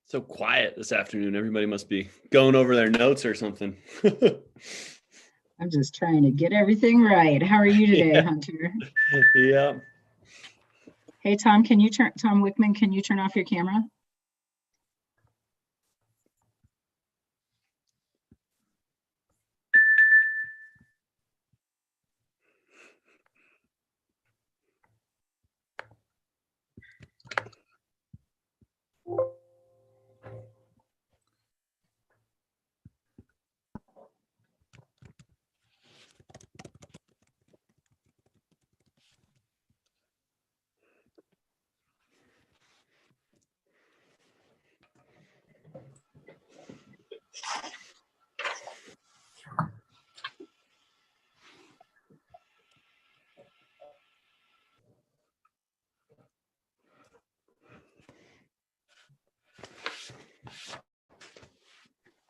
So quiet this afternoon. Everybody must be going over their notes or something. I'm just trying to get everything right. How are you today, Yeah. Hunter? Yeah. Hey, Tom Wickman, can you turn off your camera?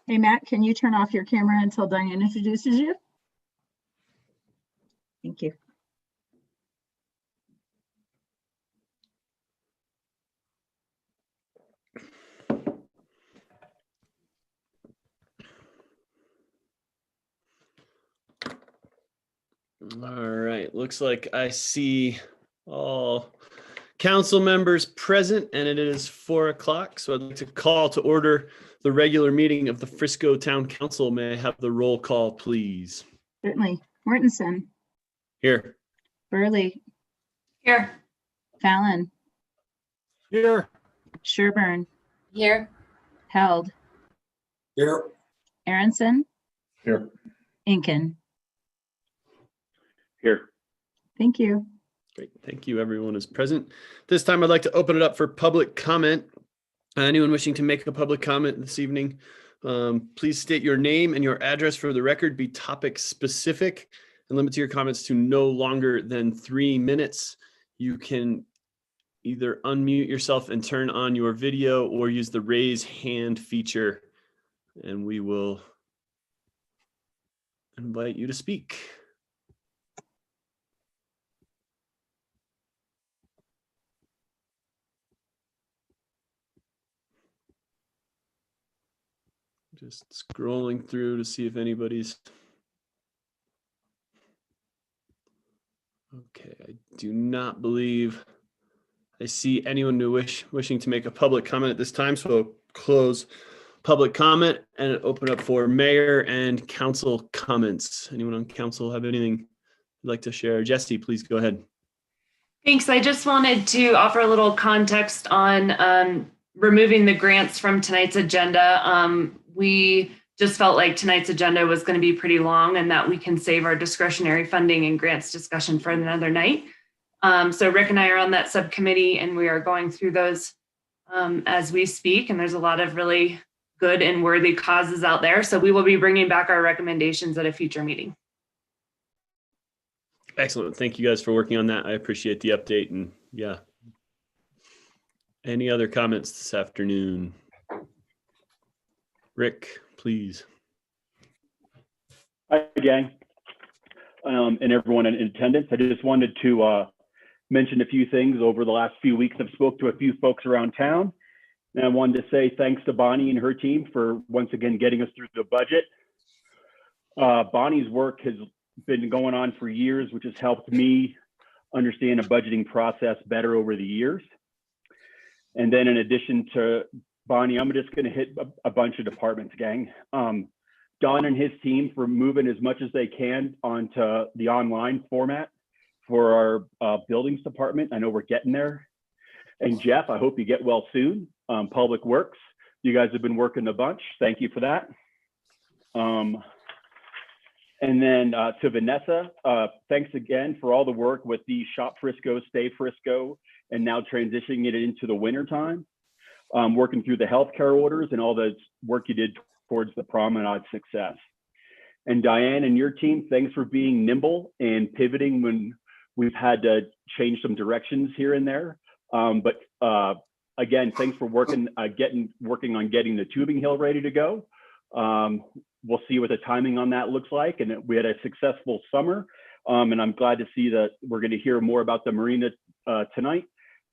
Hey, Matt, can you turn off your camera until Diane introduces you? Thank you. All right. Looks like I see all council members present, and it is 4 o'clock. So I'd like to call to order the regular meeting of the Frisco Town Council. May I have the roll call, please? Certainly. Mortensen, Here. Burley, Here. Fallon, Here. Sherburne, Here. Held, Here. Aronson, Here. Inken. Here. Thank you. Great. Thank you. Everyone is present. This time I'd like to open it up for public comment. Anyone wishing to make a public comment this evening, please state your name and your address for the record. Be topic specific and limit your comments to no longer than 3 minutes. You can either unmute yourself and turn on your video or use the raise hand feature, and we will invite you to speak. Just scrolling through to see if anybody's. Okay, I do not believe I see anyone who wishing to make a public comment at this time. So I'll close public comment and open up for mayor and council comments. Anyone on council have anything you'd like to share? Jesse, please go ahead. Thanks. I just wanted to offer a little context on removing the grants from tonight's agenda. We just felt like tonight's agenda was going to be pretty long and that we can save our discretionary funding and grants discussion for another night. So Rick and I are on that subcommittee and we are going through those as we speak. And there's a lot of really good and worthy causes out there. So we will be bringing back our recommendations at a future meeting. Excellent. Thank you guys for working on that. I appreciate the update. And yeah. Any other comments this afternoon? Rick, please. Hi, gang, and everyone in attendance. I just wanted to mention a few things over the last few weeks. I've spoke to a few folks around town, and I wanted to say thanks to Bonnie and her team for once again getting us through the budget. Bonnie's work has been going on for years, which has helped me understand a budgeting process better over the years. And then in addition to Bonnie, I'm just going to hit a bunch of departments, gang. Don and his team for moving as much as they can onto the online format for our buildings department. I know we're getting there. And Jeff, I hope you get well soon. Public Works, you guys have been working a bunch. Thank you for that. And then to Vanessa, thanks again for all the work with the Shop Frisco, Stay Frisco, and now transitioning it into the winter time. Working through the healthcare orders and all the work you did towards the promenade success. And Diane and your team, thanks for being nimble and pivoting when we've had to change some directions here and there. But again, thanks for working on getting the tubing hill ready to go. We'll see what the timing on that looks like. And we had a successful summer. And I'm glad to see that we're going to hear more about the marina tonight.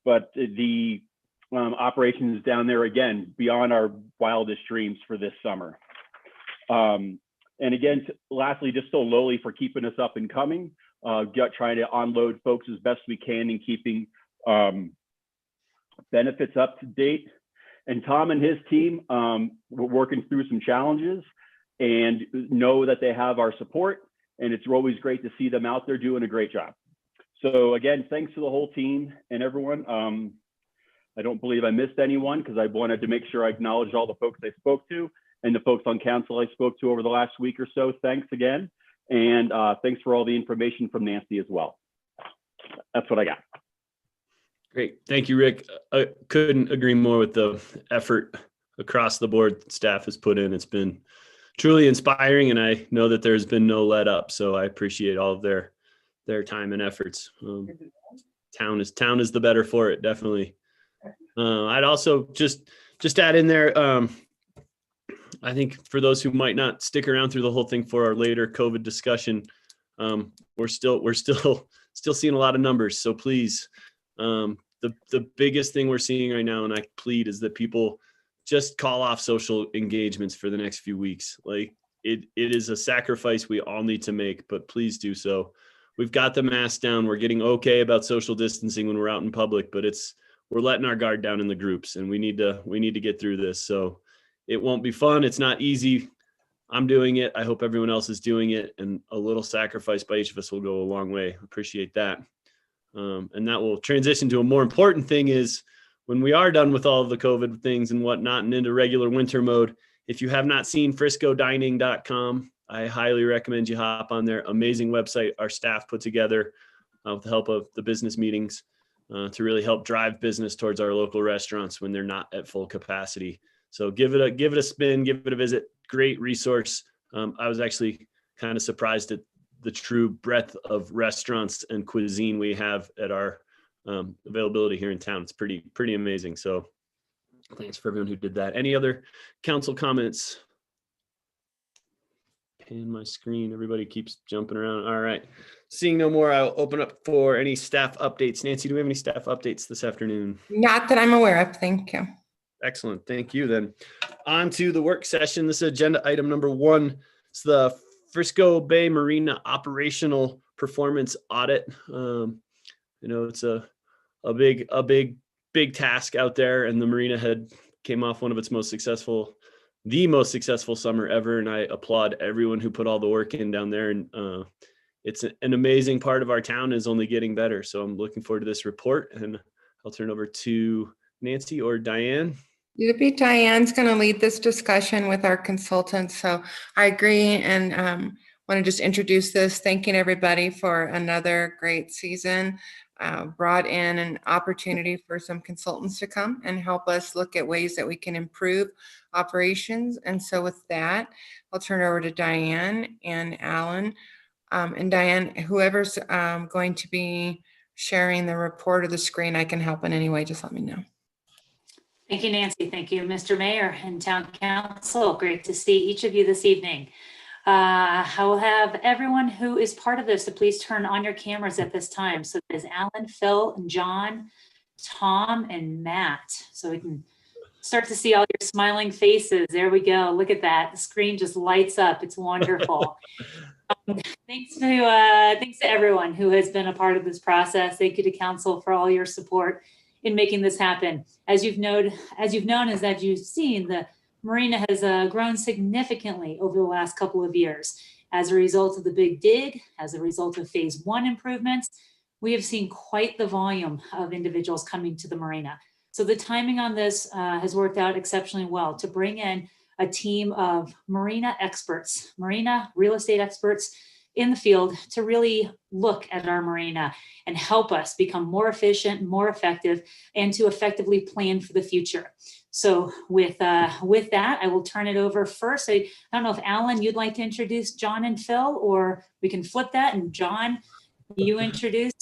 But the operations down there again, beyond our wildest dreams for this summer. And again, lastly, just so lowly for keeping us up and coming, trying to unload folks as best we can and keeping benefits up to date. And Tom and his team, we're working through some challenges and know that they have our support. And it's always great to see them out there doing a great job. So again, thanks to the whole team and everyone. I don't believe I missed anyone because I wanted to make sure I acknowledged all the folks I spoke to and the folks on council I spoke to over the last week or so. Thanks again. And thanks for all the information from Nancy as well. That's what I got. Great. Thank you, Rick. I couldn't agree more with the effort across the board staff has put in. It's been truly inspiring, and I know that there's been no let up. So I appreciate all of their time and efforts. Town is the better for it, definitely. I'd also just add in there, I think for those who might not stick around through the whole thing for our later COVID discussion, we're still seeing a lot of numbers. So please, the biggest thing we're seeing right now, and I plead, is that people just call off social engagements for the next few weeks. Like it is a sacrifice we all need to make, but please do so. We've got the mask down. We're getting okay about social distancing when we're out in public, but we're letting our guard down in the groups, and we need to get through this. So it won't be fun. It's not easy. I'm doing it. I hope everyone else is doing it, and a little sacrifice by each of us will go a long way. Appreciate that. And that will transition to a more important thing is when we are done with all of the COVID things and whatnot and into regular winter mode, if you have not seen friscodining.com, I highly recommend you hop on there. Amazing website our staff put together with the help of the business meetings to really help drive business towards our local restaurants when they're not at full capacity. So give it a spin, give it a visit. Great resource. I was actually kind of surprised at the true breadth of restaurants and cuisine we have at our availability here in town. It's pretty amazing. So thanks for everyone who did that. Any other council comments? And my screen, everybody keeps jumping around. All right. Seeing no more, I'll open up for any staff updates. Nancy, do we have any staff updates this afternoon? Not that I'm aware of. Thank you. Excellent. Thank you. Then on to the work session. This is agenda item number 1. It's the Frisco Bay Marina operational performance audit. It's a big task out there, and the marina came off one of its the most successful summer ever. And I applaud everyone who put all the work in down there. And it's an amazing part of our town, is only getting better. So I'm looking forward to this report, and I'll turn over to Nancy or Diane. It'll be Diane's going to lead this discussion with our consultants. So I agree, and want to just introduce this, thanking everybody for another great season. Brought in an opportunity for some consultants to come and help us look at ways that we can improve operations. And so with that, I'll turn it over to Diane and Alan. And Diane, whoever's going to be sharing the report or the screen, I can help in any way, just let me know. Thank you, Nancy. Thank you, Mr. Mayor and Town Council. Great to see each of you this evening. I will have everyone who is part of this to please turn on your cameras at this time. So there's Alan, Phil, and John, Tom, and Matt. So we can start to see all your smiling faces. There we go. Look at that. The screen just lights up. It's wonderful. Thanks to everyone who has been a part of this process. Thank you to Council for all your support in making this happen. As you've known, as you've seen, the marina has grown significantly over the last couple of years. As a result of the Big Dig, as a result of phase 1 improvements, we have seen quite the volume of individuals coming to the marina. So the timing on this has worked out exceptionally well to bring in a team of marina experts, marina real estate experts in the field to really look at our marina and help us become more efficient, more effective, and to effectively plan for the future. So with that, I will turn it over first. I don't know if Alan, you'd like to introduce John and Phil, or we can flip that and John, you introduce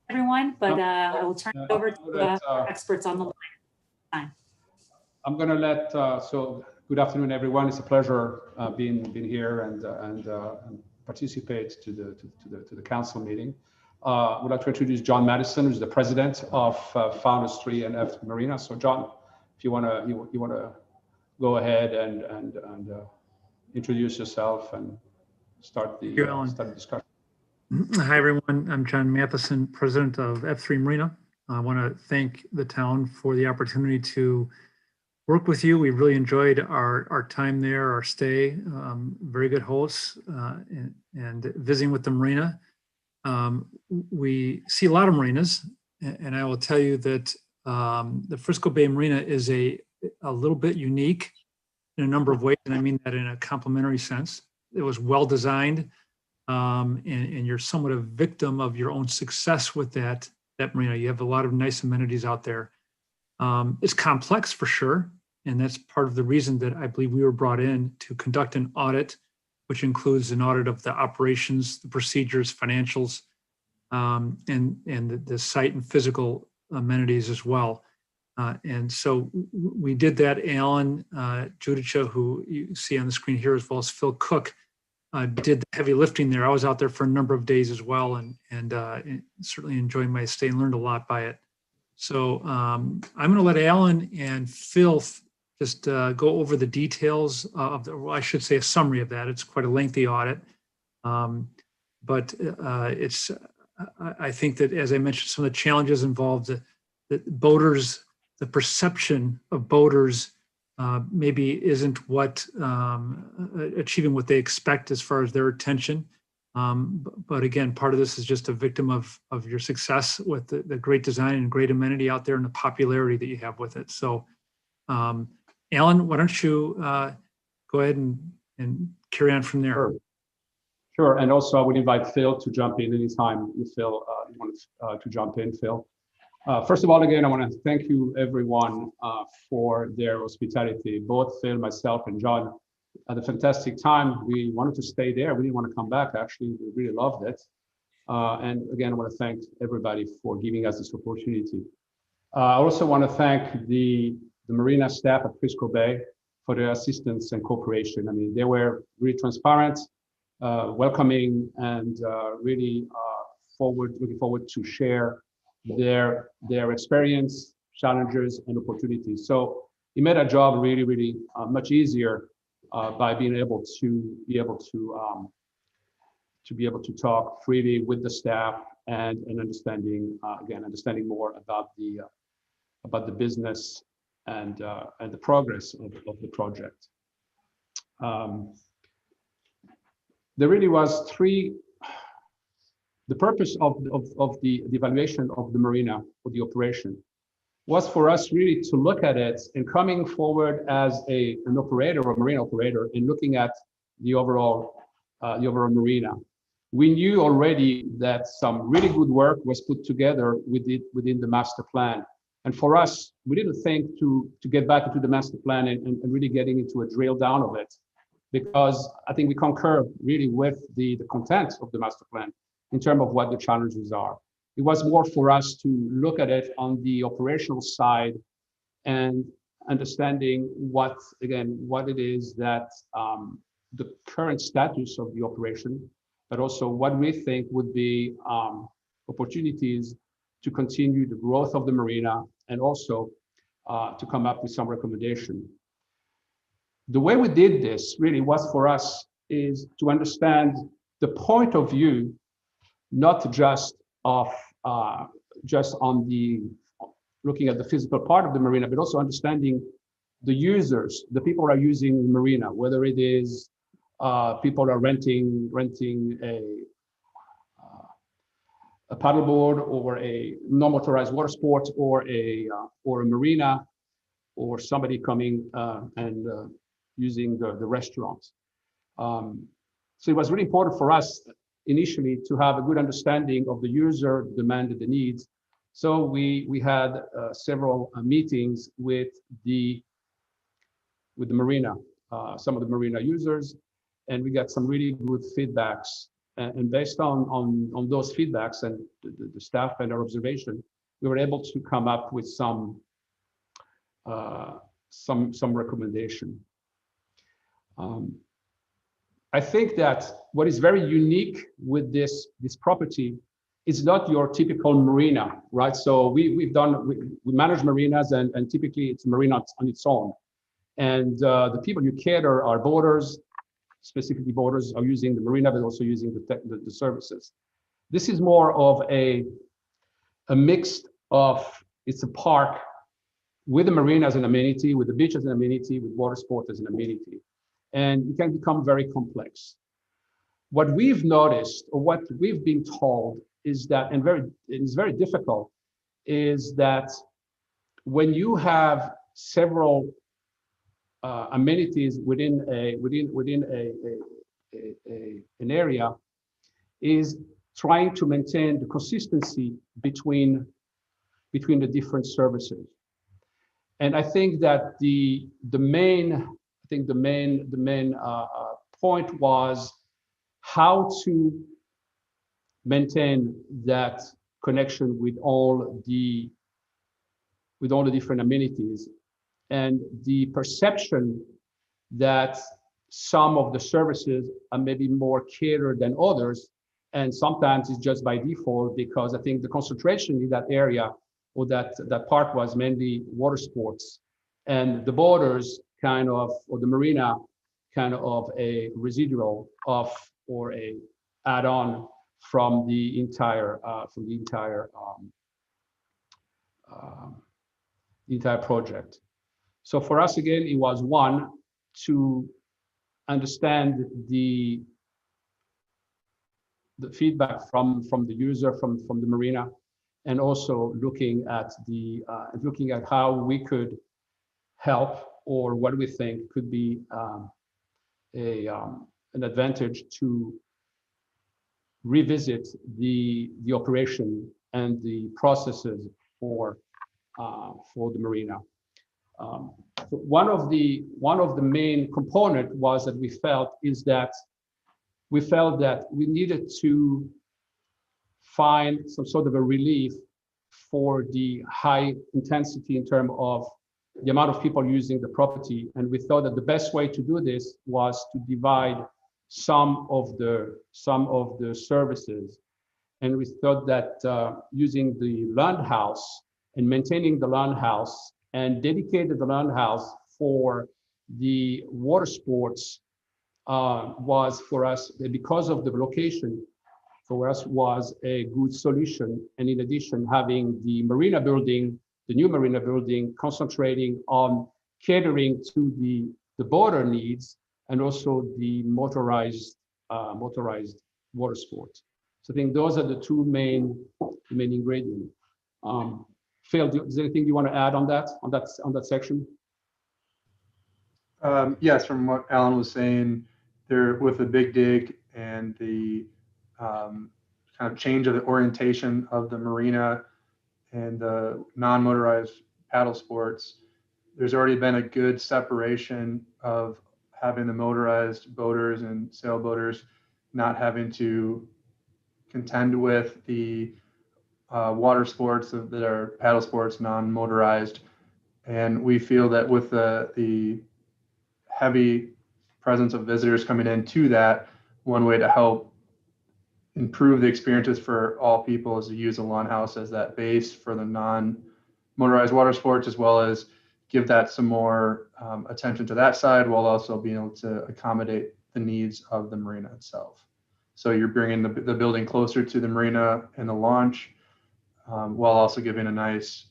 everyone, but I will turn it over to our experts on the line. I'm going to let, so good afternoon, everyone. It's a pleasure being here and participate to the council meeting. would like to introduce John Madison, who's the president of Founders 3 and F Marina. So John, if you wanna go ahead and introduce yourself and start the discussion. Hi, everyone. I'm John Matheson, president of F3 Marina. I want to thank the town for the opportunity to work with you. We really enjoyed our time there, our stay. Very good hosts and visiting with the marina. We see a lot of marinas, and I will tell you that the Frisco Bay Marina is a little bit unique in a number of ways, and I mean that in a complimentary sense. It was well designed. And you're somewhat a victim of your own success with that marina. You have a lot of nice amenities out there. It's complex for sure, and that's part of the reason that I believe we were brought in to conduct an audit, which includes an audit of the operations, the procedures, financials, and the site and physical amenities as well. And so we did that. Alan Judica, who you see on the screen here, as well as Phil Cook, did the heavy lifting there. I was out there for a number of days as well, and certainly enjoyed my stay and learned a lot by it. So I'm going to let Alan and Phil just go over the details of well, I should say a summary of that. It's quite a lengthy audit, but I think that, as I mentioned, some of the challenges involved, that boaters, the perception of boaters maybe isn't what achieving what they expect as far as their attention. But again, part of this is just a victim of your success with the great design and great amenity out there and the popularity that you have with it. So Alan, why don't you go ahead and carry on from there. Sure. And also I would invite Phil to jump in anytime you feel you want to jump in, Phil. First of all, again, I want to thank you everyone for their hospitality. Both Phil, myself, and John had a fantastic time. We wanted to stay there. We didn't want to come back. Actually, we really loved it. And again, I want to thank everybody for giving us this opportunity. I also want to thank the marina staff at Frisco Bay for their assistance and cooperation. I mean, they were really transparent, welcoming, and really looking forward to share their experience, challenges, and opportunities. So it made our job really, really much easier by being able to talk freely with the staff and understanding more about the business and the progress of the project. There really was the purpose of the evaluation of the marina for the operation was for us really to look at it and coming forward as an operator or marine operator and looking at the overall marina. We knew already that some really good work was put together within the master plan. And for us, we didn't think to get back into the master plan and really getting into a drill down of it, because I think we concur really with the content of the master plan in terms of what the challenges are. It was more for us to look at it on the operational side and understanding what it is that the current status of the operation, but also what we think would be opportunities to continue the growth of the marina and also to come up with some recommendation. The way we did this really was for us is to understand the point of view, not just of just on the looking at the physical part of the marina, but also understanding the users, the people who are using the marina, whether it is people are renting a paddleboard or a non-motorized water sport or a marina, or somebody coming and using the restaurants. So it was really important for us initially to have a good understanding of the user demand and the needs. So we had several meetings with the marina, some of the marina users, and we got some really good feedbacks. And based on those feedbacks and the staff and our observation, we were able to come up with some recommendation. I think that what is very unique with this property it's not your typical marina, right? So we manage marinas, and typically it's a marina on its own. And the people you cater are boaters, specifically boaters are using the marina, but also using the services. This is more of a mix of, it's a park with the marina as an amenity, with the beach as an amenity, with water sport as an amenity. And it can become very complex. What we've noticed, or what we've been told, is that, and it's very difficult, is that when you have several amenities within an area, is trying to maintain the consistency between the different services. And I think that the main point was how to maintain that connection with all the different amenities, and the perception that some of the services are maybe more catered than others, and sometimes it's just by default, because I think the concentration in that area or that park was mainly water sports, and the boaters kind of, or the marina kind of a residual of, or a add-on from the entire project. So for us, again, it was one, to understand the feedback from the user, from the marina, and also looking at how we could help, or what we think could be an advantage to revisit the operation and the processes for the marina. One of the main component was that we felt that we needed to find some sort of a relief for the high intensity in terms of the amount of people using the property. And we thought that the best way to do this was to divide some of the services. And we thought that using the land house and maintaining the land house and dedicated the land house for the water sports was, for us, because of the location, for us was a good solution. And in addition, having the marina building, the new marina building, concentrating on catering to the boater needs, and also the motorized water sports. So I think those are the two main ingredients. Phil, is there anything you want to add on that section? Yes, from what Alan was saying, there with the big dig and the kind of change of the orientation of the marina and the non-motorized paddle sports, there's already been a good separation of having the motorized boaters and sailboaters not having to contend with the water sports that are paddle sports, non-motorized. And we feel that with the heavy presence of visitors coming into that, one way to help improve the experiences for all people is to use the lawn house as that base for the non-motorized water sports, as well as give that some more attention to that side, while also being able to accommodate the needs of the marina itself. So you're bringing the building closer to the marina and the launch, while also giving a nice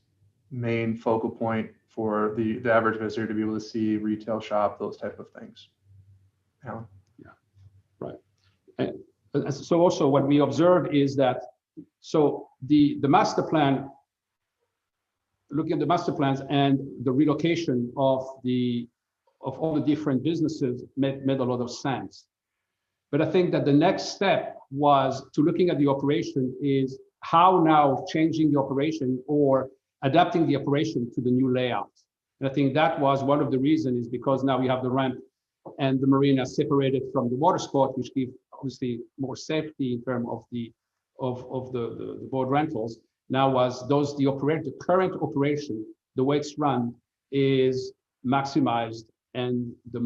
main focal point for the average visitor to be able to see, retail shop, those type of things. Alan? Yeah, right. And so also what we observe is that, so the master plan, looking at the master plans and the relocation of all the different businesses made a lot of sense. But I think that the next step was to looking at the operation is how now changing the operation or adapting the operation to the new layout. And I think that was one of the reasons, is because now we have the ramp and the marina separated from the water sport, which give obviously more safety in terms of the boat rentals. Now was the current operation, the way it's run is maximized and the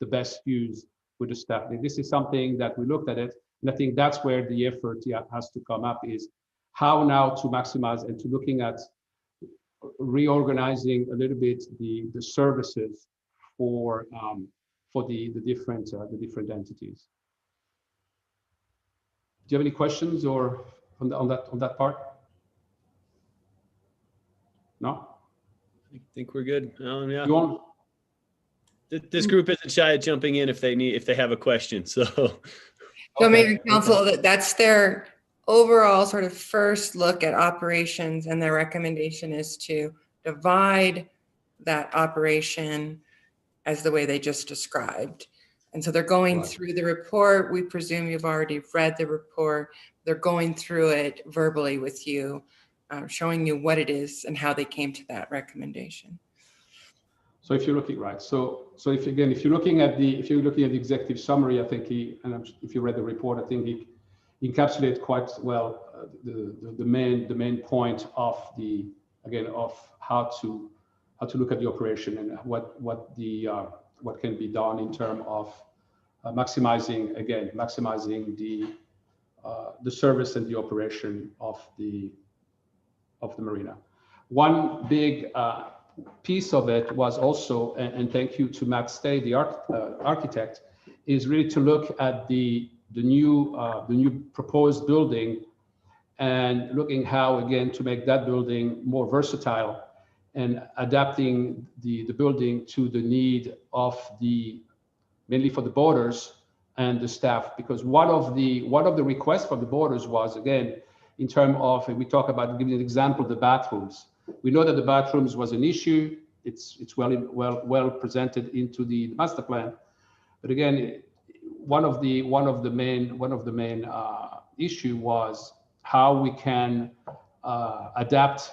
best used with the staff. And this is something that we looked at it, And I think that's where the effort has to come up, is how now to maximize and to looking at reorganizing a little bit the services for the different entities. Do you have any questions or on that part? No? I think we're good. Yeah. You want? This group isn't shy at jumping in if they have a question. So So maybe council, that's their overall sort of first look at operations, and their recommendation is to divide that operation as the way they just described. And so they're going Right. through the report. We presume you've already read the report. They're going through it verbally with you, showing you what it is and how they came to that recommendation. So if you're looking right, so if you're looking at the executive summary, I think if you read the report, I think he encapsulated quite well the main point of how to look at the operation and what can be done in terms of maximizing the service and the operation of the marina. One big piece of it was also, and thank you to Matt Stay, the architect, is really to look at the new proposed building and looking how, again, to make that building more versatile and adapting the building to the need of mainly for the boarders and the staff, because one of the requests from the boarders was, again, in terms of, and we talk about, giving an example, the bathrooms. We know that the bathrooms was an issue. It's well presented into the master plan, but again, one of the main issue was how we can adapt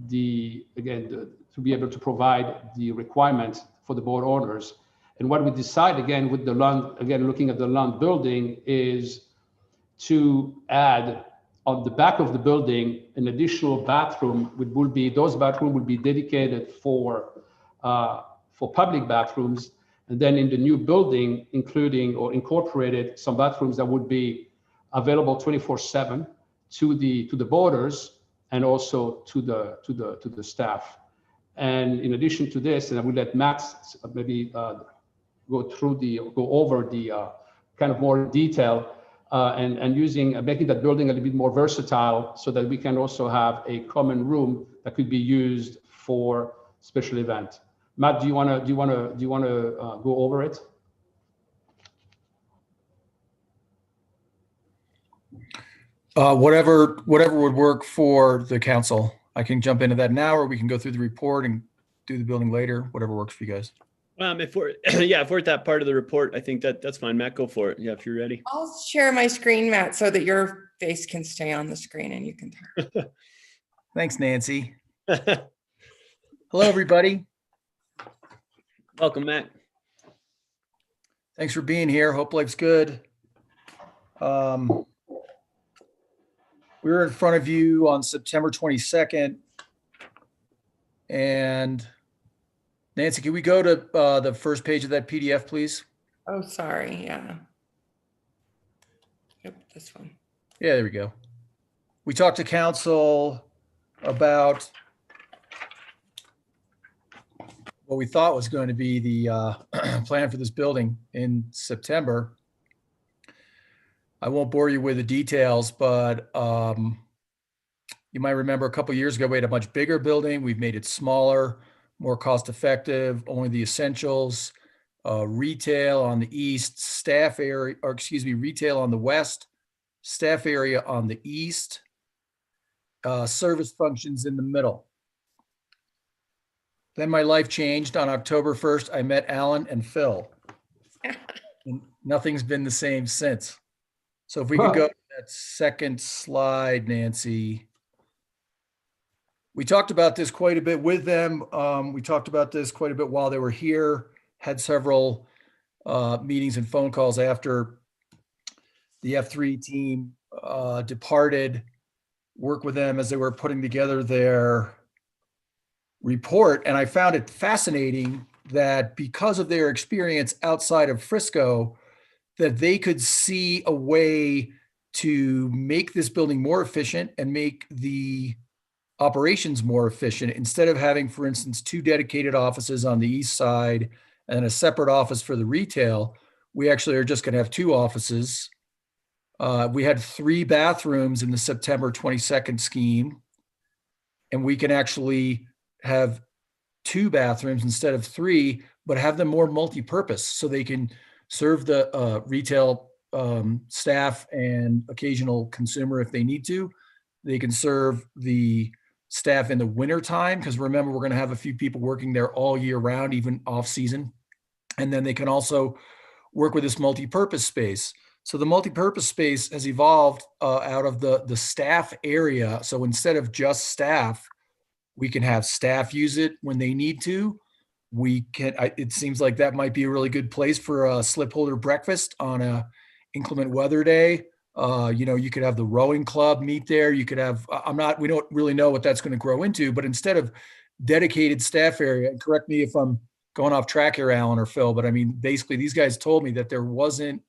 to be able to provide the requirement for the board owners. And what we decide, again, with the Lund, looking at the Lund building, is to add on the back of the building an additional bathroom. Those bathrooms will be dedicated for public bathrooms, and then in the new building, including or incorporated some bathrooms that would be available 24/7 to the boarders and also to the staff. And in addition to this, and I will let Matt maybe go over the kind of more detail and making that building a little bit more versatile, so that we can also have a common room that could be used for special event. Matt, do you want to go over it? Whatever would work for the council. I can jump into that now, or we can go through the report and do the building later. Whatever works for you guys. If we're if we're at that part of the report, I think that's fine. Matt, go for it. Yeah, if you're ready. I'll share my screen, Matt, so that your face can stay on the screen and you can talk. Thanks, Nancy. Hello, everybody. Welcome, Matt. Thanks for being here. Hope life's good. We were in front of you on September 22nd. And Nancy, can we go to the first page of that PDF, please? Oh, sorry. Yeah. Yep, this one. Yeah, there we go. We talked to council about what we thought was going to be the plan for this building in September. I won't bore you with the details, but you might remember a couple of years ago, we had a much bigger building. We've made it smaller, more cost effective, only the essentials, retail on the east, retail on the west, staff area on the east, service functions in the middle. Then my life changed. On October 1st, I met Alan and Phil. And nothing's been the same since. So if we could go to that second slide, Nancy. We talked about this quite a bit with them. We talked about this quite a bit while they were here, had several meetings and phone calls after the F3 team departed, work with them as they were putting together their report. And I found it fascinating that because of their experience outside of Frisco, that they could see a way to make this building more efficient and make the operations more efficient. Instead of having, for instance, 2 dedicated offices on the east side and a separate office for the retail, we actually are just going to have 2 offices. We had 3 bathrooms in the September 22nd scheme, and we can actually have 2 bathrooms instead of 3, but have them more multi-purpose so they can serve the retail staff and occasional consumer if they need to. They can serve the staff in the winter time, because remember, we're going to have a few people working there all year round, even off season. And then they can also work with this multi-purpose space. So the multi-purpose space has evolved out of the staff area. So instead of just staff, we can have staff use it when they need to. We can, it seems like that might be a really good place for a slip holder breakfast on a inclement weather day. You could have the rowing club meet there. You could have, we don't really know what that's going to grow into, but instead of dedicated staff area, and correct me if I'm going off track here, Alan or Phil, but I mean, basically these guys told me that there wasn't,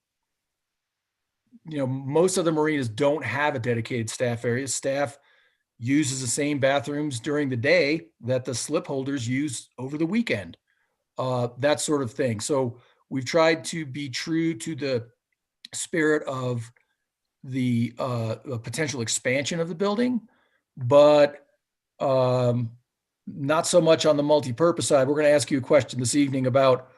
most of the marinas don't have a dedicated staff area. Staff uses the same bathrooms during the day that the slip holders use over the weekend, that sort of thing. So we've tried to be true to the spirit of the potential expansion of the building, but not so much on the multi-purpose side. We're going to ask you a question this evening about,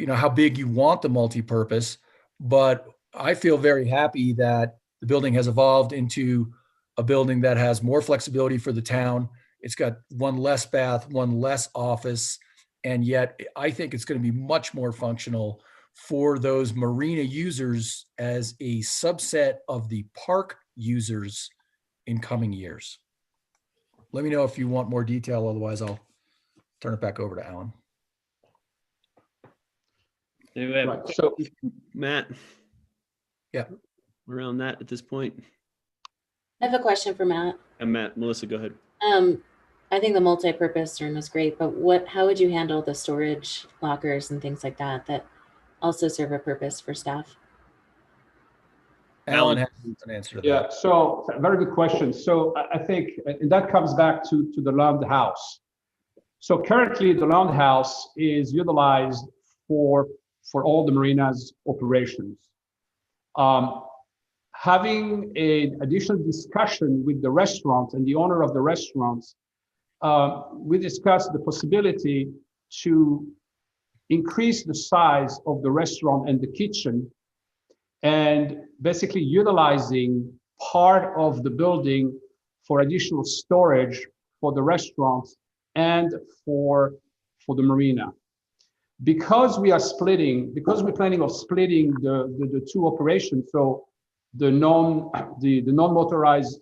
how big you want the multi-purpose, but I feel very happy that the building has evolved into a building that has more flexibility for the town. It's got 1 less bath, 1 less office, and yet I think it's going to be much more functional for those marina users as a subset of the park users in coming years. Let me know if you want more detail, otherwise I'll turn it back over to Alan. Anyway, Right, so Matt. Yeah. Around that at this point. I have a question for Matt. And Matt, Melissa, go ahead. I think the multi-purpose room is great, but how would you handle the storage lockers and things like that also serve a purpose for staff? Alan has an answer to that. yeah, so very good question. So I think, and that comes back to the Lounge House. So currently the Lounge House is utilized for all the marinas operations. Having an additional discussion with the restaurant and the owner of the restaurants, we discussed the possibility to increase the size of the restaurant and the kitchen, and basically utilizing part of the building for additional storage for the restaurant and for the marina. Because we're planning of splitting the 2 operations, so the non-motorized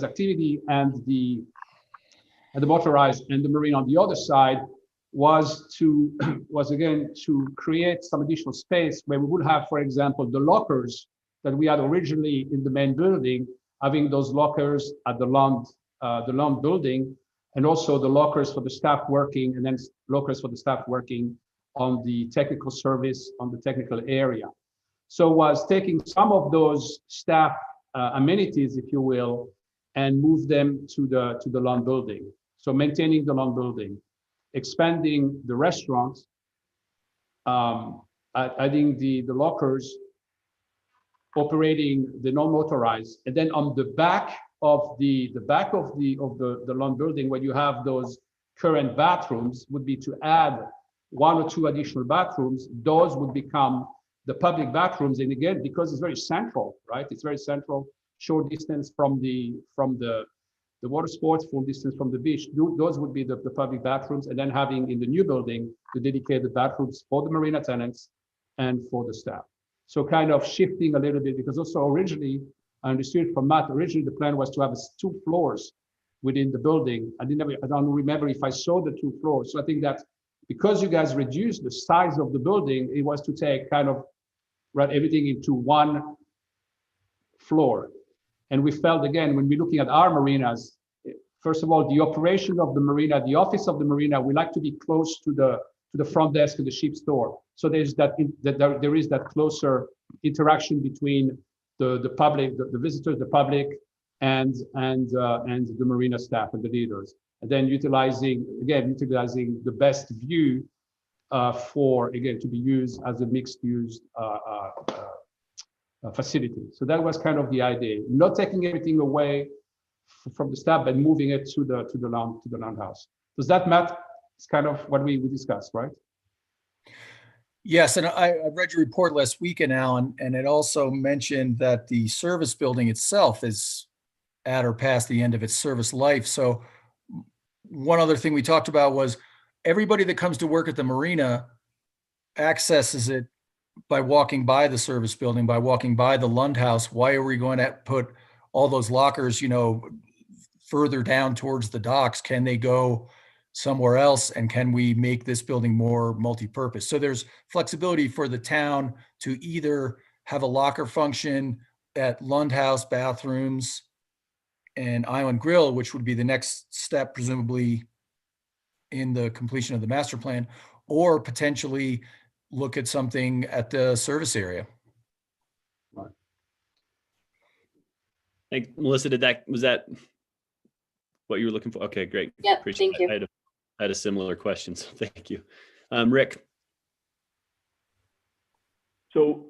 activity and the motorized and the marina on the other side, was again to create some additional space where we would have, for example, the lockers that we had originally in the main building, having those lockers at the lawn building, and also the lockers for the staff working, and then lockers for the staff working on the technical service, on the technical area. So was taking some of those staff amenities, if you will, and move them to the lawn building. So maintaining the lawn building, expanding the restaurants, adding the lockers, operating the non-motorized, and then on the back of the lawn building, where you have those current bathrooms, would be to add 1 or 2 additional bathrooms. Those would become the public bathrooms, and again, because it's very central, right? It's very central, short distance from the water sports, full distance from the beach. Those would be the public bathrooms, and then having in the new building the dedicated bathrooms for the marina tenants and for the staff. So kind of shifting a little bit, because also originally, I understood from Matt, originally the plan was to have 2 floors within the building. I don't remember if I saw the 2 floors. So I think that because you guys reduced the size of the building, it was to take kind of everything into 1 floor. And we felt, again, when we're looking at our marinas, first of all, the operation of the marina, the office of the marina, we like to be close to the front desk of the ship store. So there's there is that closer interaction between the public, the visitors, the public, and the marina staff and the leaders. And then utilizing the best view to be used as a mixed-use facility. So that was kind of the idea. Not taking everything away from the staff, but moving it to the lounge house. Does that match? It's kind of what we discussed, right? Yes, and I read your report last weekend, Alan, and it also mentioned that the service building itself is at or past the end of its service life. So one other thing we talked about was everybody that comes to work at the marina accesses it by walking by the service building, by walking by the Lund House. Why are we going to put all those lockers, further down towards the docks? Can they go somewhere else? And can we make this building more multi-purpose? So there's flexibility for the town to either have a locker function at Lund House, bathrooms, and Island Grill, which would be the next step, presumably in the completion of the master plan, or potentially look at something at the service area. Hey, Melissa, was that what you were looking for? Okay, great. Yep, Appreciate thank you. it. I had a similar question, so thank you. Rick. So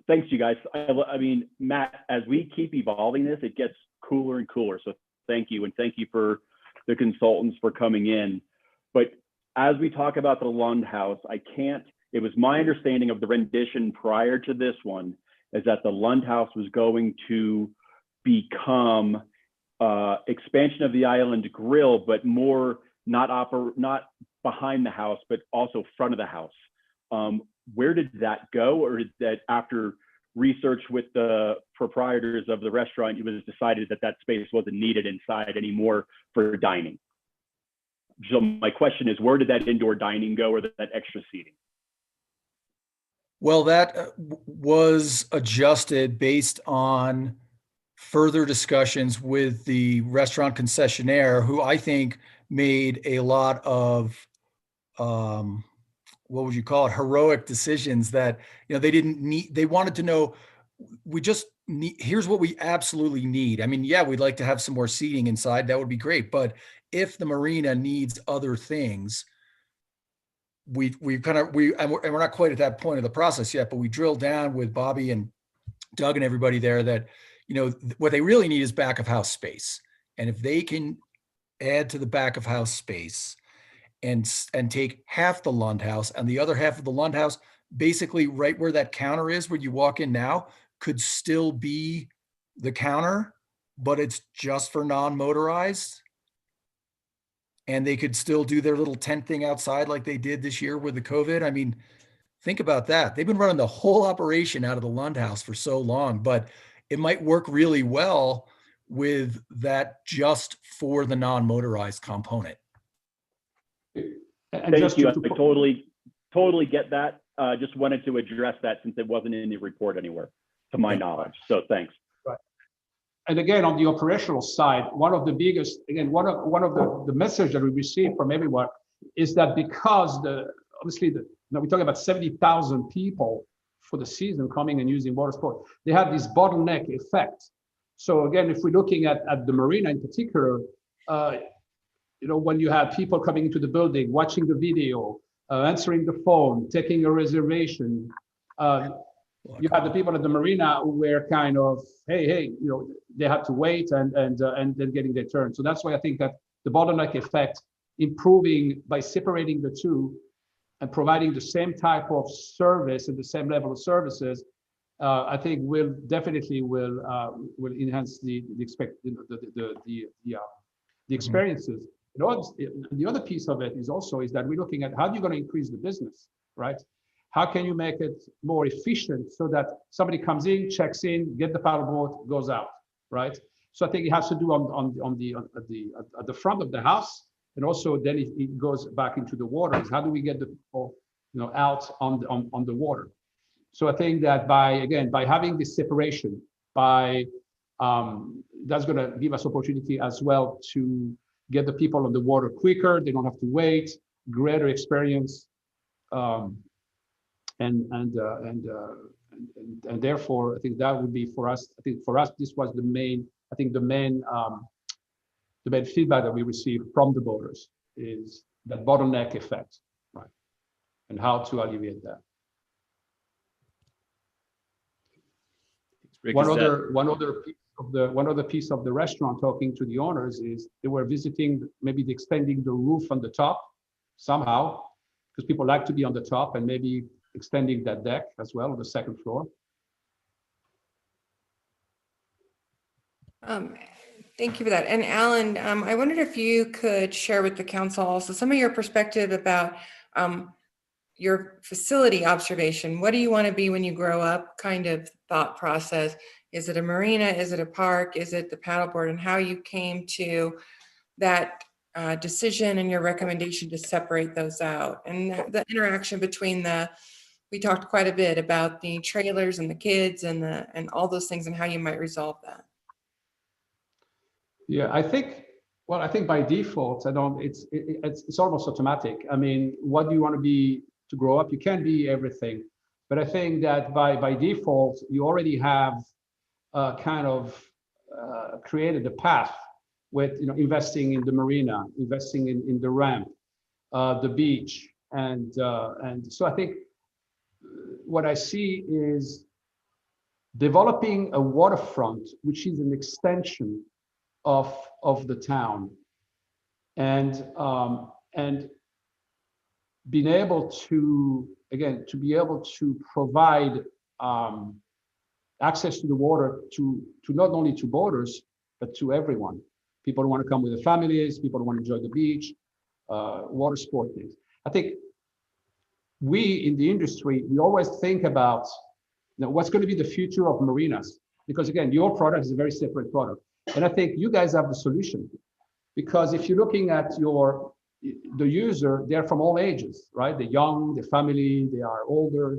thanks you guys. I mean, Matt, as we keep evolving this, it gets cooler and cooler. So thank you. And thank you for the consultants for coming in. But as we talk about the Lund House, it was my understanding of the rendition prior to this one is that the Lund House was going to become expansion of the Island Grill, but more not behind the house, but also front of the house. Where did that go? Or did that, after research with the proprietors of the restaurant, it was decided that that space wasn't needed inside anymore for dining? So my question is, where did that indoor dining go, or that extra seating? Well, that was adjusted based on further discussions with the restaurant concessionaire, who I think made a lot of, what would you call it, heroic decisions that, they didn't need. They wanted to know, here's what we absolutely need. I mean, yeah, we'd like to have some more seating inside. That would be great. But if the marina needs other things, and we're not quite at that point of the process yet, but we drilled down with Bobby and Doug and everybody there that, what they really need is back of house space. And if they can add to the back of house space and take half the Lund House, and the other half of the Lund House, basically right where that counter is, where you walk in now, could still be the counter, but it's just for non-motorized. And they could still do their little tent thing outside like they did this year with the COVID. I mean, think about that. They've been running the whole operation out of the Lund House for so long, but it might work really well with that just for the non-motorized component. Thank you. I totally get that. Just wanted to address that since it wasn't in the report anywhere, to my knowledge. So thanks. Right. And again, on the operational side, one of the message that we received from everyone is that because we're talking about 70,000 people for the season coming and using water sport, they have this bottleneck effect. So again, if we're looking at the marina in particular, when you have people coming into the building, watching the video, answering the phone, taking a reservation, you have the people at the marina who were kind of, hey, they have to wait and then getting their turn. So that's why I think that the bottleneck effect, improving by separating the two and providing the same type of service and the same level of services, I think will definitely enhance the experiences. The other piece of it is that we're looking at how you're going to increase the business, right? How can you make it more efficient so that somebody comes in, checks in, get the paddleboard, goes out, right? So I think it has to do at the front of the house, and also then it goes back into the water. How do we get the people, out on the water? So I think that by having this separation, that's going to give us opportunity as well to get the people on the water quicker. They don't have to wait. Greater experience. And therefore, I think that would be for us. I think for us, this was the main. I think the main feedback that we received from the voters is that bottleneck effect, right? And how to alleviate that. Rick, One other piece of the restaurant, talking to the owners, is they were visiting, maybe extending the roof on the top somehow, because people like to be on the top, and maybe extending that deck as well on the second floor. Thank you for that. And Alan, I wondered if you could share with the council also some of your perspective about your facility observation. What do you want to be when you grow up? Kind of thought process. Is it a marina? Is it a park? Is it the paddleboard? And how you came to that decision and your recommendation to separate those out, and the interaction between we talked quite a bit about the trailers and the kids and all those things and how you might resolve that. Yeah, I think by default, it's almost automatic. I mean, what do you want to be to grow up? You can't be everything, but I think that by default, you already have kind of created a path with, you know, investing in the marina, investing in the ramp, the beach, and so I think what I see is developing a waterfront, which is an extension of the town, and being able to provide access to the water to not only to boaters but to everyone. People who want to come with their families, people who want to enjoy the beach, water sport things. I think we in the industry, we always think about, you know, what's going to be the future of marinas, because again, your product is a very separate product. And I think you guys have the solution, because if you're looking at the user, they're from all ages, right? They're young, they're family, they are older.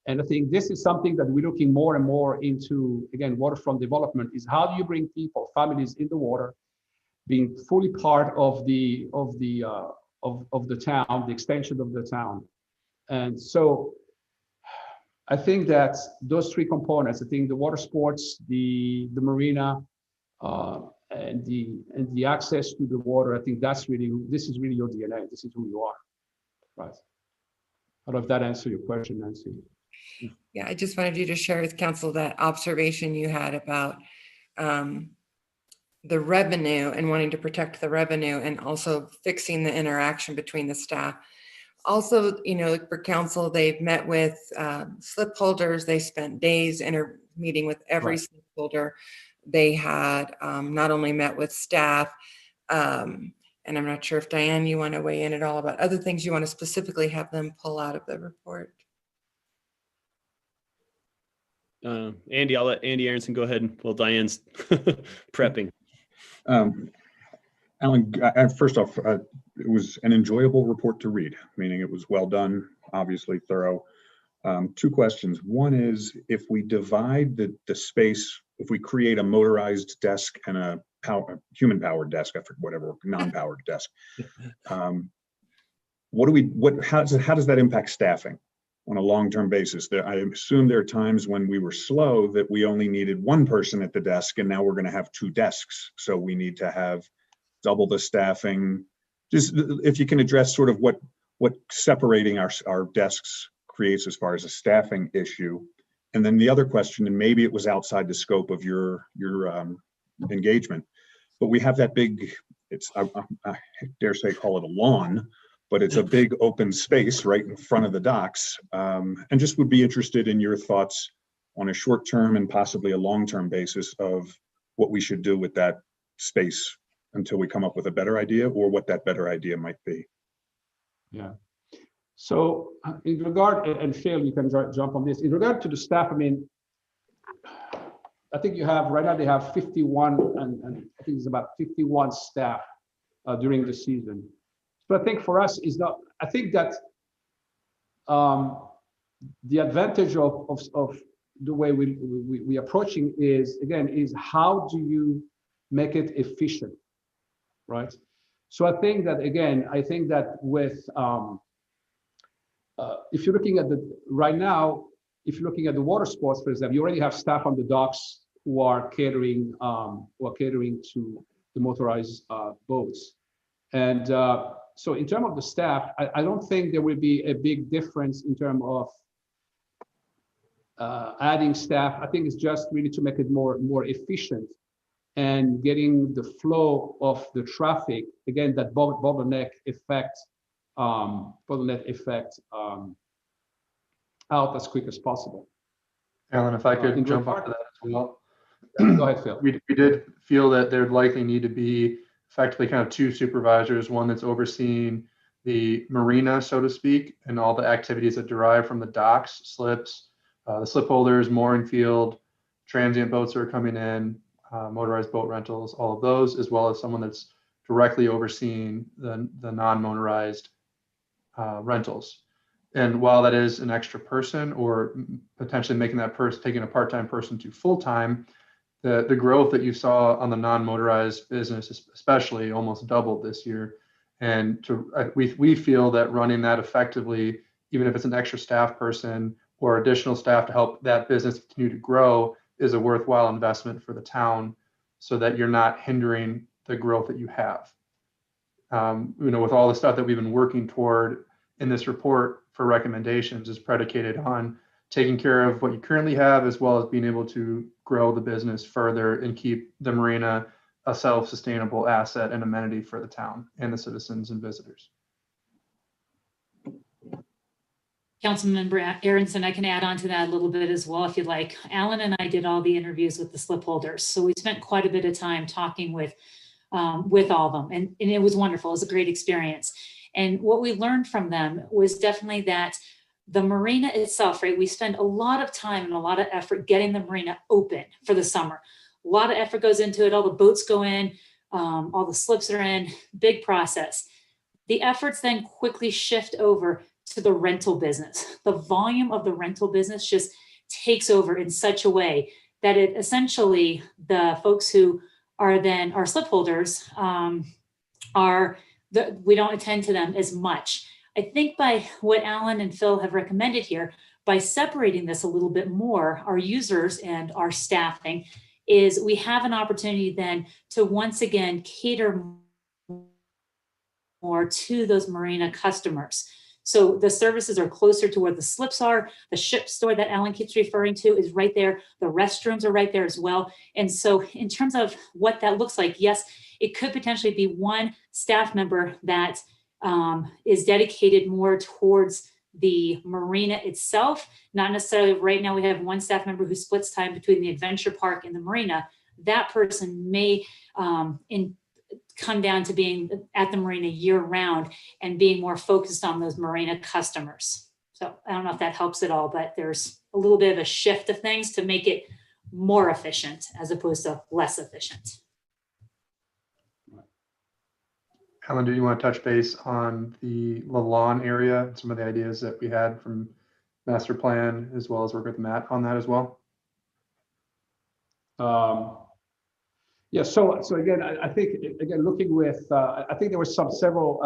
And I think this is something that we're looking more and more into, again, waterfront development, is how do you bring people, families in the water, being fully part of the town, the extension of the town. And so I think that those three components, I think the water sports, the marina, and the access to the water, I think this is really your DNA. This is who you are, right? I don't know if that answers your question, Nancy. Yeah, I just wanted you to share with council that observation you had about the revenue and wanting to protect the revenue, and also fixing the interaction between the staff. Also, you know, for council, they've met with slip holders. They spent days meeting with every Right. slip holder. They had not only met with staff, and I'm not sure if Diane, you want to weigh in at all about other things you want to specifically have them pull out of the report. Andy, I'll let Andy Aronson go ahead while Diane's prepping. Alan, first off, it was an enjoyable report to read, meaning it was well done, obviously thorough. Two questions. One is, if we divide the space, if we create a motorized desk and a human-powered desk, whatever, non-powered desk, how does that impact staffing on a long-term basis? I assume there are times when we were slow that we only needed one person at the desk, and now we're going to have two desks. So we need to have double the staffing. Just if you can address sort of what separating our desks creates as far as a staffing issue. And then the other question, and maybe it was outside the scope of your engagement, but we have that big, I dare say call it a lawn, but it's a big open space right in front of the docks. And just would be interested in your thoughts on a short-term and possibly a long-term basis of what we should do with that space until we come up with a better idea, or what that better idea might be. Yeah. So in regard, and Phil, you can jump on this. In regard to the staff, I mean, I think you have, right now they have 51, and I think it's about 51 staff during the season. But I think for us is not, I think that the advantage of the way we approaching is, again, is how do you make it efficient, right? So I think that, again, with if you're looking at right now, if you're looking at the water sports, for example, you already have staff on the docks who are catering to the motorized boats. And so in terms of the staff, I don't think there will be a big difference in terms of adding staff. I think it's just really to make it more efficient and getting the flow of the traffic, again, that bottleneck effect out as quick as possible. Alan, if I in could jump regard- onto that as well. Go ahead, Phil. We did feel that there'd likely need to be effectively kind of two supervisors, one that's overseeing the marina, so to speak, and all the activities that derive from the docks, slips, the slip holders, mooring field, transient boats that are coming in, motorized boat rentals, all of those, as well as someone that's directly overseeing the non-motorized rentals. And while that is an extra person, or potentially making that person, taking a part-time person to full-time, the growth that you saw on the non-motorized business, especially, almost doubled this year. And we feel that running that effectively, even if it's an extra staff person or additional staff to help that business continue to grow, is a worthwhile investment for the town, so that you're not hindering the growth that you have. With all the stuff that we've been working toward in this report for recommendations is predicated on taking care of what you currently have, as well as being able to grow the business further and keep the marina a self-sustainable asset and amenity for the town and the citizens and visitors. Councilmember Aronson, I can add on to that a little bit as well, if you'd like. Alan and I did all the interviews with the slip holders. So we spent quite a bit of time talking with all of them, and it was wonderful. It was a great experience. And what we learned from them was definitely that the marina itself, right? We spend a lot of time and a lot of effort getting the marina open for the summer. A lot of effort goes into it. All the boats go in, all the slips are in, big process. The efforts then quickly shift over to the rental business. The volume of the rental business just takes over in such a way that it essentially, the folks who are then our slip holders we don't attend to them as much. I think by what Alan and Phil have recommended here, by separating this a little bit more, our users and our staffing, is we have an opportunity then to once again cater more to those marina customers. So the services are closer to where the slips are. The ship store that Alan keeps referring to is right there. The restrooms are right there as well. And so in terms of what that looks like, yes, it could potentially be one staff member that is dedicated more towards the marina itself. Not necessarily right now we have one staff member who splits time between the adventure park and the marina. That person may come down to being at the marina year round and being more focused on those marina customers. So I don't know if that helps at all, but there's a little bit of a shift of things to make it more efficient as opposed to less efficient. Alan, do you want to touch base on the lawn area and some of the ideas that we had from master plan, as well as work with Matt on that as well? Yeah, so again, I think, again, looking with, I think there was several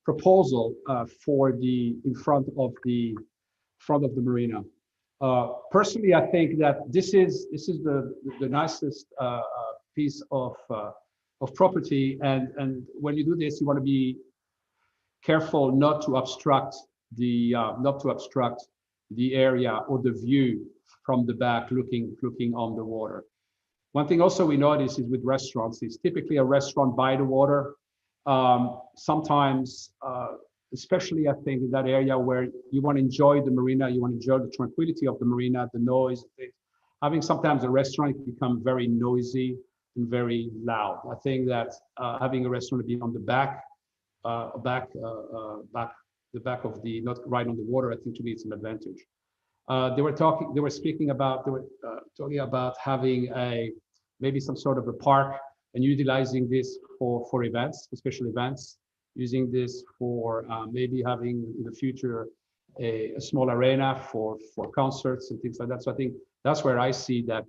proposal for the in front of the marina. Personally, I think that this is the nicest piece of property, and when you do this, you want to be careful not to obstruct the area or the view from the back looking on the water. One thing also we notice is with restaurants, it's typically a restaurant by the water. Sometimes, especially I think in that area where you want to enjoy the marina, you want to enjoy the tranquility of the marina, the noise. Having sometimes a restaurant can become very noisy and very loud. I think that having a restaurant be on the back of the, not right on the water, I think to me it's an advantage. They were talking about having maybe some sort of a park and utilizing this for events, for special events, using this for maybe having in the future a small arena for concerts and things like that. So I think that's where I see that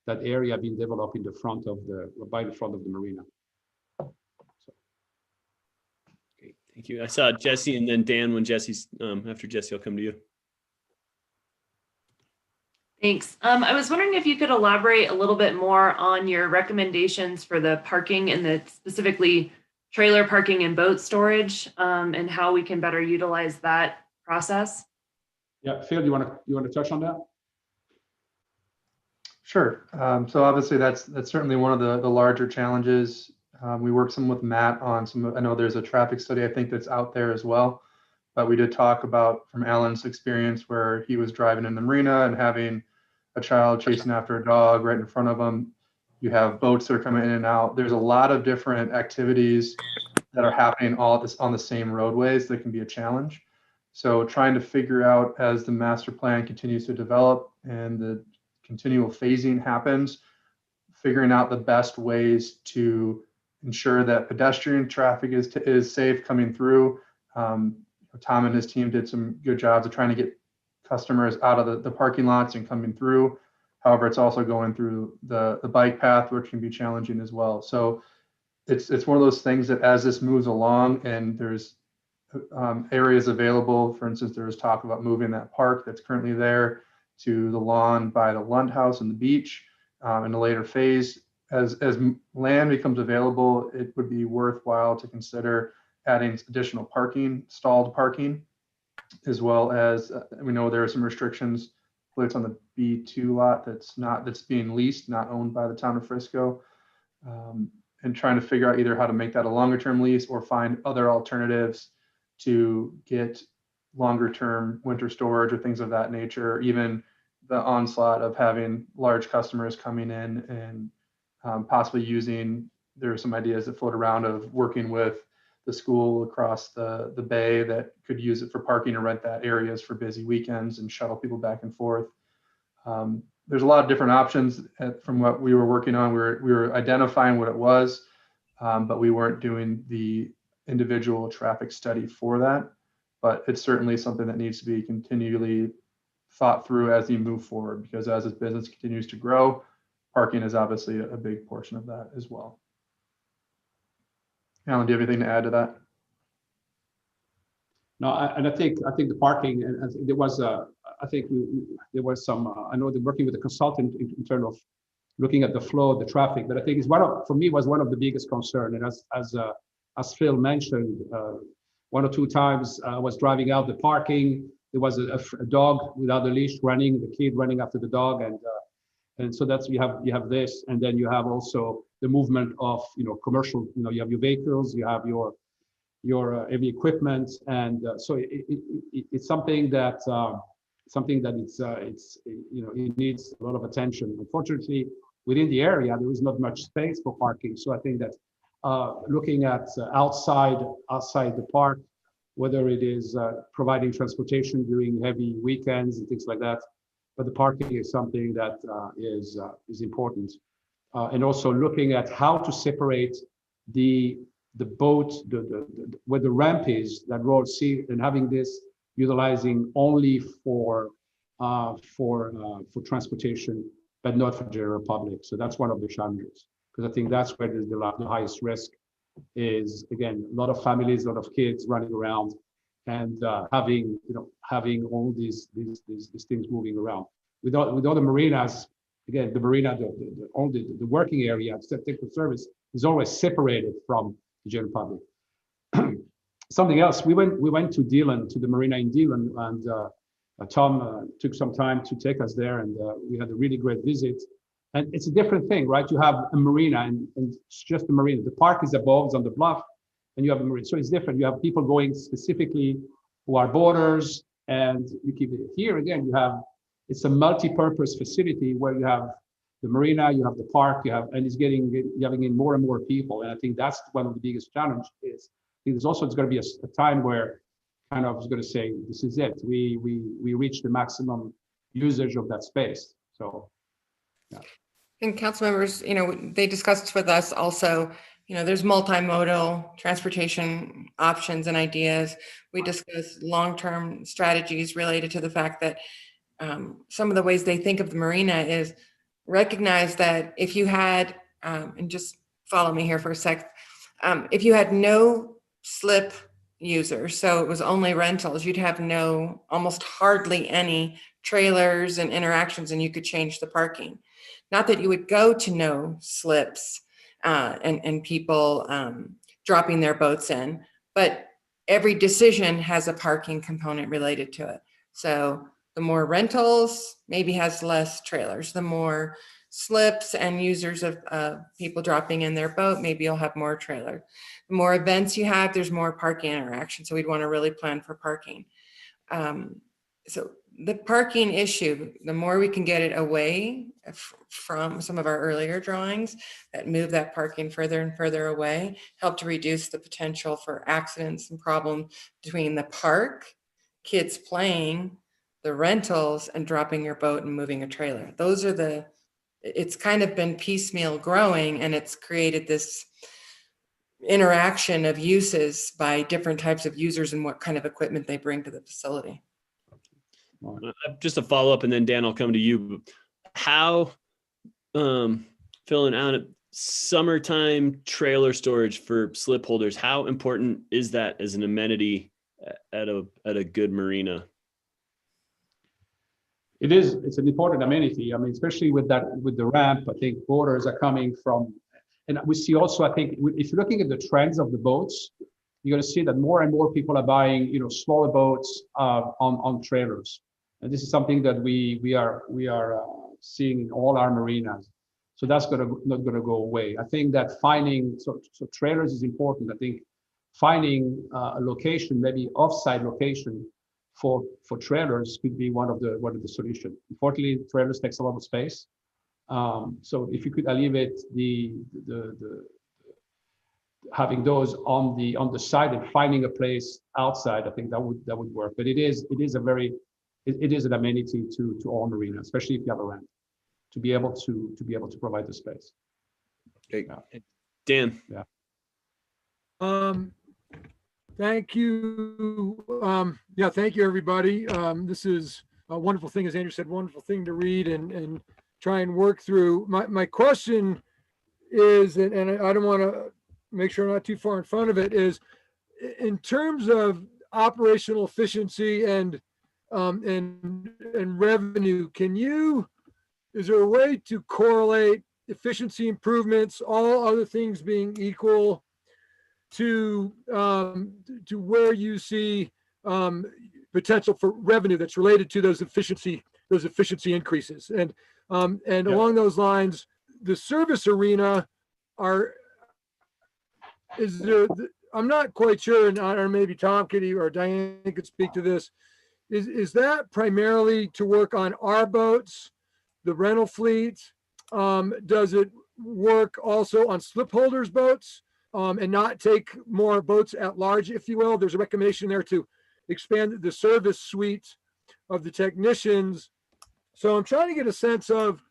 area being developed in the front of the marina. Great, Thank you. I saw Jesse and then Dan. When Jesse's after Jesse, I'll come to you. Thanks. I was wondering if you could elaborate a little bit more on your recommendations for the parking and the specifically trailer parking and boat storage, and how we can better utilize that process. Yeah, Phil, you want to touch on that? Sure. So obviously that's certainly one of the larger challenges. We worked some with Matt on some, I know there's a traffic study, I think that's out there as well. But we did talk about from Alan's experience where he was driving in the marina and having a child chasing after a dog right in front of him. You have boats that are coming in and out. There's a lot of different activities that are happening all this on the same roadways that can be a challenge. So trying to figure out as the master plan continues to develop and the continual phasing happens, figuring out the best ways to ensure that pedestrian traffic is safe coming through. Tom and his team did some good jobs of trying to get customers out of the parking lots and coming through. However, it's also going through the bike path, which can be challenging as well. So it's one of those things that as this moves along and there's areas available, for instance, there was talk about moving that park that's currently there to the lawn by the Lund House and the beach in a later phase. As land becomes available, it would be worthwhile to consider adding additional parking, stalled parking, as well as we know there are some restrictions. It's on the B2 lot that's being leased, not owned by the town of Frisco, and trying to figure out either how to make that a longer term lease or find other alternatives to get longer term winter storage or things of that nature. Even the onslaught of having large customers coming in and possibly using, there are some ideas that float around of working with the school across the bay that could use it for parking and rent that areas for busy weekends and shuttle people back and forth. There's a lot of different options from what we were working on. We were identifying what it was, but we weren't doing the individual traffic study for that. But it's certainly something that needs to be continually thought through as you move forward, because as this business continues to grow, parking is obviously a big portion of that as well. Alan, do you have anything to add to that? No, and I think the parking, and there was there was some, I know they're working with a consultant in terms of looking at the flow of the traffic, but I think it's for me was one of the biggest concern. And as Phil mentioned, one or two times I was driving out the parking, there was a dog without a leash running, the kid running after the dog, and so that's you have this, and then you have also the movement of commercial, you have your vehicles, you have your heavy equipment, and so it's something that it needs a lot of attention. Unfortunately, within the area there is not much space for parking, so I think that looking at outside the park, whether it is providing transportation during heavy weekends and things like that, but the parking is something that is important. And also looking at how to separate the boat, where the ramp is, that road C, and having this utilizing only for transportation, but not for general public. So that's one of the challenges, because I think that's where there's the highest risk is, again, a lot of families, a lot of kids running around, and having all these things moving around. With all the marinas, again, the marina, the working area, technical service is always separated from the general public. Something else, we went to Dillon, to the marina in Dillon, and Tom took some time to take us there, and we had a really great visit. And it's a different thing, right? You have a marina, and it's just a marina. The park is above, it's on the bluff, and you have a marina. So it's different. You have people going specifically who are boaters, and you keep it here again. It's a multi-purpose facility where you have the marina, you have the park, and it's having in more and more people. And I think that's one of the biggest challenges. Is it's going to be a time where kind of is going to say, this is it. We reach the maximum usage of that space. So, yeah. And council members, they discussed with us also, there's multimodal transportation options and ideas. We discussed long-term strategies related to the fact that some of the ways they think of the marina is recognize that if you had, and just follow me here for a sec, if you had no slip users. So it was only rentals. You'd have almost hardly any trailers and interactions, and you could change the parking. Not that you would go to no slips and people dropping their boats in, but every decision has a parking component related to it. So the more rentals maybe has less trailers. The more slips and users of people dropping in their boat, maybe you'll have more trailer. The more events you have, there's more parking interaction. So we'd want to really plan for parking. So the parking issue, the more we can get it away from some of our earlier drawings that move that parking further and further away, help to reduce the potential for accidents and problems between the park, kids playing, the rentals, and dropping your boat and moving a trailer. It's kind of been piecemeal growing, and it's created this interaction of uses by different types of users and what kind of equipment they bring to the facility. Just a follow up, and then Dan, I'll come to you. How, filling out summertime trailer storage for slip holders, how important is that as an amenity at a good marina? It's an important amenity. I mean, especially with the ramp, I think boaters are coming from, and we see also, I think, if you're looking at the trends of the boats, you're going to see that more and more people are buying, smaller boats on trailers. And this is something that we are seeing in all our marinas. So that's not going to go away. I think that finding, so trailers is important. I think finding a location, maybe off-site location for trailers could be one of the solutions. Unfortunately, trailers takes a lot of space. So if you could alleviate the having those on the side and finding a place outside, I think that would work. But it is an amenity to all marinas, especially if you have a ramp, to be able to provide the space. Okay, Dan. Yeah. Thank you. Thank you, everybody. This is a wonderful thing, as Andrew said, wonderful thing to read and try and work through. My question is, and I don't want to make sure I'm not too far in front of it, is in terms of operational efficiency and revenue, is there a way to correlate efficiency improvements, all other things being equal, to where you see potential for revenue that's related to those efficiency increases? And along those lines, the service arena I'm not quite sure, and I don't know, maybe Tom or Diane could speak to this. Is that primarily to work on our boats, the rental fleet? Does it work also on slip holders' boats and not take more boats at large, if you will? There's a recommendation there to expand the service suite of the technicians. So I'm trying to get a sense of,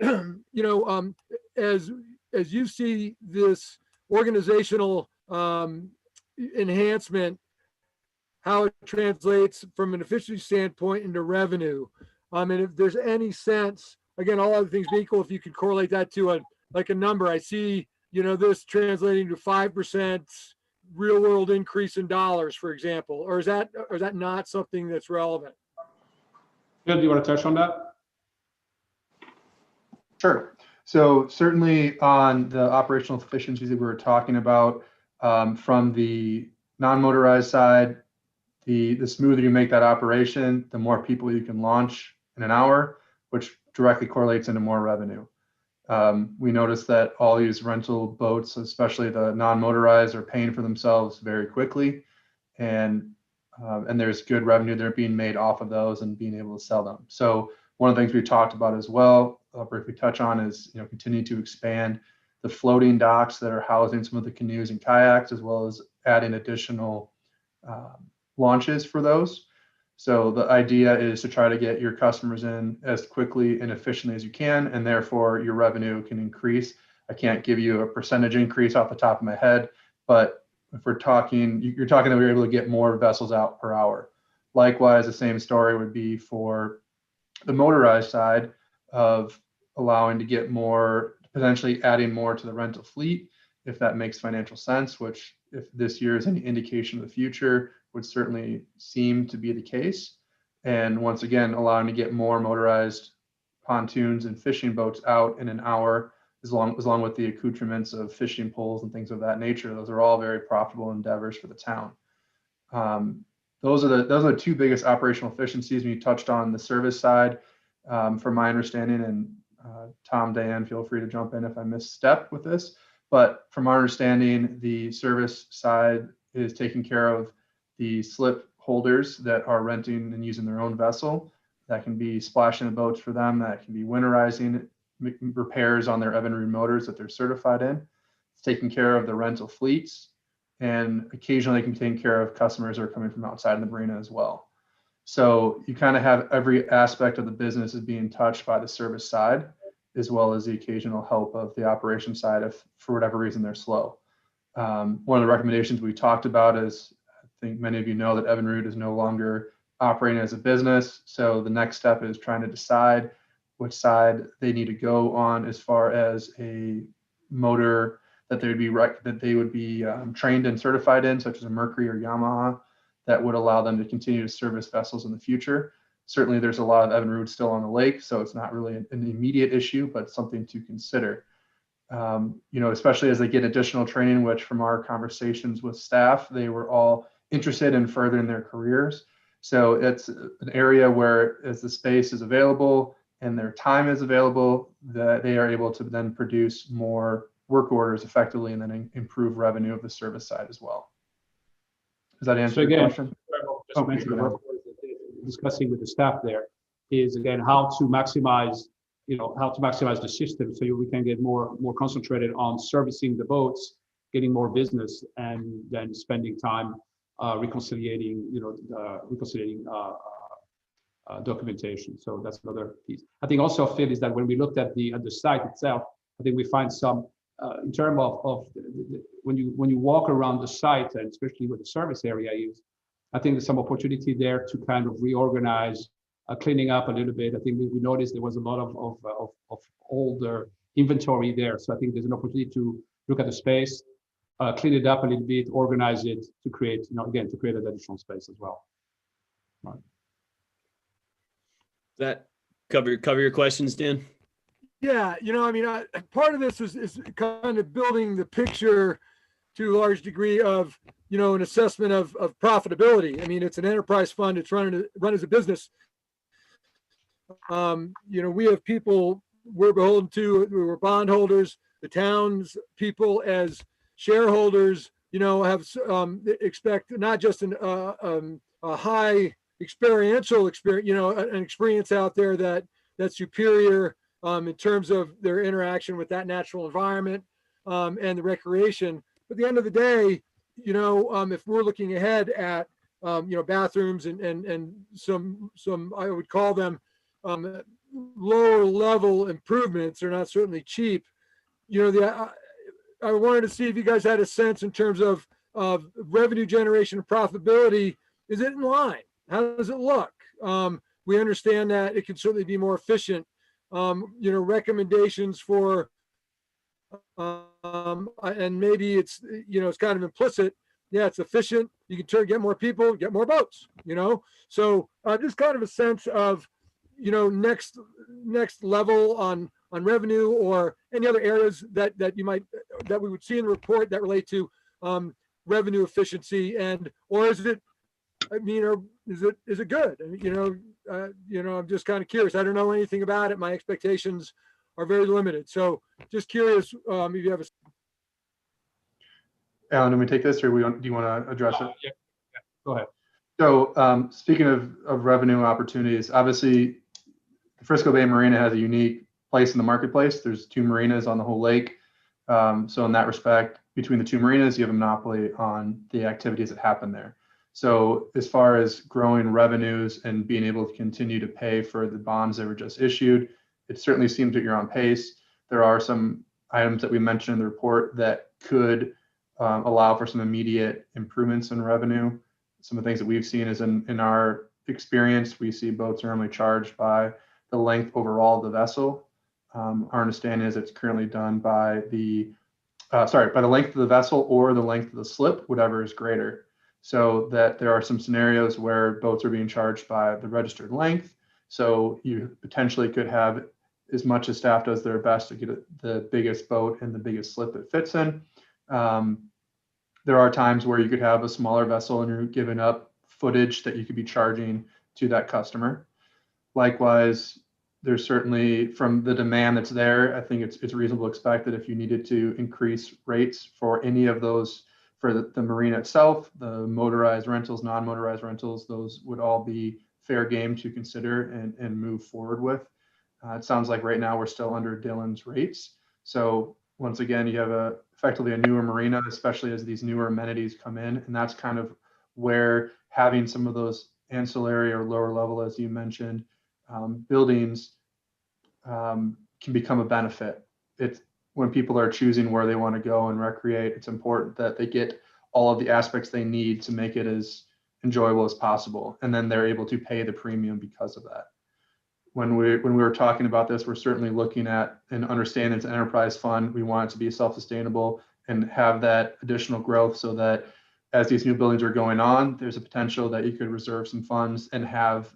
as you see this organizational enhancement, how it translates from an efficiency standpoint into revenue. And if there's any sense, again, all other things being equal, if you could correlate that to a number. I see, this translating to 5% real world increase in dollars, for example, or is that not something that's relevant? Phil, do you want to touch on that? Sure. So certainly on the operational efficiencies that we were talking about, from the non-motorized side, the smoother you make that operation, the more people you can launch in an hour, which directly correlates into more revenue. We noticed that all these rental boats, especially the non-motorized, are paying for themselves very quickly, and there's good revenue there being made off of those and being able to sell them. So one of the things we talked about as well, I'll briefly touch on, is continue to expand the floating docks that are housing some of the canoes and kayaks, as well as adding additional launches for those. So the idea is to try to get your customers in as quickly and efficiently as you can, and therefore your revenue can increase. I can't give you a percentage increase off the top of my head, but if you're talking that we're able to get more vessels out per hour. Likewise, the same story would be for the motorized side of allowing to get more, potentially adding more to the rental fleet if that makes financial sense, which if this year is any indication of the future, would certainly seem to be the case. And once again, allowing to get more motorized pontoons and fishing boats out in an hour, as long with the accoutrements of fishing poles and things of that nature. Those are all very profitable endeavors for the town. Those are the two biggest operational efficiencies. When you touched on the service side, from my understanding, and Tom, Diane, feel free to jump in if I misstep with this. But from our understanding, the service side is taking care of the slip holders that are renting and using their own vessel. That can be splashing the boats for them. That can be winterizing, repairs on their Evinrude motors that they're certified in. It's taking care of the rental fleets, and occasionally can take care of customers that are coming from outside of the marina as well. So you kind of have every aspect of the business is being touched by the service side, as well as the occasional help of the operation side if for whatever reason they're slow. One of the recommendations we talked about is, I think many of you know that Evinrude is no longer operating as a business. So the next step is trying to decide which side they need to go on as far as a motor that they would be trained and certified in, such as a Mercury or Yamaha, that would allow them to continue to service vessels in the future. Certainly there's a lot of Evinrude still on the lake, so it's not really an immediate issue, but something to consider. Especially as they get additional training, which from our conversations with staff, they were all interested in furthering their careers. So it's an area where as the space is available and their time is available, that they are able to then produce more work orders effectively and then improve revenue of the service side as well. Does that answer your question? Just mentioned the work orders that they're discussing with the staff there is again how to maximize the system so we can get more concentrated on servicing the boats, getting more business, and then spending time reconciliating documentation. So that's another piece. I think also, Phil, is that when we looked at the site itself, I think we find some in terms of when you walk around the site, and especially with the service area is, I think there's some opportunity there to kind of reorganize, cleaning up a little bit. I think we noticed there was a lot of older inventory there. So I think there's an opportunity to look at the space, clean it up a little bit, organize it to create, to create an additional space as well. Right. That cover your questions, Dan? Yeah, part of this is kind of building the picture to a large degree of, an assessment of profitability. I mean, it's an enterprise fund. It's run as a business. We have people we're beholden to. We're bondholders. The town's people as shareholders, have expect not just a high experiential experience, an experience out there that's superior in terms of their interaction with that natural environment and the recreation. But at the end of the day, if we're looking ahead at bathrooms and some I would call them lower level improvements, they're not certainly cheap. I wanted to see if you guys had a sense in terms of revenue generation and profitability. Is it in line? How does it look? We understand that it can certainly be more efficient. Recommendations for, and maybe it's, it's kind of implicit. Yeah, it's efficient. You can get more people, get more boats, So just kind of a sense of, next level on revenue or any other areas that we would see in the report that relate to revenue efficiency, or is it, is it good? I'm just kind of curious. I don't know anything about it. My expectations are very limited. So just curious if you have a. Alan, do we take this, or do you want to address it? Yeah. Go ahead. So speaking of revenue opportunities, obviously the Frisco Bay Marina has a unique place in the marketplace. There's 2 marinas on the whole lake. So in that respect, between the 2 marinas, you have a monopoly on the activities that happen there. So as far as growing revenues and being able to continue to pay for the bonds that were just issued, it certainly seems that you're on pace. There are some items that we mentioned in the report that could allow for some immediate improvements in revenue. Some of the things that we've seen is in our experience, we see boats are normally charged by the length overall of the vessel. Our understanding is it's currently done by the by the length of the vessel or the length of the slip, whatever is greater. So that there are some scenarios where boats are being charged by the registered length. So you potentially could have as much as staff does their best to get the biggest boat and the biggest slip it fits in. There are times where you could have a smaller vessel and you're giving up footage that you could be charging to that customer. Likewise, there's certainly, from the demand that's there, I think it's reasonable to expect that if you needed to increase rates for any of those, for the marina itself, the motorized rentals, non-motorized rentals, those would all be fair game to consider and move forward with. It sounds like right now we're still under Dillon's rates. So once again, you have effectively a newer marina, especially as these newer amenities come in. And that's kind of where having some of those ancillary or lower level, as you mentioned, buildings can become a benefit. It's when people are choosing where they want to go and recreate, it's important that they get all of the aspects they need to make it as enjoyable as possible. And then they're able to pay the premium because of that. When we were talking about this, we're certainly looking at and understanding it's an enterprise fund. We want it to be self-sustainable and have that additional growth so that as these new buildings are going on, there's a potential that you could reserve some funds and have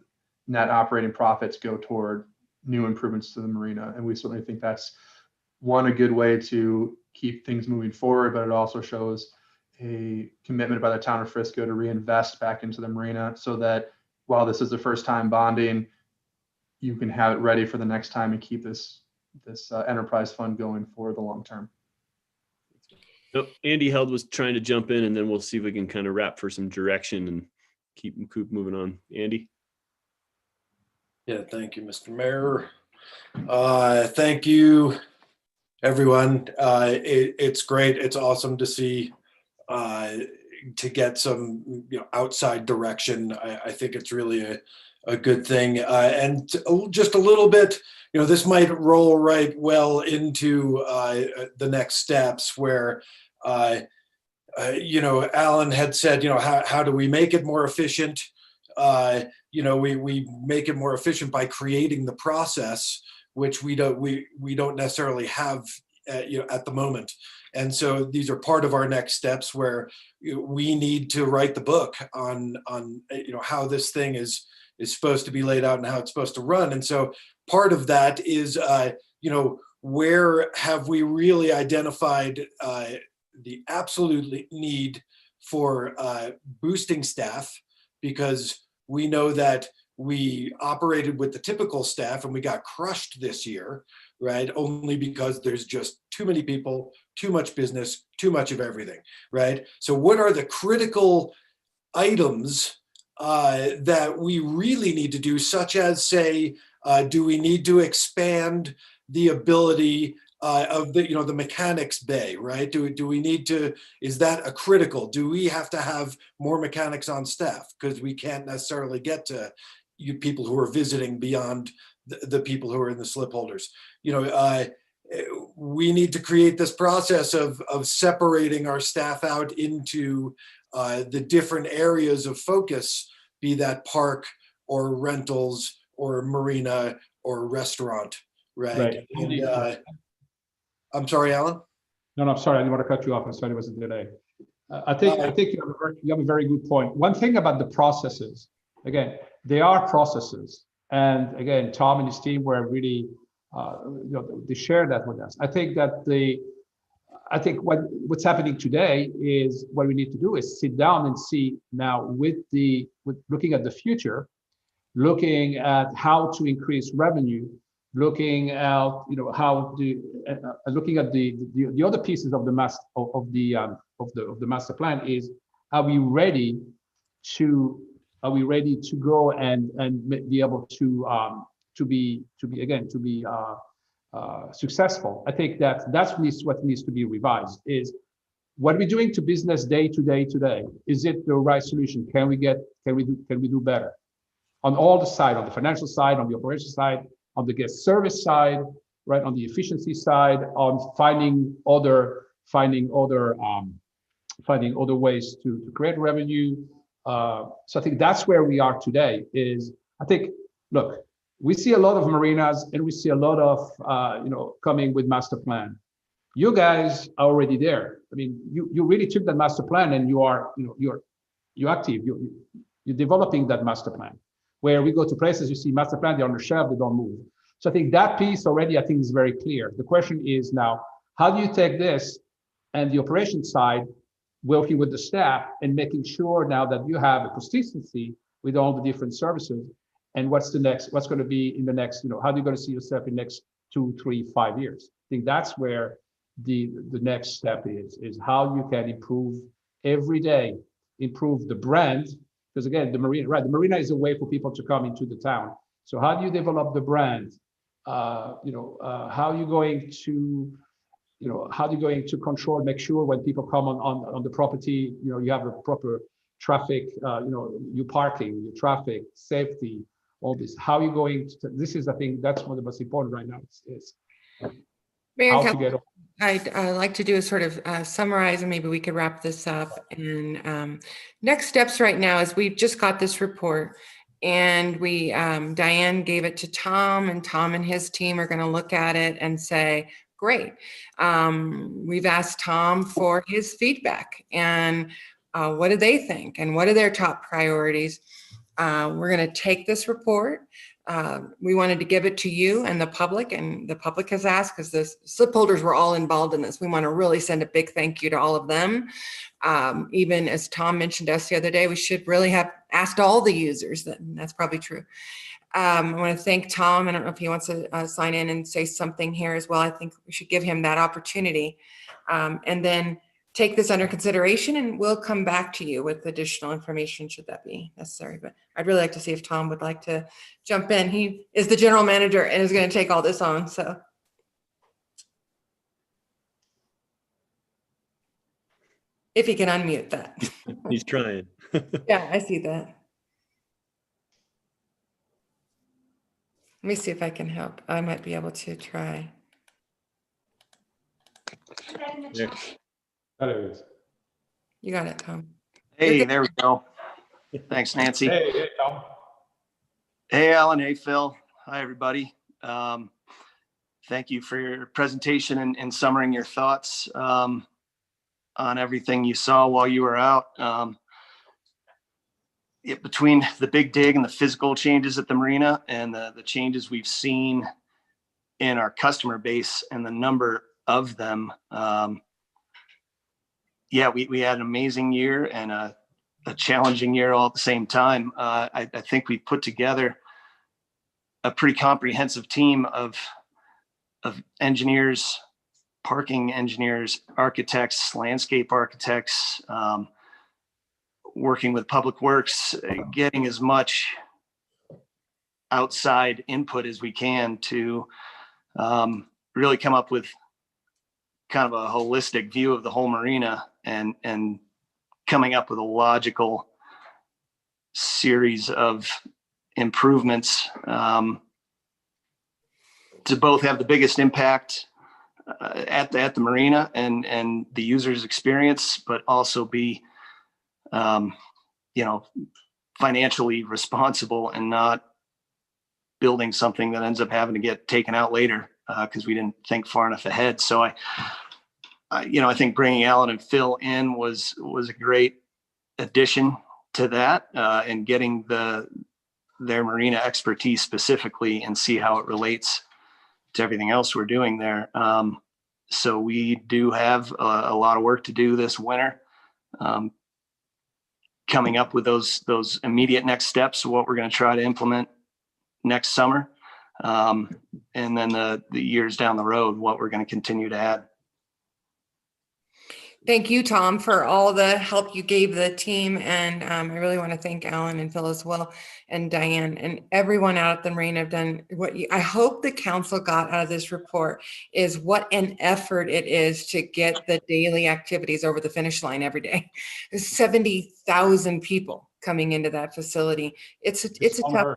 net operating profits go toward new improvements to the marina. And we certainly think that's a good way to keep things moving forward, but it also shows a commitment by the town of Frisco to reinvest back into the marina so that while this is the first time bonding, you can have it ready for the next time and keep this enterprise fund going for the long term. Andy Held was trying to jump in, and then we'll see if we can kind of wrap for some direction and keep moving on. Andy? Yeah, thank you, Mr. Mayor. Thank you, everyone. It's great. It's awesome to see, to get some outside direction. I think it's really a good thing. And just a little bit, this might roll right well into the next steps where, Alan had said, how do we make it more efficient? We make it more efficient by creating the process, which we don't necessarily have at the moment. And so these are part of our next steps where we need to write the book on how this thing is supposed to be laid out and how it's supposed to run. And so part of that is where have we really identified the absolute need for boosting staff, because we know that we operated with the typical staff and we got crushed this year, right? Only because there's just too many people, too much business, too much of everything, right? So what are the critical items that we really need to do, such as say, do we need to expand the ability of the mechanics bay, right? Do we need to, is that a critical? Do we have to have more mechanics on staff? Because we can't necessarily get to you people who are visiting beyond the people who are in the slip holders. We need to create this process of separating our staff out into the different areas of focus, be that park or rentals or marina or restaurant, right? And, I'm sorry, Alan? No, I'm sorry. I didn't want to cut you off. I'm sorry, it was a delay. I think you have a very good point. One thing about the processes, again, they are processes. And again, Tom and his team were really, they share that with us. I think what's happening today is what we need to do is sit down and see now with looking at the future, looking at how to increase revenue, looking at looking at the other pieces of the master plan is, are we ready to go and be able to be successful? I think that's what needs to be revised. Is what are we doing to business day to day today? Is it the right solution? Can we do better on all the side, on the financial side, on the operation side, on the guest service side, right, on the efficiency side, on finding other ways to create revenue. So I think that's where we are today. Look, we see a lot of marinas and we see a lot of coming with master plan. You guys are already there. I mean, you really took that master plan and you're active. You're developing that master plan. Where we go to places, you see master plan, they're on the shelf, they don't move. So I think that piece already, I think, is very clear. The question is now, how do you take this and the operation side, working with the staff and making sure now that you have a consistency with all the different services, and what's going to be in the next, how are you going to see yourself in the next 2, 3, 5 years? I think that's where the next step is how you can improve every day, improve the brand. Because again, the marina is a way for people to come into the town. So how do you develop the brand? How are you going to control, make sure when people come on the property, you have a proper traffic, your parking, your traffic, safety, all this. How are you going to, this is, I think that's one of the most important right now is Mayor, how to get. I'd like to do a sort of summarize, and maybe we could wrap this up. And next steps right now is we just got this report, and we Diane gave it to Tom, and Tom and his team are going to look at it and say, great. We've asked Tom for his feedback and what do they think and what are their top priorities. We're going to take this report. We wanted to give it to you and the public has asked, because the slip holders were all involved in this. We want to really send a big thank you to all of them. Even as Tom mentioned to us the other day, we should really have asked all the users. That's probably true. I want to thank Tom. I don't know if he wants to sign in and say something here as well. I think we should give him that opportunity, and then take this under consideration, and we'll come back to you with additional information should that be necessary. But I'd really like to see if Tom would like to jump in. He is the general manager and is going to take all this on. So. If he can unmute that. He's trying. Yeah, I see that. Let me see if I can help. I might be able to try. Yeah. You got it, Tom. Hey, there we go. Thanks, Nancy. Hey, Tom. Hey, Alan. Hey, Phil. Hi, everybody. Thank you for your presentation and summarizing your thoughts on everything you saw while you were out. Between the big dig and the physical changes at the marina and the changes we've seen in our customer base and the number of them, we had an amazing year and a challenging year all at the same time. I think we put together a pretty comprehensive team of engineers, parking engineers, architects, landscape architects, working with Public Works, getting as much outside input as we can to really come up with kind of a holistic view of the whole marina and coming up with a logical series of improvements to both have the biggest impact at the marina and the user's experience, but also be financially responsible and not building something that ends up having to get taken out later because we didn't think far enough ahead. So I think bringing Alan and Phil in was a great addition to that, and getting their marina expertise specifically and see how it relates to everything else we're doing there. So we do have a lot of work to do this winter, coming up with those immediate next steps of what we're going to try to implement next summer. And then the years down the road, what we're going to continue to add. Thank you, Tom, for all the help you gave the team. And I really want to thank Alan and Phil as well, and Diane and everyone out at the marina have done what I hope the council got out of this report is what an effort it is to get the daily activities over the finish line every day. There's 70,000 people coming into that facility. It's a tough one.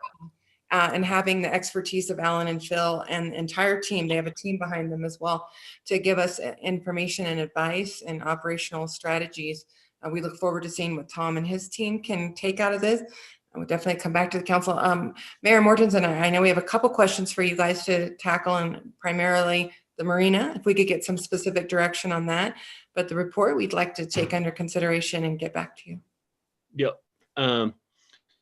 And having the expertise of Alan and Phil and the entire team, they have a team behind them as well, to give us information and advice and operational strategies. We look forward to seeing what Tom and his team can take out of this. I would definitely come back to the council. Mayor Mortensen, I know we have a couple questions for you guys to tackle, and primarily the marina, if we could get some specific direction on that. But the report we'd like to take under consideration and get back to you. Yep.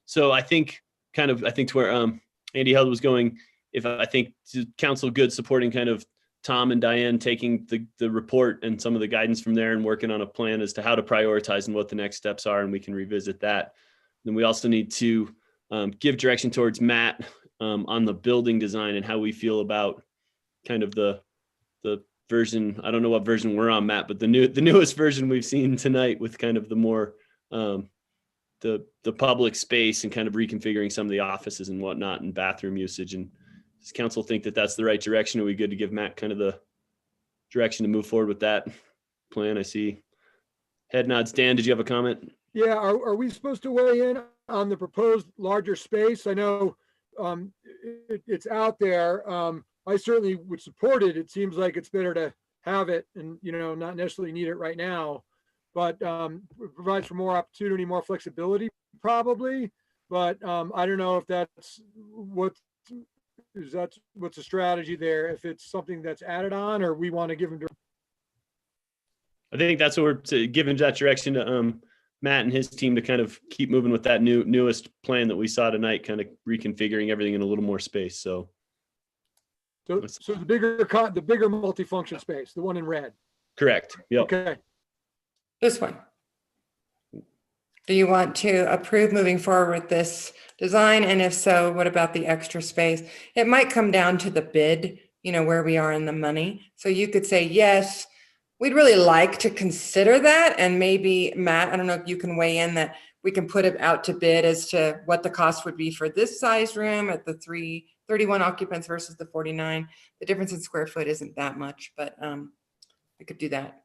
So I think to where Andy Held was going, if I think to Council Good supporting kind of Tom and Diane taking the report and some of the guidance from there and working on a plan as to how to prioritize and what the next steps are, and we can revisit that. Then we also need to give direction towards Matt on the building design and how we feel about kind of the version. I don't know what version we're on, Matt, but the newest version we've seen tonight with kind of the more the public space and kind of reconfiguring some of the offices and whatnot and bathroom usage. And does council think that that's the right direction? Are we good to give Matt kind of the direction to move forward with that plan? I see head nods. Dan, did you have a comment? Yeah, are we supposed to weigh in on the proposed larger space? I know it's out there. I certainly would support it. It seems like it's better to have it and, not necessarily need it right now, but it provides for more opportunity, more flexibility probably. But I don't know if that's what's the strategy there, if it's something that's added on or we want to give them. I think that's what we're giving that direction to Matt and his team to kind of keep moving with that newest plan that we saw tonight, kind of reconfiguring everything in a little more space. So the bigger multifunction space, the one in red. Correct. Yep. Okay. This one. Do you want to approve moving forward with this design? And if so, what about the extra space? It might come down to the bid, where we are in the money. So you could say, yes, we'd really like to consider that. And maybe Matt, I don't know if you can weigh in that we can put it out to bid as to what the cost would be for this size room at the 31 occupants versus the 49. The difference in square foot isn't that much, but we could do that.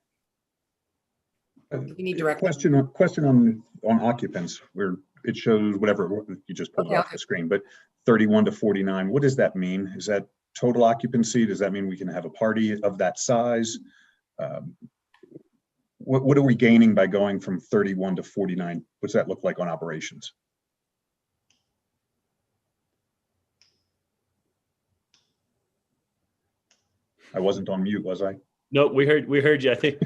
You need direct question on occupants where it shows whatever you just pulled off the screen, but 31 to 49. What does that mean? Is that total occupancy? Does that mean we can have a party of that size? What are we gaining by going from 31 to 49? What's that look like on operations? I wasn't on mute, was I? No, we heard you. I think.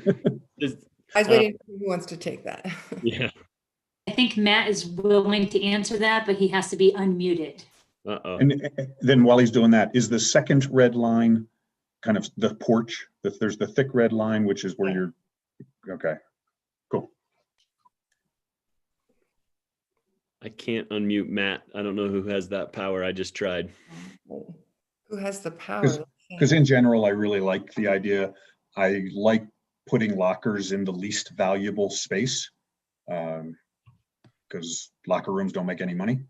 I was waiting for who wants to take that. Yeah. I think Matt is willing to answer that, but he has to be unmuted. Uh-oh. And then while he's doing that, is the second red line kind of the porch? There's the thick red line, which is where you're, okay, cool. I can't unmute Matt. I don't know who has that power. I just tried. Who has the power? Because in general, I really like the idea. I like putting lockers in the least valuable space because locker rooms don't make any money,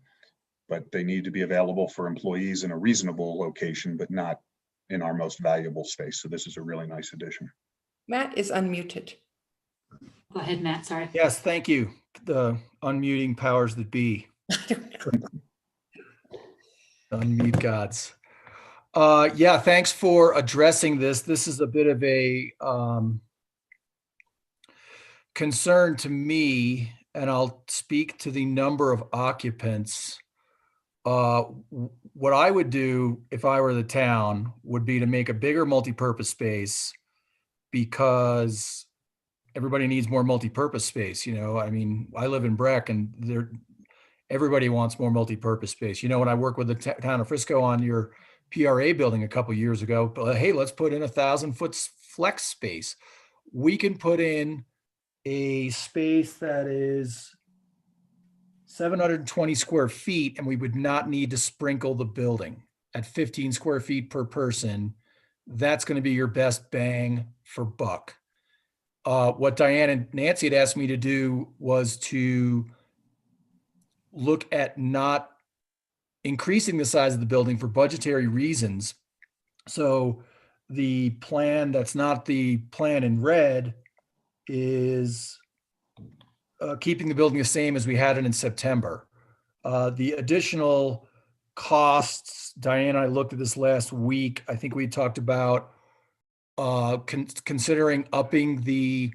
but they need to be available for employees in a reasonable location, but not in our most valuable space. So this is a really nice addition. Matt is unmuted. Go ahead, Matt, sorry. Yes, thank you. The unmuting powers that be. Unmute gods. Yeah, thanks for addressing this. This is a bit of a concern to me, and I'll speak to the number of occupants. What I would do if I were the town would be to make a bigger multi-purpose space, because everybody needs more multi-purpose space. I mean, I live in Breck and everybody wants more multi-purpose space. When I worked with the town of Frisco on your PRA building a couple of years ago, hey, let's put in 1,000-foot flex space. We can put in a space that is 720 square feet, and we would not need to sprinkle the building at 15 square feet per person. That's going to be your best bang for buck. What Diane and Nancy had asked me to do was to look at not increasing the size of the building for budgetary reasons. So the plan that's not the plan in red is keeping the building the same as we had it in September. The additional costs, Diane and I looked at this last week. I think we talked about considering upping the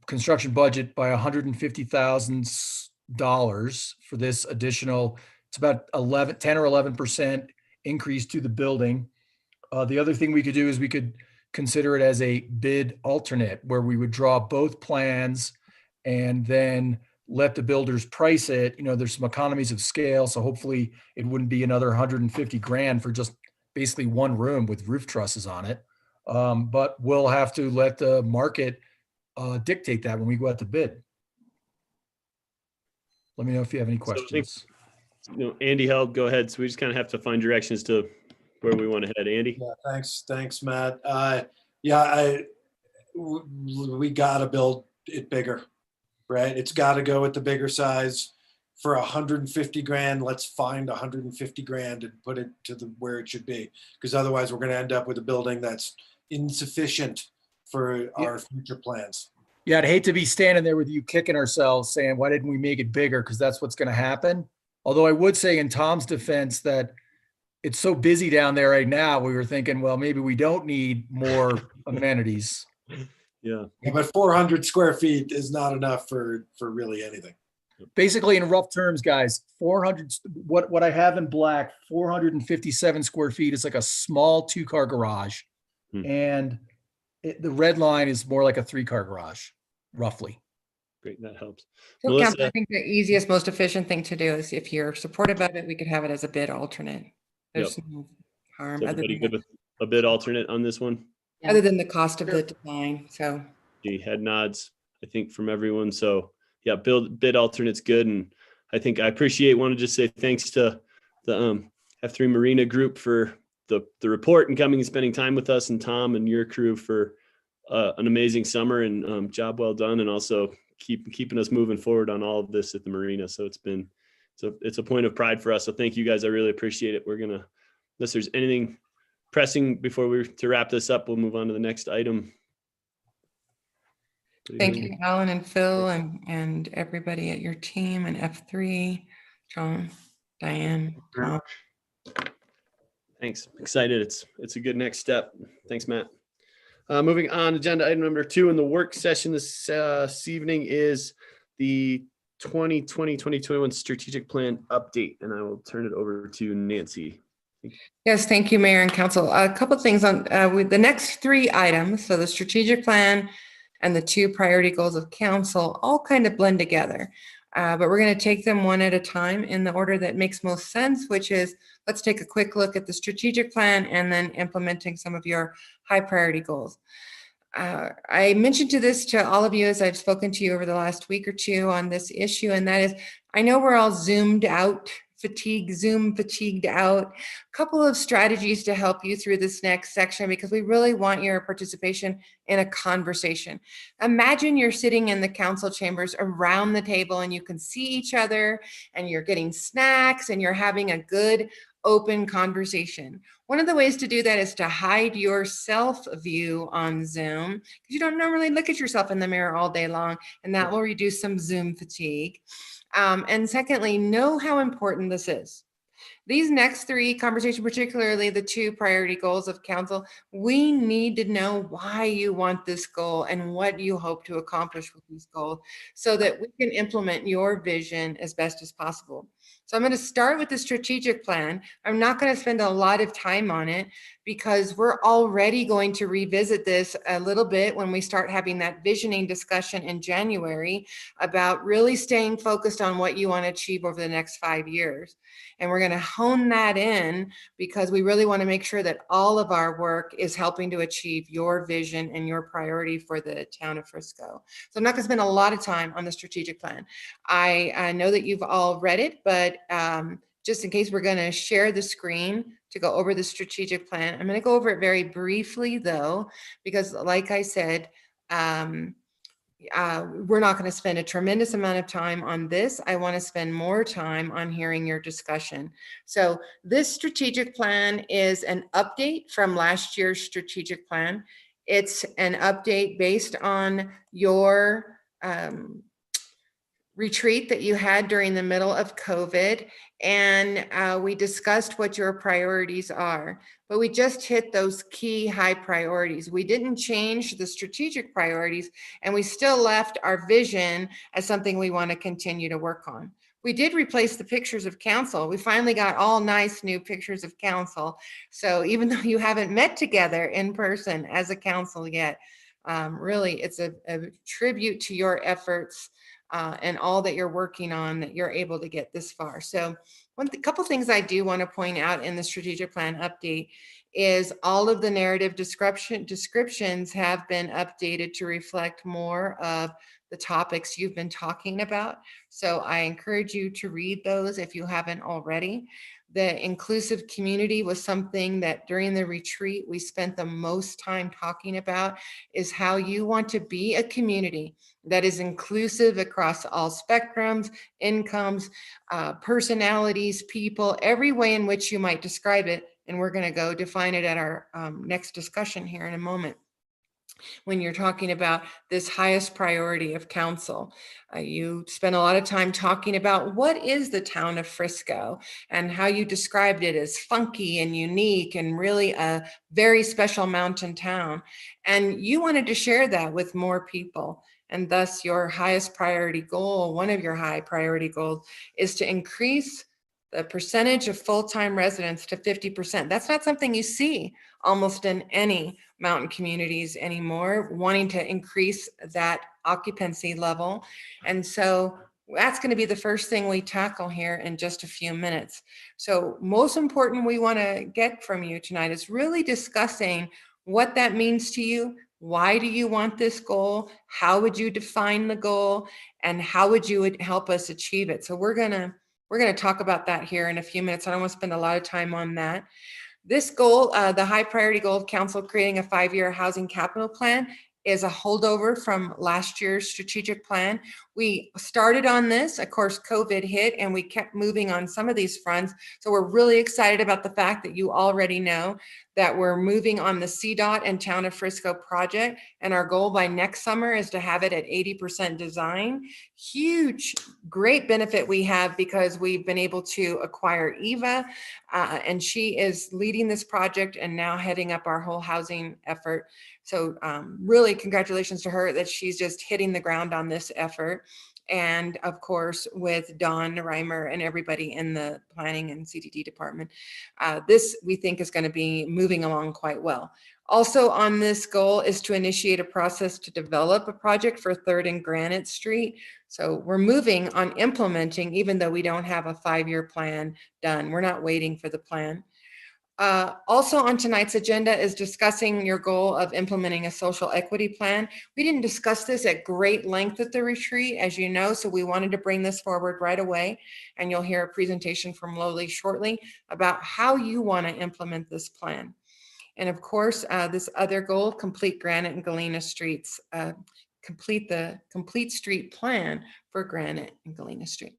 construction budget by $150,000 for this additional. It's about 10 or 11% increase to the building. The other thing we could do is we could consider it as a bid alternate where we would draw both plans and then let the builders price it. You know, there's some economies of scale. So hopefully it wouldn't be another 150 grand for just basically one room with roof trusses on it. But we'll have to let the market dictate that when we go out to bid. Let me know if you have any questions. Andy held, go ahead. So we just kind of have to find directions to where we want to head. Andy? Yeah, thanks, Matt. We got to build it bigger, right? It's got to go with the bigger size. For 150 grand, let's find 150 grand and put it to where it should be. Because otherwise we're going to end up with a building that's insufficient for our future plans. Yeah, I'd hate to be standing there with you kicking ourselves saying, why didn't we make it bigger? Because that's what's going to happen. Although I would say in Tom's defense that it's so busy down there right now, we were thinking, well, maybe we don't need more amenities. Yeah. But 400 square feet is not enough for really anything. Basically, in rough terms, guys, 400, what I have in black, 457 square feet is like a small 2-car garage. And the red line is more like a 3-car garage, roughly. Great, that helps. So Melissa? Council, I think the easiest, most efficient thing to do is if you're supportive of it, we could have it as a bid alternate. There's no harm Is other everybody than, good with a bid alternate on this one? other than the cost of the design. So The head nods, I think, from everyone. So yeah, bid alternate's good. And I think I want to just say thanks to the F3 Marina group for the report and coming and spending time with us, and Tom and your crew for an amazing summer and job well done, and also keeping us moving forward on all of this at the Marina. So it's a point of pride for us. So thank you guys. I really appreciate it. Unless there's anything pressing before to wrap this up, we'll move on to the next item. thank you, Alan and Phil and everybody at your team and F3, John, Diane, Tom. Thanks. Excited. It's a good next step. Thanks, Matt. Moving on, agenda item number 2 in the work session this evening is the 2020-2021 strategic plan update, and I will turn it over to Nancy. Yes, thank you, Mayor and Council. A couple of things on with the next 3 items. So the strategic plan and the 2 priority goals of council all kind of blend together. But we're going to take them one at a time in the order that makes most sense, which is let's take a quick look at the strategic plan and then implementing some of your high priority goals. I mentioned this to all of you as I've spoken to you over the last week or 2 on this issue, and that is I know we're all Zoom fatigued out. A couple of strategies to help you through this next section because we really want your participation in a conversation. Imagine you're sitting in the council chambers around the table and you can see each other and you're getting snacks and you're having a good open conversation. One of the ways to do that is to hide your self view on Zoom because you don't normally look at yourself in the mirror all day long, and that will reduce some Zoom fatigue. And secondly, know how important this is. These next 3 conversations, particularly the 2 priority goals of council, we need to know why you want this goal and what you hope to accomplish with these goals so that we can implement your vision as best as possible. So I'm going to start with the strategic plan. I'm not going to spend a lot of time on it because we're already going to revisit this a little bit when we start having that visioning discussion in January about really staying focused on what you want to achieve over the next 5 years. And we're going to hone that in because we really want to make sure that all of our work is helping to achieve your vision and your priority for the town of Frisco. So I'm not going to spend a lot of time on the strategic plan. I know that you've all read it, but just in case, we're going to share the screen to go over the strategic plan. I'm going to go over it very briefly though, because like I said, we're not going to spend a tremendous amount of time on this. I want to spend more time on hearing your discussion. So this strategic plan is an update from last year's strategic plan. It's an update based on your retreat that you had during the middle of COVID. And we discussed what your priorities are, but we just hit those key high priorities. We didn't change the strategic priorities, and we still left our vision as something we want to continue to work on. We did replace the pictures of council. We finally got all nice new pictures of council. So even though you haven't met together in person as a council yet, really it's a tribute to your efforts and all that you're working on that you're able to get this far. So couple things I do want to point out in the strategic plan update is all of the narrative descriptions have been updated to reflect more of the topics you've been talking about. So I encourage you to read those if you haven't already. The inclusive community was something that during the retreat we spent the most time talking about, is how you want to be a community that is inclusive across all spectrums, incomes, personalities, people, every way in which you might describe it. And we're going to go define it at our next discussion here in a moment. When you're talking about this highest priority of council, you spend a lot of time talking about what is the town of Frisco and how you described it as funky and unique and really a very special mountain town. And you wanted to share that with more people. And thus your highest priority goal, one of your high priority goals, is to increase the percentage of full-time residents to 50%. That's not something you see almost in any mountain communities anymore, wanting to increase that occupancy level. And so that's going to be the first thing we tackle here in just a few minutes. So most important we want to get from you tonight is really discussing what that means to you. Why do you want this goal? How would you define the goal? And how would you help us achieve it? So we're going to talk about that here in a few minutes. I don't want to spend a lot of time on that. This goal, the high priority goal of council creating a 5-year housing capital plan, is a holdover from last year's strategic plan. We started on this, of course, COVID hit, and we kept moving on some of these fronts. So we're really excited about the fact that you already know that we're moving on the CDOT and Town of Frisco project. And our goal by next summer is to have it at 80% design. Huge, great benefit we have because we've been able to acquire Eva, and she is leading this project and now heading up our whole housing effort. So really congratulations to her that she's just hitting the ground on this effort. And of course, with Don Reimer and everybody in the planning and CDD department, this we think is going to be moving along quite well. Also on this goal is to initiate a process to develop a project for 3rd and Granite Street. So we're moving on implementing, even though we don't have a 5-year plan done. We're not waiting for the plan. Also on tonight's agenda is discussing your goal of implementing a social equity plan. We didn't discuss this at great length at the retreat, as you know, so we wanted to bring this forward right away. And you'll hear a presentation from Loli shortly about how you want to implement this plan. And of course, this other goal, complete Granite and Galena Streets, complete the complete street plan for Granite and Galena Street.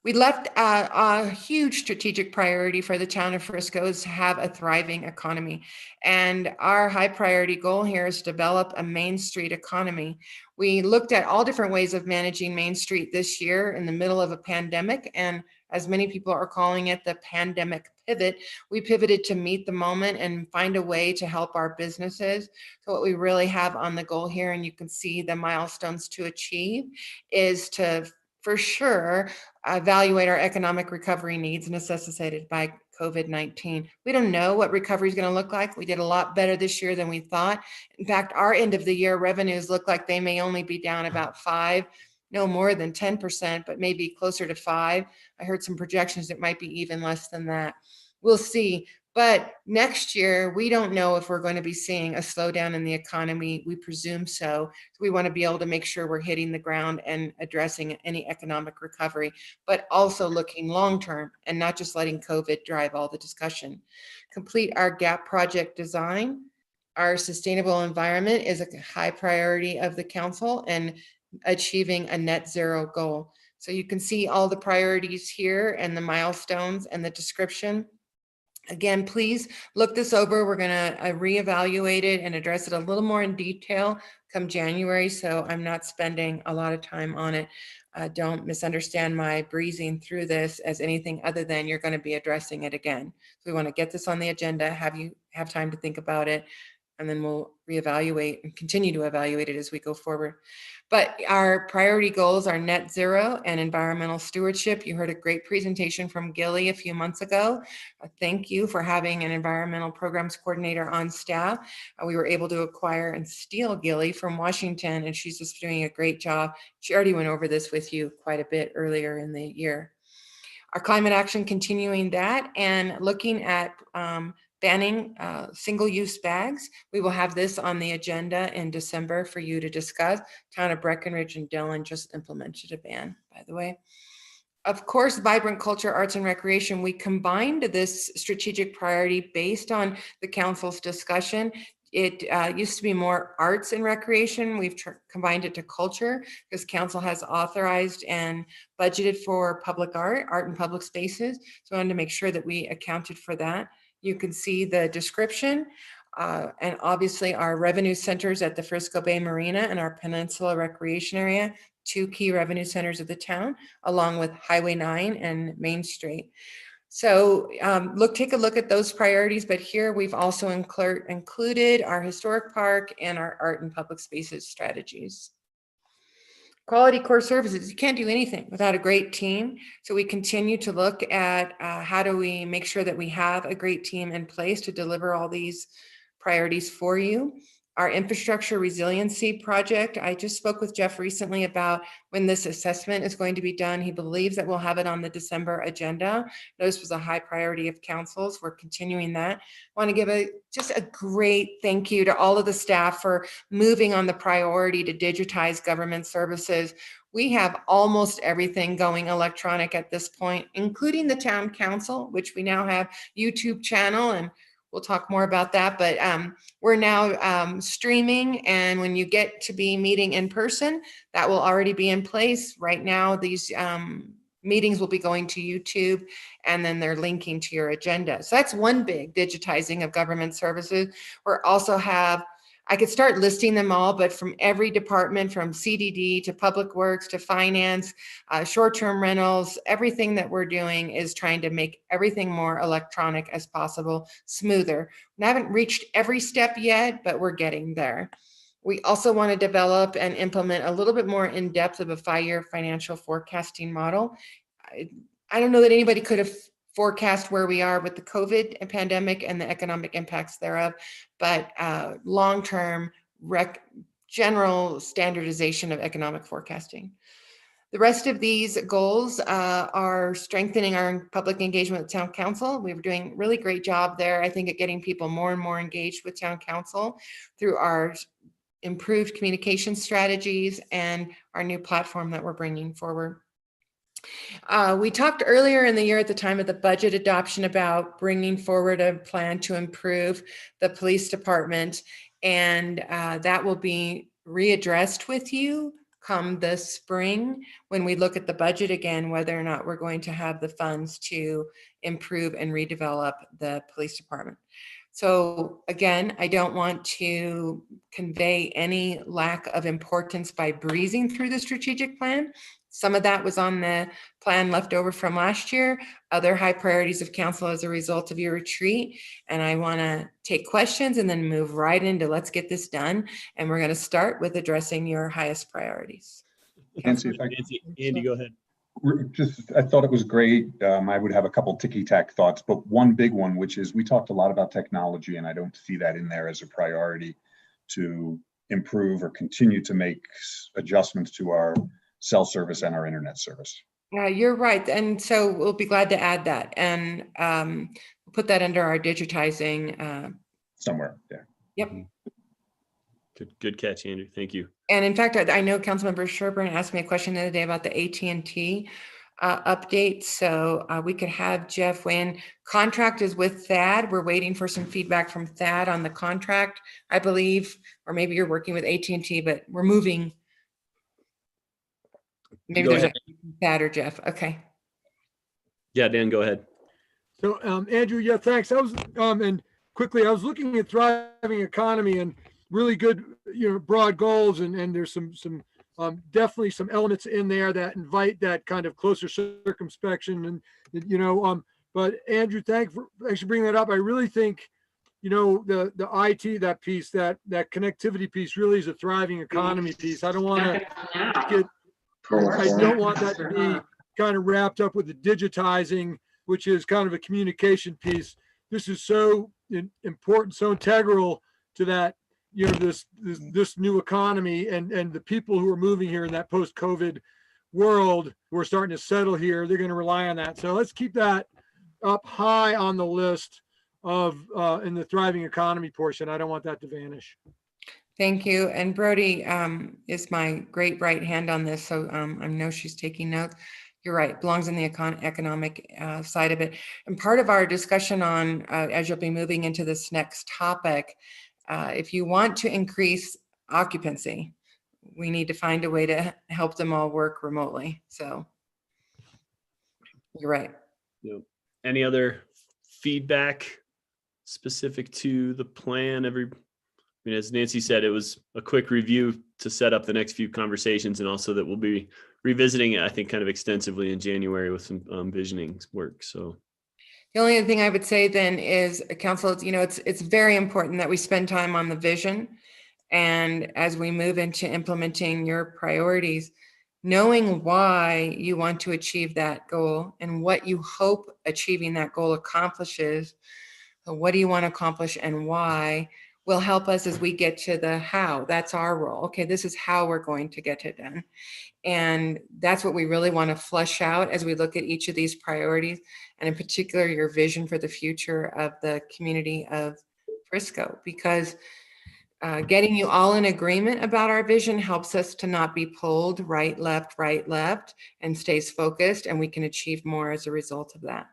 We left a huge strategic priority for the town of Frisco is to have a thriving economy. And our high priority goal here is to develop a Main Street economy. We looked at all different ways of managing Main Street this year in the middle of a pandemic. And as many people are calling it, the pandemic pivot, we pivoted to meet the moment and find a way to help our businesses. So what we really have on the goal here, and you can see the milestones to achieve, is to for sure evaluate our economic recovery needs necessitated by COVID-19. We don't know what recovery is going to look like. We did a lot better this year than we thought. In fact, our end of the year revenues look like they may only be down about 5, no more than 10%, but maybe closer to 5. I heard some projections that might be even less than that. We'll see. But next year, we don't know if we're going to be seeing a slowdown in the economy. We presume so. We want to be able to make sure we're hitting the ground and addressing any economic recovery, but also looking long-term and not just letting COVID drive all the discussion. Complete our GAP project design. Our sustainable environment is a high priority of the council and achieving a net zero goal. So you can see all the priorities here and the milestones and the description. Again, please look this over. We're going to reevaluate it and address it a little more in detail come January. So I'm not spending a lot of time on it. Don't misunderstand my breezing through this as anything other than you're going to be addressing it again. So we want to get this on the agenda, have you have time to think about it, and then we'll reevaluate and continue to evaluate it as we go forward. But our priority goals are net zero and environmental stewardship. You heard a great presentation from Gilly a few months ago. Thank you for having an environmental programs coordinator on staff. We were able to acquire and steal Gilly from Washington, and she's just doing a great job. She already went over this with you quite a bit earlier in the year. Our climate action, continuing that and looking at banning single-use bags. We will have this on the agenda in December for you to discuss. Town of Breckenridge and Dillon just implemented a ban, by the way. Of course, vibrant culture, arts, and recreation. We combined this strategic priority based on the council's discussion. It used to be more arts and recreation. We've combined it to culture because council has authorized and budgeted for public art and public spaces. So I wanted to make sure that we accounted for that. You can see the description and obviously our revenue centers at the Frisco Bay Marina and our Peninsula Recreation Area, 2 key revenue centers of the town, along with Highway 9 and Main Street. So take a look at those priorities, but here we've also included our historic park and our art and public spaces strategies. Quality core services, you can't do anything without a great team. So we continue to look at how do we make sure that we have a great team in place to deliver all these priorities for you. Our infrastructure resiliency project, I just spoke with Jeff recently about when this assessment is going to be done. He believes that we'll have it on the December agenda. This was a high priority of council's. We're continuing that. I want to give just a great thank you to all of the staff for moving on the priority to digitize government services. We have almost everything going electronic at this point, including the town council, which we now have YouTube channel, and we'll talk more about that, but we're now streaming, and when you get to be meeting in person, that will already be in place. Right now, these meetings will be going to YouTube, and then they're linking to your agenda. So that's one big digitizing of government services. We also have, I could start listing them all, but from every department, from CDD to Public Works to Finance, short-term rentals, everything that we're doing is trying to make everything more electronic as possible, smoother. We haven't reached every step yet, but we're getting there. We also want to develop and implement a little bit more in depth of a 5-year financial forecasting model. I don't know that anybody could have forecast where we are with the COVID pandemic and the economic impacts thereof, but long-term general standardization of economic forecasting. The rest of these goals are strengthening our public engagement with town council. We were doing a really great job there, I think, at getting people more and more engaged with town council through our improved communication strategies and our new platform that we're bringing forward. We talked earlier in the year at the time of the budget adoption about bringing forward a plan to improve the police department, and that will be readdressed with you come this spring when we look at the budget again, whether or not we're going to have the funds to improve and redevelop the police department. So again, I don't want to convey any lack of importance by breezing through the strategic plan. Some of that was on the plan left over from last year, other high priorities of council as a result of your retreat. And I want to take questions and then move right into let's get this done. And we're going to start with addressing your highest priorities. Nancy, Andy, go ahead. I thought it was great. I would have a couple ticky-tack thoughts, but one big one, which is we talked a lot about technology, and I don't see that in there as a priority to improve or continue to make adjustments to our cell service and our internet service. Yeah, you're right. And so we'll be glad to add that and we'll put that under our digitizing. Somewhere there. Yep. Good catch, Andrew. Thank you. And in fact, I know Councilmember Sherburne asked me a question the other day about the AT&T update. So we could have Jeff when contract is with THAD. We're waiting for some feedback from THAD on the contract, I believe, or maybe you're working with AT&T, but we're moving. Maybe Go there's ahead. a Thad or Jeff. Okay. Yeah, Dan, go ahead. So Andrew, yeah, thanks. I was and quickly, I was looking at thriving economy and really good, broad goals, and there's some definitely some elements in there that invite that kind of closer circumspection, and but Andrew, thanks for actually bringing that up. I really think the IT, that piece, that connectivity piece really is a thriving economy piece. I don't want that to be kind of wrapped up with the digitizing, which is kind of a communication piece. This is so important, so integral to that, this new economy and the people who are moving here in that post-COVID world who are starting to settle here. They're going to rely on that. So let's keep that up high on the list of in the thriving economy portion. I don't want that to vanish. Thank you. And Brody is my great right hand on this. So I know she's taking notes. You're right, belongs in the economic side of it. And part of our discussion on, as you'll be moving into this next topic, if you want to increase occupancy, we need to find a way to help them all work remotely. So you're right. Yep. Any other feedback specific to the plan? As Nancy said, it was a quick review to set up the next few conversations, and also that we'll be revisiting it, I think, kind of extensively in January with some visioning work. So the only other thing I would say then is, council, it's very important that we spend time on the vision. And as we move into implementing your priorities, knowing why you want to achieve that goal and what you hope achieving that goal accomplishes, what do you want to accomplish and why, will help us as we get to the how. That's our role. Okay, this is how we're going to get it done. And that's what we really want to flesh out as we look at each of these priorities, and in particular, your vision for the future of the community of Frisco, because getting you all in agreement about our vision helps us to not be pulled right, left, and stays focused, and we can achieve more as a result of that.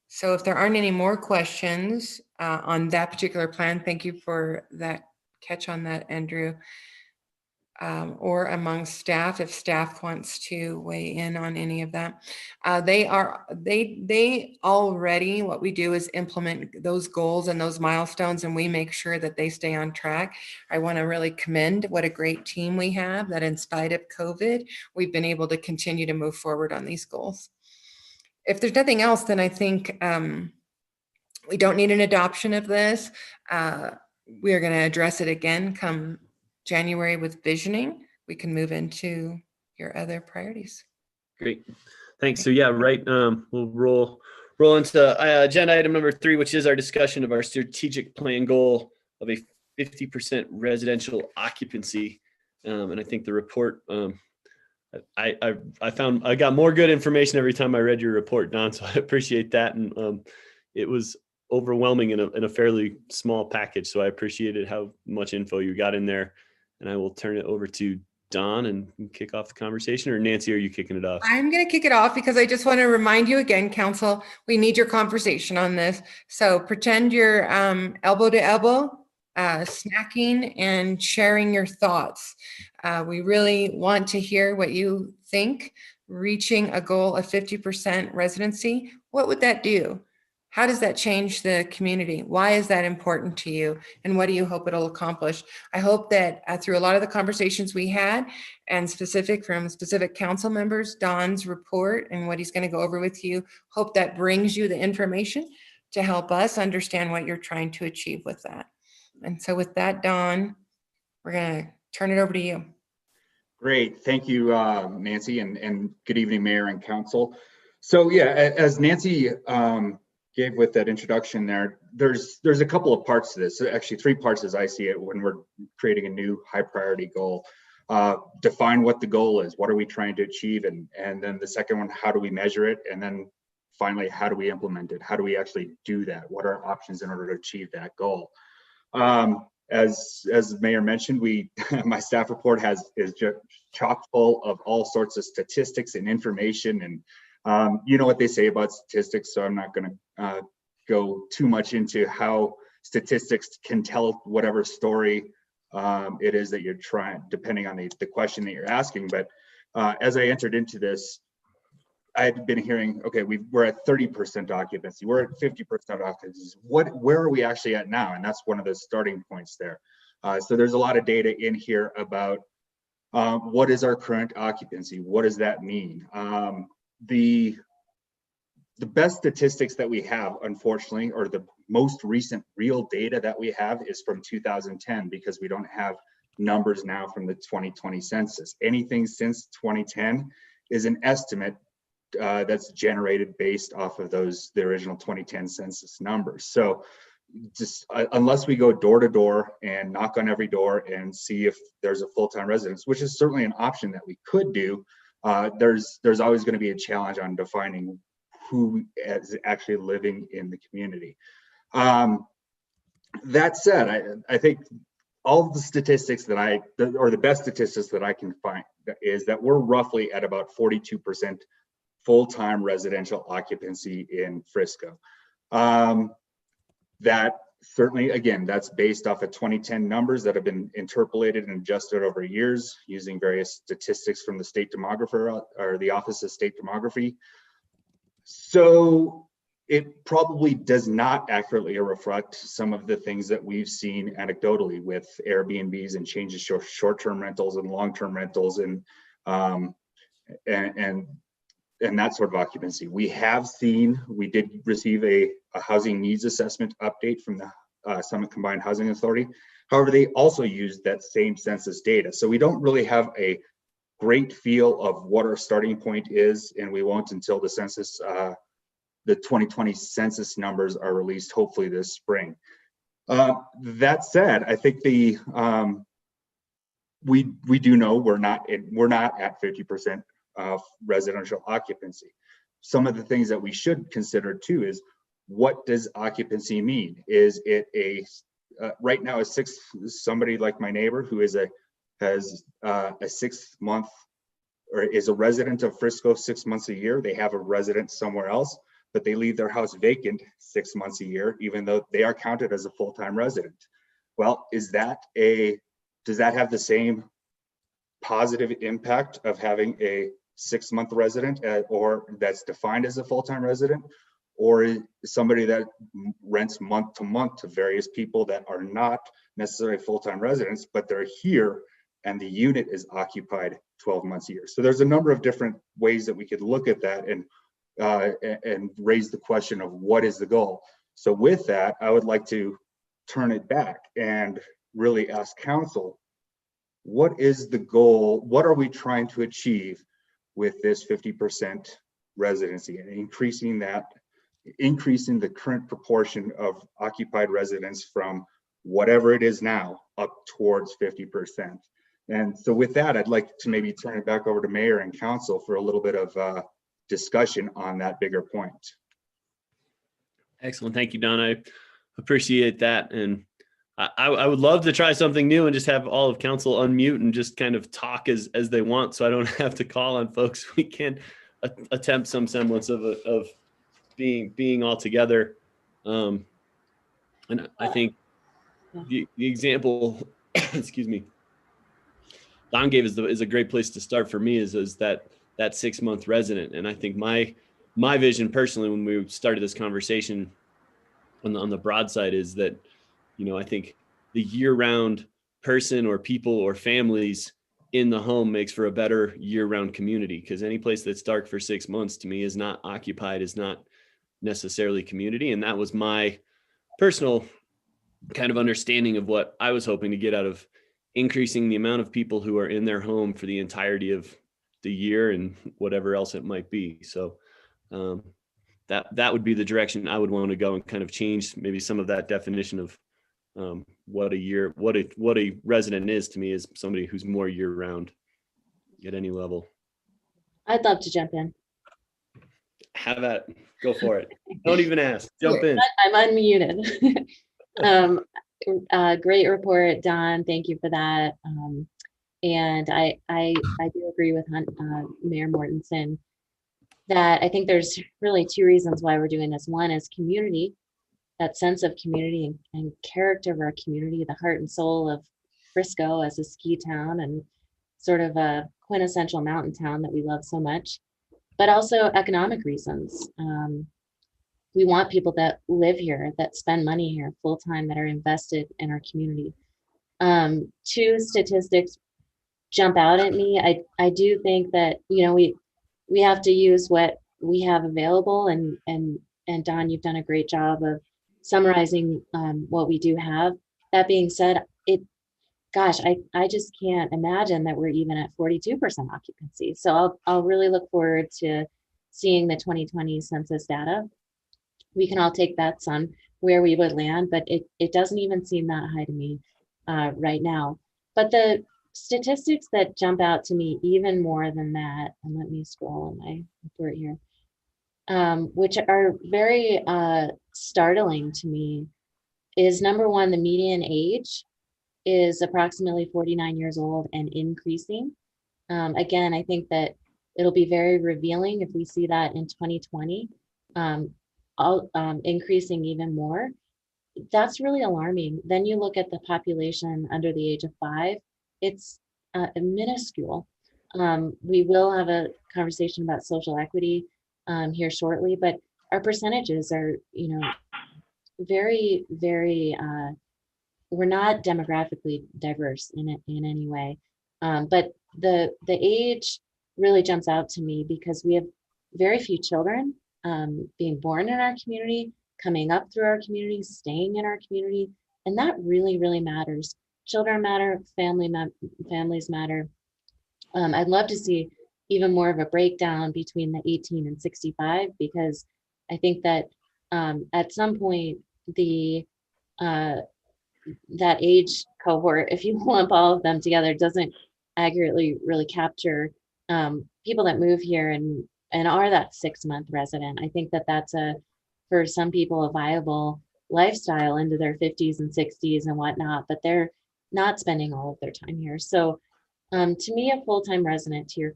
So if there aren't any more questions on that particular plan, thank you for that catch on that, Andrew. Or among staff, if staff wants to weigh in on any of that. They already, what we do is implement those goals and those milestones, and we make sure that they stay on track. I want to really commend what a great team we have, that in spite of COVID, we've been able to continue to move forward on these goals. If there's nothing else, then I think we don't need an adoption of this. We are going to address it again come January with visioning. We can move into your other priorities. Great, thanks. So yeah, right. We'll roll into agenda item number 3, which is our discussion of our strategic plan goal of a 50% residential occupancy. And I think the report, I found I got more good information every time I read your report, Don. So I appreciate that, and it was overwhelming in a fairly small package. So I appreciated how much info you got in there. And I will turn it over to Don and kick off the conversation. Or Nancy, are you kicking it off? I'm going to kick it off because I just want to remind you again, Council, we need your conversation on this. So pretend you're elbow to elbow, snacking and sharing your thoughts. We really want to hear what you think. Reaching a goal of 50% residency, what would that do? How does that change the community? Why is that important to you? And what do you hope it'll accomplish? I hope that through a lot of the conversations we had, and from specific council members, Don's report and what he's going to go over with you, hope that brings you the information to help us understand what you're trying to achieve with that. And so with that, Don, we're going to turn it over to you. Great. Thank you, Nancy, and good evening, Mayor and Council. So yeah, as Nancy gave with that introduction there's a couple of parts to this. Actually, 3 parts as I see it when we're creating a new high priority goal. Define what the goal is. What are we trying to achieve? And then the second one, how do we measure it? And then finally, how do we implement it? How do we actually do that? What are our options in order to achieve that goal? As the mayor mentioned, my staff report is just chock full of all sorts of statistics and information, and you know what they say about statistics, so I'm not going to go too much into how statistics can tell whatever story it is that you're trying, depending on the question that you're asking. But as I entered into this, I had been hearing, okay, we're at 30% occupancy, we're at 50% occupancy. Where are we actually at now? And that's one of the starting points there. So there's a lot of data in here about what is our current occupancy? What does that mean? The best statistics that we have, unfortunately, or the most recent real data that we have is from 2010 because we don't have numbers now from the 2020 census. Anything since 2010 is an estimate that's generated based off of the original 2010 census numbers. So just unless we go door to door and knock on every door and see if there's a full-time residence, which is certainly an option that we could do, there's always going to be a challenge on defining who is actually living in the community. That said, I think all of the statistics or the best statistics that I can find is that we're roughly at about 42% full-time residential occupancy in Frisco. That certainly, again, that's based off of 2010 numbers that have been interpolated and adjusted over years using various statistics from the state demographer or the Office of State Demography. So it probably does not accurately reflect some of the things that we've seen anecdotally with Airbnbs and changes to short-term rentals and long-term rentals and that sort of occupancy. We did receive a housing needs assessment update from the Summit Combined Housing Authority. However, they also used that same census data. So we don't really have a great feel of what our starting point is, and we won't until the census, the 2020 census numbers are released, hopefully this spring. That said, I think we do know we're not at 50% of residential occupancy. Some of the things that we should consider too is, what does occupancy mean? Is it right now somebody like my neighbor who has a 6 month or is a resident of Frisco 6 months a year, they have a residence somewhere else, but they leave their house vacant 6 months a year, even though they are counted as a full-time resident. Well, does that have the same positive impact of having a 6 month resident or that's defined as a full-time resident, or is somebody that rents month to month to various people that are not necessarily full-time residents, but they're here and the unit is occupied 12 months a year? So there's a number of different ways that we could look at that and raise the question of what is the goal. So with that, I would like to turn it back and really ask council, what is the goal? What are we trying to achieve with this 50% residency and increasing the current proportion of occupied residents from whatever it is now up towards 50%? And so with that, I'd like to maybe turn it back over to Mayor and Council for a little bit of discussion on that bigger point. Excellent. Thank you, Don. I appreciate that. And I would love to try something new and just have all of council unmute and just kind of talk as they want, so I don't have to call on folks. We can attempt some semblance of being all together. And I think the example, excuse me, Don gave is a great place to start for me is that 6 month resident. And I think my vision personally, when we started this conversation on the broad side, is that, I think the year-round person or people or families in the home makes for a better year-round community, because any place that's dark for 6 months to me is not occupied, is not necessarily community. And that was my personal kind of understanding of what I was hoping to get out of increasing the amount of people who are in their home for the entirety of the year and whatever else it might be. So that would be the direction I would want to go, and kind of change maybe some of that definition of what a resident is to me, is somebody who's more year round at any level. I'd love to jump in. Have at it. Go for it. Don't even ask. Jump in. I'm unmuted. Great report, Don. Thank you for that. And I do agree with Mayor Mortensen that I think there's really two reasons why we're doing this. One is community, that sense of community and character of our community, the heart and soul of Frisco as a ski town and sort of a quintessential mountain town that we love so much, but also economic reasons. We want people that live here, that spend money here full time, that are invested in our community. Two statistics jump out at me. I do think that, we have to use what we have available, and Don, you've done a great job of summarizing what we do have. That being said, gosh, I just can't imagine that we're even at 42% occupancy. So I'll really look forward to seeing the 2020 census data. We can all take bets on where we would land, but it doesn't even seem that high to me right now. But the statistics that jump out to me even more than that, and let me scroll in my report here, which are very startling to me, is number one, the median age is approximately 49 years old and increasing. Again, I think that it'll be very revealing if we see that in 2020, increasing even more. That's really alarming. Then you look at the population under the age of 5, it's minuscule. We will have a conversation about social equity here shortly, but our percentages are, very, very, we're not demographically diverse in any way. But the age really jumps out to me because we have very few children being born in our community, coming up through our community, staying in our community, and that really, really matters. Children matter, families matter. I'd love to see even more of a breakdown between the 18 and 65, because I think that at some point that age cohort, if you lump all of them together, doesn't accurately really capture people that move here and are that 6-month resident. I think that that's for some people a viable lifestyle into their 50s and 60s and whatnot, but they're not spending all of their time here. So to me, a full-time resident, to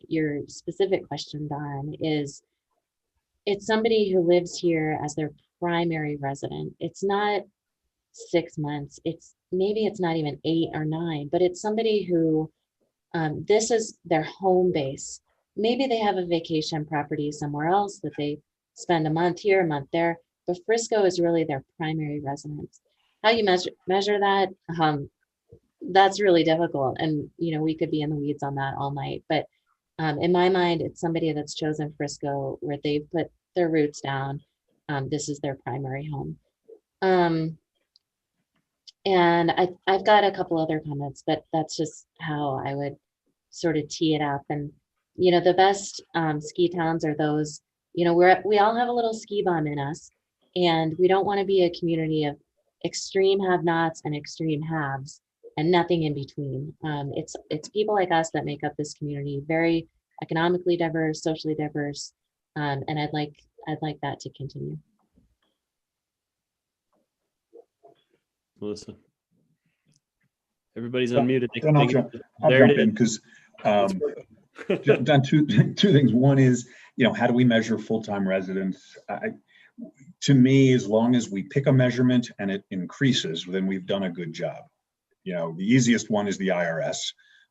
your specific question, Don, it's somebody who lives here as their primary resident. It's not 6 months. Maybe it's not even 8 or 9, but it's somebody who this is their home base. Maybe they have a vacation property somewhere else that they spend a month here, a month there, but Frisco is really their primary residence. How you measure that, that's really difficult. And, we could be in the weeds on that all night. But in my mind, it's somebody that's chosen Frisco where they've put their roots down. This is their primary home. And I've got a couple other comments, but that's just how I would sort of tee it up. And, the best ski towns are those, we all have a little ski bum in us, and we don't want to be a community of extreme have-nots and extreme haves and nothing in between. It's people like us that make up this community, very economically diverse, socially diverse, and I'd like that to continue. Melissa. Everybody's unmuted. Then I'll jump in because done two things. One is, how do we measure full-time residents? To me, as long as we pick a measurement and it increases, then we've done a good job. The easiest one is the IRS,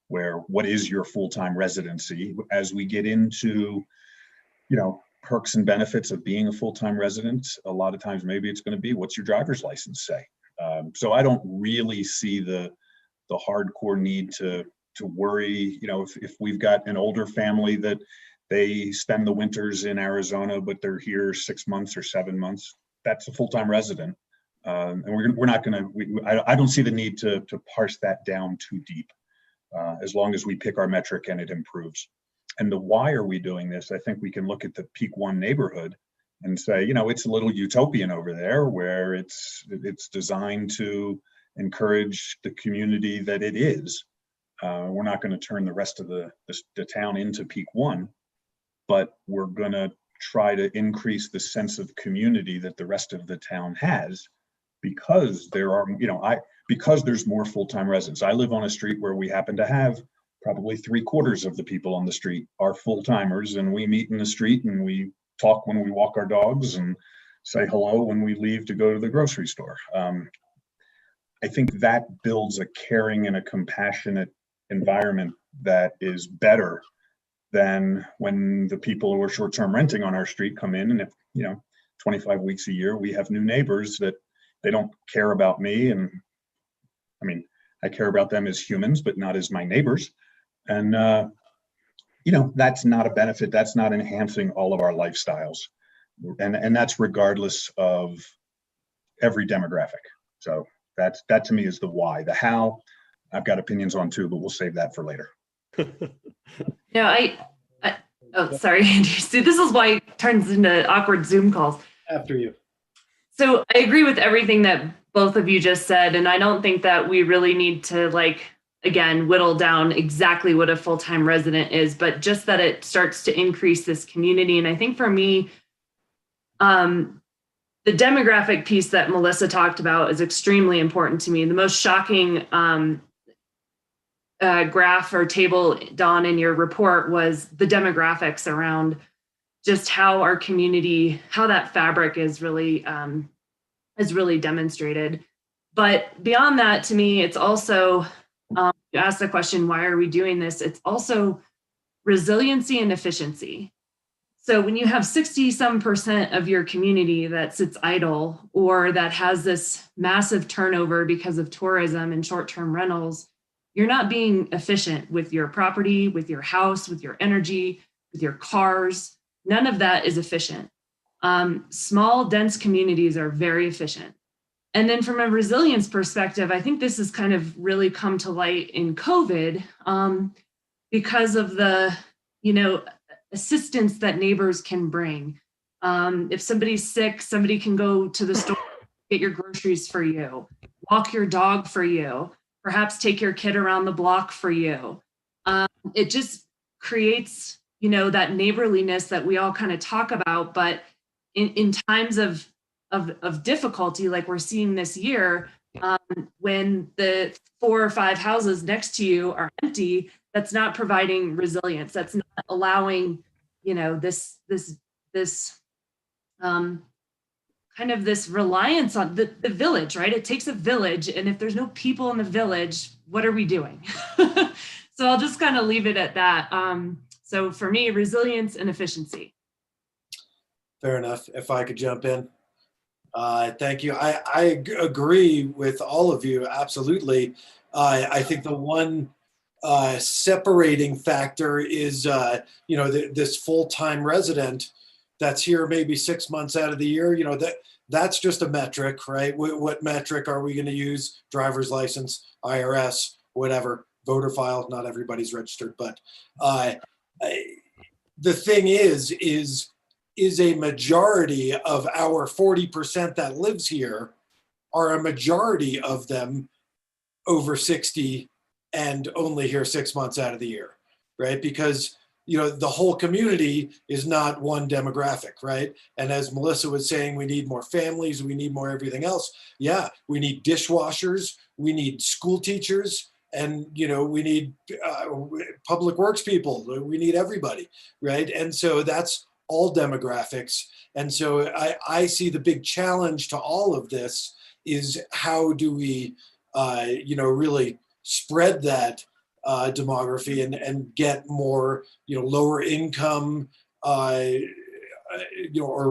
where what is your full-time residency? As we get into, perks and benefits of being a full-time resident, a lot of times maybe it's going to be, what's your driver's license say? So I don't really see the hardcore need to worry. If we've got an older family that they spend the winters in Arizona, but they're here 6 months or 7 months, that's a full-time resident. And we're not going to, I don't see the need to parse that down too deep, as long as we pick our metric and it improves. And the why are we doing this? I think we can look at the Peak 1 neighborhood and say, it's a little utopian over there where it's designed to encourage the community that it is. We're not going to turn the rest of the town into Peak 1, but we're going to try to increase the sense of community that the rest of the town has, because there are, because there's more full-time residents. I live on a street where we happen to have probably 3/4 of the people on the street are full-timers, and we meet in the street and we talk when we walk our dogs and say hello when we leave to go to the grocery store. I think that builds a caring and a compassionate environment that is better than when the people who are short-term renting on our street come in, and if 25 weeks a year we have new neighbors that they don't care about me, and I care about them as humans but not as my neighbors, and that's not a benefit. That's not enhancing all of our lifestyles, and that's regardless of every demographic. So that to me is the why. The how, I've got opinions on too, but we'll save that for later. No, oh, sorry, Andy. See, this is why it turns into awkward Zoom calls. After you. So I agree with everything that both of you just said. And I don't think that we really need to, like, again, whittle down exactly what a full-time resident is, but just that it starts to increase this community. And I think for me, the demographic piece that Melissa talked about is extremely important to me. The most shocking graph or table, Dawn, in your report was the demographics around just how our community, how that fabric is really demonstrated. But beyond that, to me, it's also, you asked the question, why are we doing this? It's also resiliency and efficiency. So when you have 60-some% of your community that sits idle or that has this massive turnover because of tourism and short-term rentals, you're not being efficient with your property, with your house, with your energy, with your cars. None of that is efficient. Small, dense communities are very efficient. And then from a resilience perspective, I think this has kind of really come to light in COVID because of the, assistance that neighbors can bring. If somebody's sick, somebody can go to the store, get your groceries for you, walk your dog for you, perhaps take your kid around the block for you. It just creates, that neighborliness that we all kind of talk about, but in times of difficulty, like we're seeing this year, when the 4 or 5 houses next to you are empty, that's not providing resilience. That's not allowing, this kind of this reliance on the village, right? It takes a village, and if there's no people in the village, what are we doing? So I'll just kind of leave it at that. So for me, resilience and efficiency. Fair enough. If I could jump in. Thank you. I agree with all of you. Absolutely. I think the one separating factor is, this full-time resident that's here maybe 6 months out of the year. That's just a metric, right? What metric are we going to use? Driver's license, IRS, whatever, voter file. Not everybody's registered, but the thing is a majority of our 40% that lives here are a majority of them over 60 and only here 6 months out of the year, right? Because, the whole community is not one demographic, right? And as Melissa was saying, we need more families, we need more everything else. Yeah, we need dishwashers, we need school teachers, and, we need public works people, we need everybody, right? And so that's all demographics. And so I see the big challenge to all of this is how do we, really spread that demography and get more, lower income, or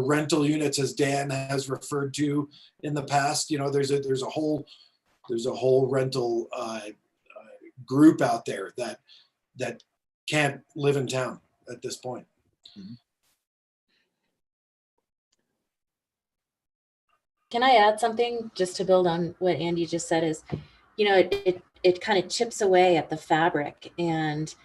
rental units, as Dan has referred to in the past. There's a whole rental group out there that can't live in town at this point. Mm-hmm. Can I add something just to build on what Andy just said is, it kind of chips away at the fabric, and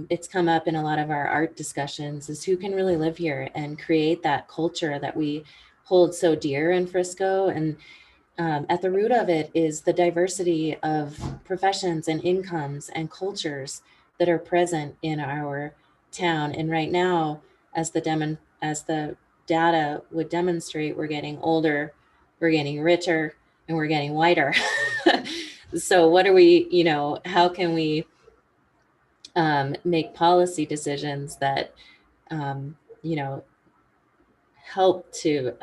it's come up in a lot of our art discussions is who can really live here and create that culture that we hold so dear in Frisco. And at the root of it is the diversity of professions and incomes and cultures that are present in our town. And right now, as the data would demonstrate, we're getting older, we're getting richer, and we're getting whiter. So what are we, how can we make policy decisions that, help to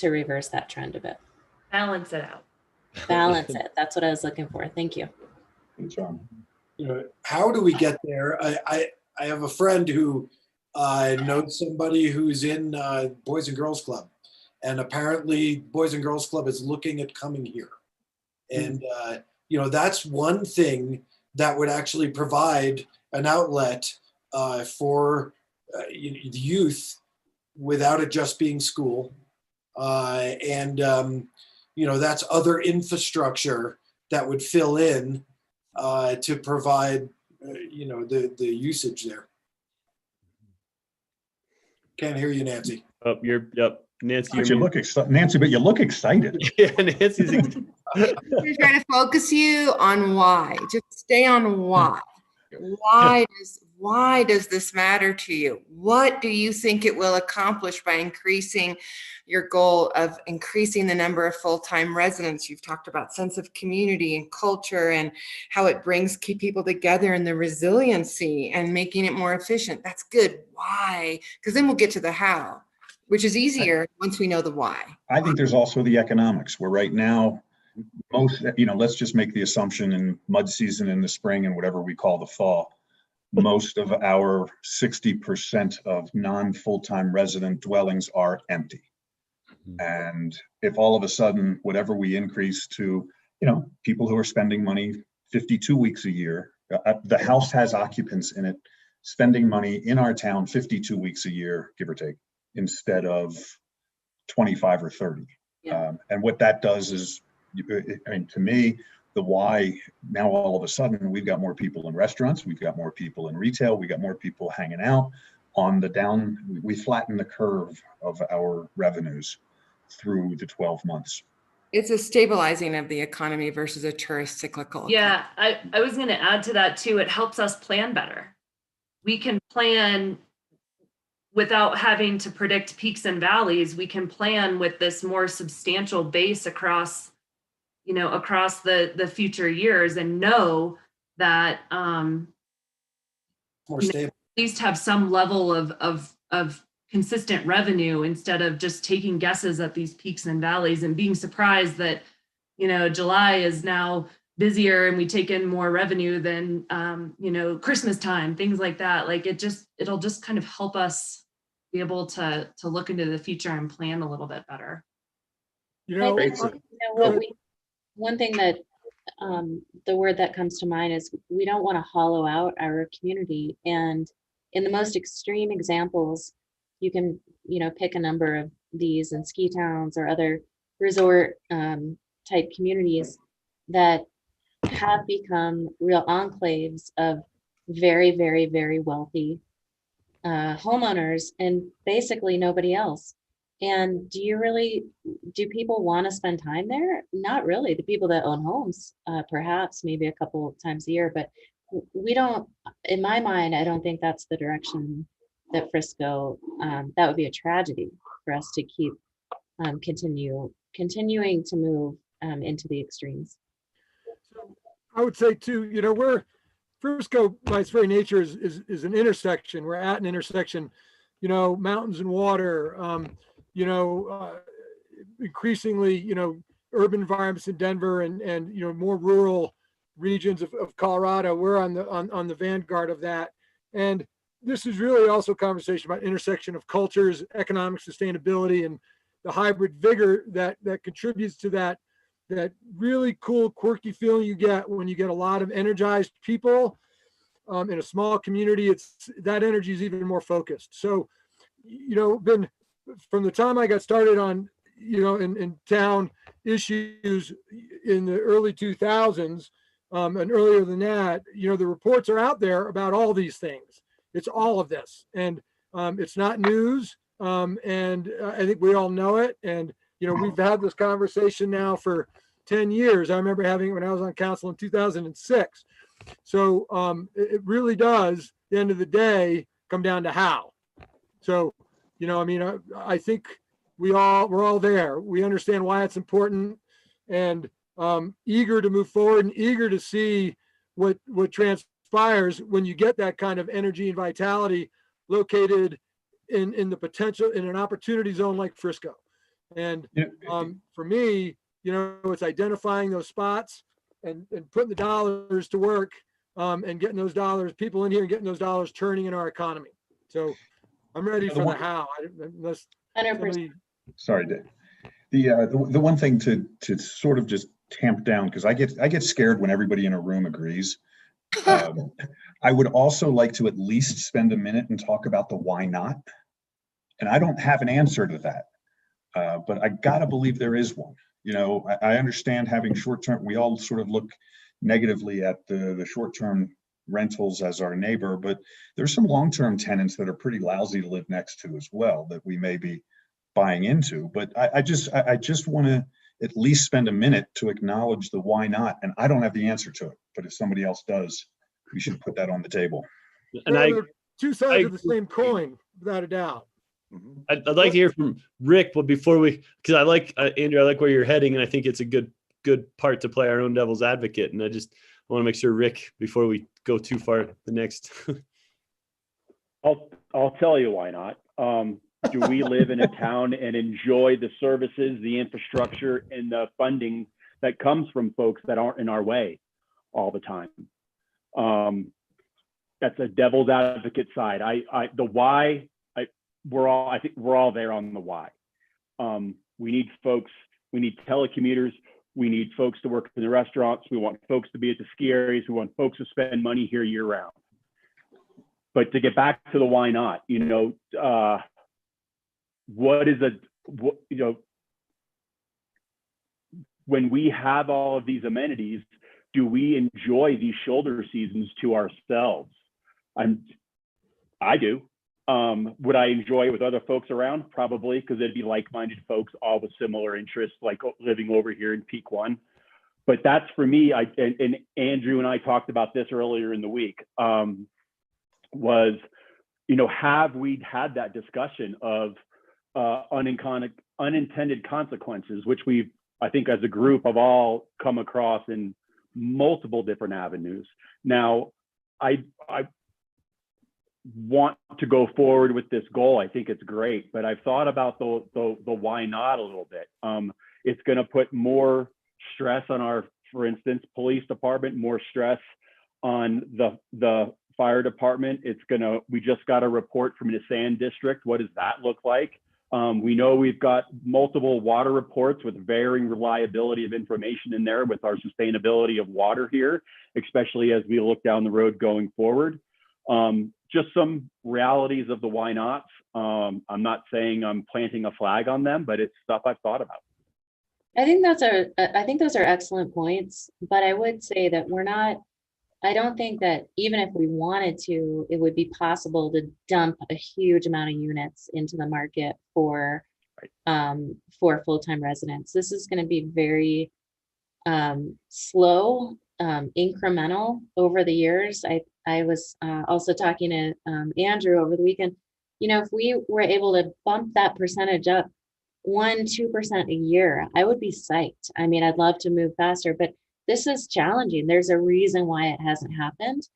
reverse that trend a bit? Balance it out. Balance it. That's what I was looking for. Thank you. How do we get there? I have a friend who knows somebody who's in Boys and Girls Club, and apparently Boys and Girls Club is looking at coming here. And, that's one thing that would actually provide an outlet for the youth without it just being school. That's other infrastructure that would fill in to provide, the usage there. Can't hear you, Nancy. Oh, Nancy. But you look Nancy, but you look excited. Yeah, Nancy's. We're trying to focus you on why. Just stay on why. Why does this matter to you? What do you think it will accomplish by increasing your goal of increasing the number of full-time residents? You've talked about sense of community and culture and how it brings people together and the resiliency and making it more efficient. That's good. Why? Because then we'll get to the how, which is easier once we know the why. I think there's also the economics, where right now, let's just make the assumption in mud season in the spring and whatever we call the fall, most of our 60% of non-full-time resident dwellings are empty. And if all of a sudden, whatever we increase to, people who are spending money 52 weeks a year, the house has occupants in it, spending money in our town 52 weeks a year, give or take, instead of 25 or 30. Yeah. And what that does is, to me, the why, now all of a sudden we've got more people in restaurants, we've got more people in retail, we got more people hanging out on the down. We flatten the curve of our revenues through the 12 months. It's a stabilizing of the economy versus a tourist cyclical. Yeah, I was going to add to that too. It helps us plan better. We can plan without having to predict peaks and valleys. We can plan with this more substantial base across the future years, and know that more stable. At least have some level of consistent revenue, instead of just taking guesses at these peaks and valleys and being surprised that July is now busier and we take in more revenue than Christmas time, things like that. Like it'll just kind of help us be able to look into the future and plan a little bit better. One thing that the word that comes to mind is we don't want to hollow out our community. And in the most extreme examples, you can, pick a number of these in ski towns or other resort type communities that have become real enclaves of very, very, very wealthy homeowners and basically nobody else. And do people want to spend time there? Not really. The people that own homes, perhaps maybe a couple times a year, but we don't, in my mind, I don't think that's the direction that Frisco, that would be a tragedy for us to keep continuing to move into the extremes. I would say too, Frisco by its very nature is an intersection. We're at an intersection, mountains and water, increasingly, urban environments in Denver and more rural regions of Colorado. We're on the vanguard of that. And this is really also a conversation about intersection of cultures, economic sustainability, and the hybrid vigor that contributes to that really cool, quirky feeling you get when you get a lot of energized people in a small community. That energy is even more focused. So, from the time I got started on, in town issues in the early 2000s and earlier than that, the reports are out there about all these things. It's all of this, and it's not news. And I think we all know it. And, we've had this conversation now for 10 years. I remember having it when I was on council in 2006. So it really does, at the end of the day, come down to how. So, I think we're all there. We understand why it's important, and eager to move forward and eager to see what transpires when you get that kind of energy and vitality located in the potential, in an opportunity zone like Frisco. And for me, it's identifying those spots and putting the dollars to work and getting those dollars, people in here, and getting those dollars turning in our economy. So I'm ready for the how. Unless 100%. Sorry, Dave. The one thing to sort of just tamp down, because I get scared when everybody in a room agrees. I would also like to at least spend a minute and talk about the why not. And I don't have an answer to that. But I gotta believe there is one. You know, I understand having short-term, we all sort of look negatively at the short-term rentals as our neighbor, but there's some long-term tenants that are pretty lousy to live next to as well that we may be buying into. But I just want to at least spend a minute to acknowledge the why not. And I don't have the answer to it, but if somebody else does, we should put that on the table. And Well, they're two sides of the same coin, without a doubt. I'd like to hear from Rick, but before we, because I like Andrew, I like where you're heading, and I think it's a good part to play our own devil's advocate. And I want to make sure, Rick, before we go too far, the next. I'll tell you why not. Do we live in a town and enjoy the services, the infrastructure, and the funding that comes from folks that aren't in our way all the time? That's a devil's advocate side. The why, I think we're all there on the why. We need folks, we need telecommuters, we need folks to work in the restaurants, we want folks to be at the ski areas, we want folks to spend money here year round. But to get back to the why not, when we have all of these amenities, do we enjoy these shoulder seasons to ourselves? I do. Would I enjoy it with other folks around? Probably, because it'd be like-minded folks, all with similar interests, like living over here in Peak One. But that's for me, and Andrew and I talked about this earlier in the week, have we had that discussion of unintended consequences, which we've, I think as a group, have all come across in multiple different avenues. Now, I want to go forward with this goal. I think it's great, but I've thought about the why not a little bit. It's going to put more stress on our, for instance, police department, more stress on the fire department. We just got a report from the Sand District. What does that look like? We know we've got multiple water reports with varying reliability of information in there with our sustainability of water here, especially as we look down the road going forward. Just some realities of the why nots. I'm not saying I'm planting a flag on them, but it's stuff I've thought about. I think those are excellent points, but I would say that I don't think that even if we wanted to, it would be possible to dump a huge amount of units into the market for full-time residents. This is going to be very slow, incremental over the years. I was also talking to Andrew over the weekend. If we were able to bump that percentage up 1-2% a year, I would be psyched. I mean, I'd love to move faster, but this is challenging. There's a reason why it hasn't happened.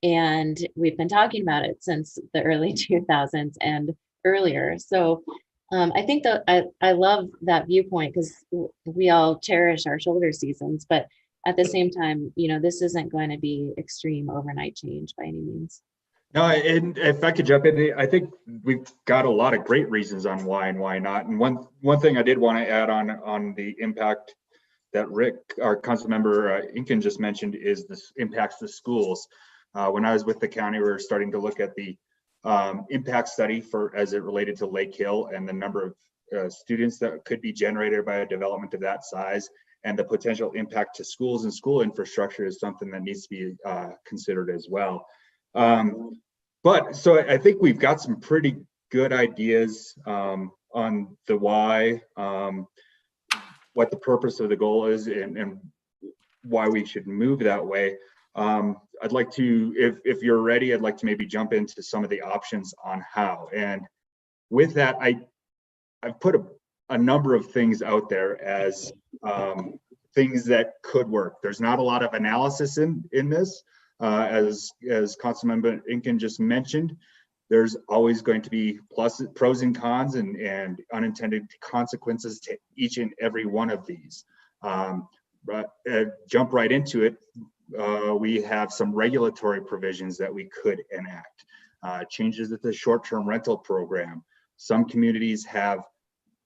And we've been talking about it since the early 2000s and earlier. So I think that I love that viewpoint, because we all cherish our shoulder seasons, but at the same time, this isn't going to be extreme overnight change by any means. No, and if I could jump in, I think we've got a lot of great reasons on why and why not. And one thing I did want to add on the impact that Rick, our council member Inkin, just mentioned is this impacts the schools. When I was with the county, we were starting to look at the impact study as it related to Lake Hill and the number of students that could be generated by a development of that size, and the potential impact to schools and school infrastructure is something that needs to be considered as well. But so I think we've got some pretty good ideas on the why, what the purpose of the goal is, and why we should move that way. I'd like to, if you're ready, I'd like to maybe jump into some of the options on how. And with that, I've put a number of things out there as things that could work. There's not a lot of analysis in this. As Councilmember Inkin just mentioned, there's always going to be pros and cons and unintended consequences to each and every one of these. Jump right into it. We have some regulatory provisions that we could enact. Changes at the short-term rental program. Some communities have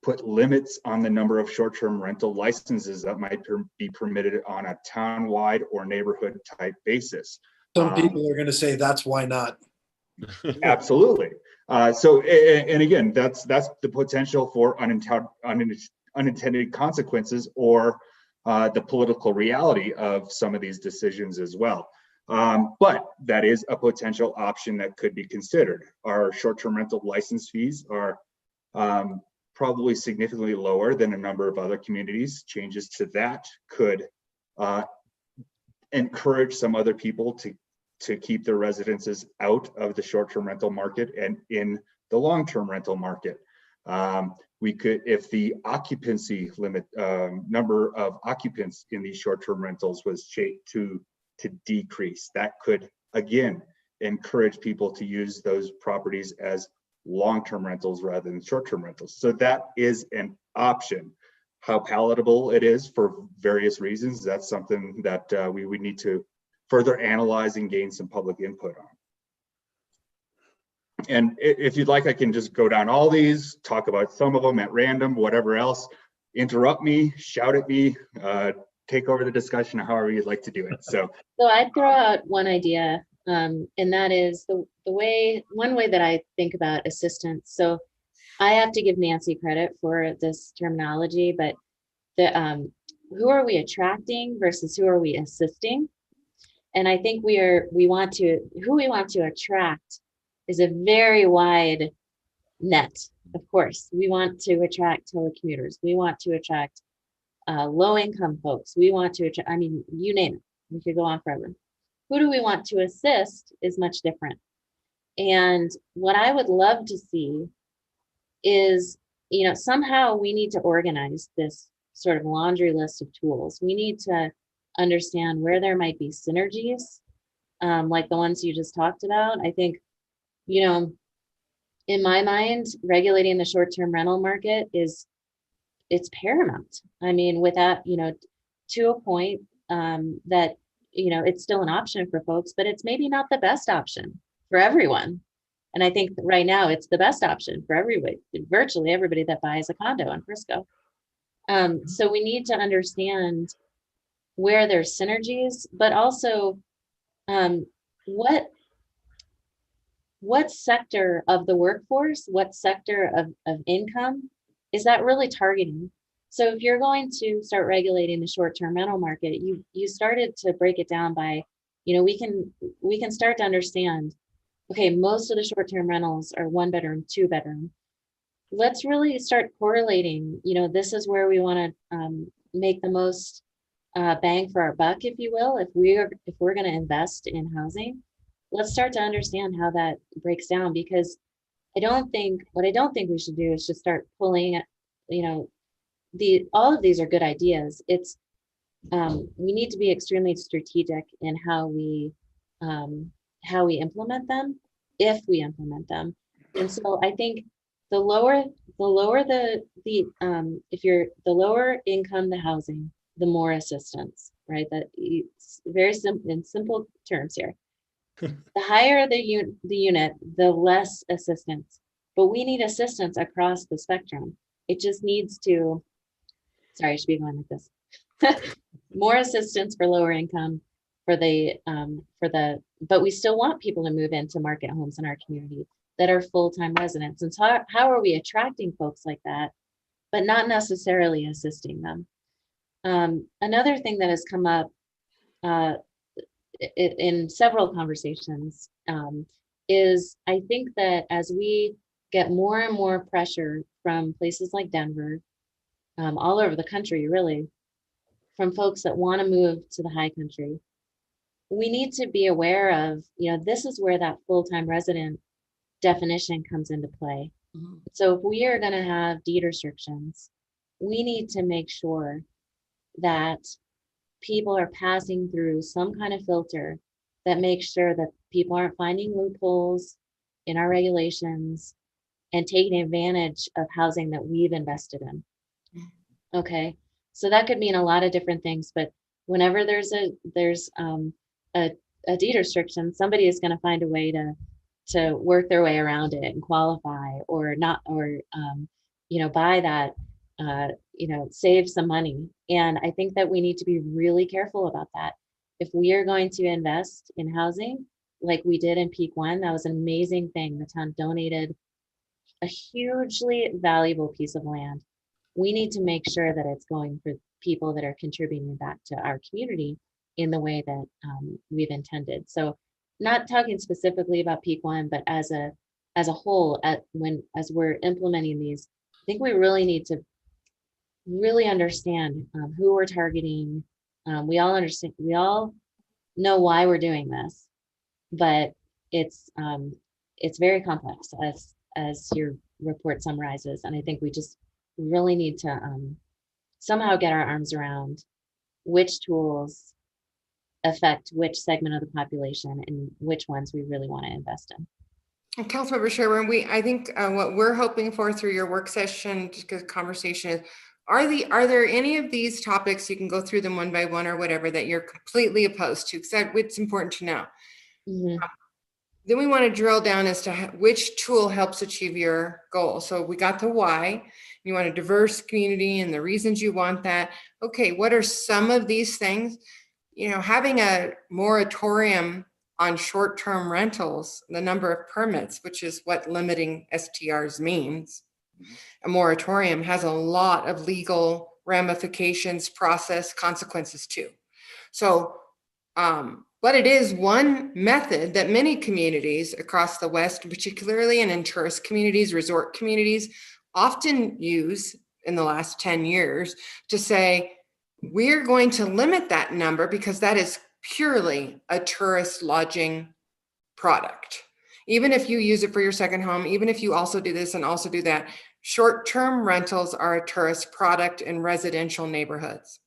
put limits on the number of short-term rental licenses that might be permitted on a town-wide or neighborhood type basis. Some people are going to say that's why not. Absolutely. And again, that's the potential for unintended consequences, or the political reality of some of these decisions as well. But that is a potential option that could be considered. Our short-term rental license fees are probably significantly lower than a number of other communities. Changes to that could encourage some other people to keep their residences out of the short-term rental market and in the long-term rental market. We could, if the occupancy limit, number of occupants in these short-term rentals was to decrease, that could again encourage people to use those properties as long-term rentals rather than short-term rentals. So that is an option. How palatable it is for various reasons, that's something that we would need to further analyze and gain some public input on. And if you'd like, I can just go down all these, talk about some of them at random, whatever else. Interrupt me, shout at me, take over the discussion however you'd like to do it. So I'd throw out one idea, and that is one way that I think about assistance. So I have to give Nancy credit for this terminology, but who are we attracting versus who are we assisting? And I think who we want to attract is a very wide net. Of course, we want to attract telecommuters. We want to attract low-income folks. We want to attract, I mean, you name it. We could go on forever. Who do we want to assist is much different. And what I would love to see is, somehow we need to organize this sort of laundry list of tools. We need to understand where there might be synergies, like the ones you just talked about. I think, in my mind, regulating the short-term rental market it's paramount. I mean, without, to a point that, it's still an option for folks, but it's maybe not the best option for everyone. And I think right now it's the best option for everybody, virtually everybody that buys a condo in Frisco. So we need to understand where there's synergies, but also what sector of the workforce, what sector of income is that really targeting? So if you're going to start regulating the short-term rental market, you started to break it down by, we can start to understand, okay, most of the short-term rentals are 1 bedroom, 2 bedroom. Let's really start correlating, this is where we want to make the most bang for our buck, if you will. If we're going to invest in housing, let's start to understand how that breaks down, because what I don't think we should do is just start pulling, all of these are good ideas. It's we need to be extremely strategic in how we implement them, if we implement them. And so I think the lower income the housing, the more assistance, right? That it's very simple, in simple terms here. The higher the unit, the less assistance. But we need assistance across the spectrum. It just needs to, sorry, I should be going like this. More assistance for lower income, but we still want people to move into market homes in our community that are full-time residents. And so how are we attracting folks like that, but not necessarily assisting them? Another thing that has come up in several conversations is I think that as we get more and more pressure from places like Denver, all over the country, really, from folks that want to move to the high country, we need to be aware of, this is where that full-time resident definition comes into play. Mm-hmm. So if we are going to have deed restrictions, we need to make sure that people are passing through some kind of filter that makes sure that people aren't finding loopholes in our regulations and taking advantage of housing that we've invested in. Okay, so that could mean a lot of different things, but whenever there's a deed restriction, somebody is going to find a way to work their way around it and qualify or not, or buy that, save some money. And I think that we need to be really careful about that. If we are going to invest in housing, like we did in Peak One. That was an amazing thing. The town donated a hugely valuable piece of land. We need to make sure that it's going for people that are contributing back to our community in the way that we've intended. So not talking specifically about Peak One, but as a whole, as we're implementing these, I think we really need to really understand who we're targeting. We all understand, we all know why we're doing this, but it's very complex as your report summarizes. And I think we just really need to somehow get our arms around which tools affect which segment of the population and which ones we really want to invest in. And Councilmember Sherburne, I think what we're hoping for through your work session conversation is, are there any of these topics, you can go through them one by one or whatever, that you're completely opposed to? Because it's important to know. Then we want to drill down as to which tool helps achieve your goal. So we got the why. You want a diverse community and the reasons you want that. Okay, what are some of these things? You know, having a moratorium on short-term rentals, the number of permits, which is what limiting STRs means. A moratorium has a lot of legal ramifications, process, consequences too. So, but it is one method that many communities across the West, particularly in tourist communities, resort communities, often use in the last 10 years to say, we're going to limit that number because that is purely a tourist lodging product. Even if you use it for your second home, even if you also do this and also do that, short-term rentals are a tourist product in residential neighborhoods.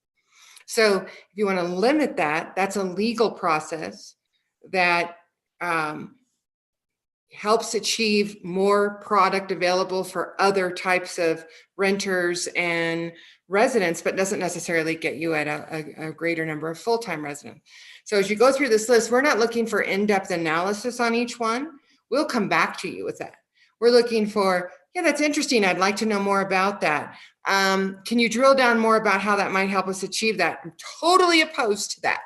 So if you want to limit that, that's a legal process that helps achieve more product available for other types of renters and residents, but doesn't necessarily get you at a greater number of full-time residents. So as you go through this list, we're not looking for in-depth analysis on each one. We'll come back to you with that. We're looking for, yeah, that's interesting. I'd like to know more about that. Can you drill down more about how that might help us achieve that? I'm totally opposed to that.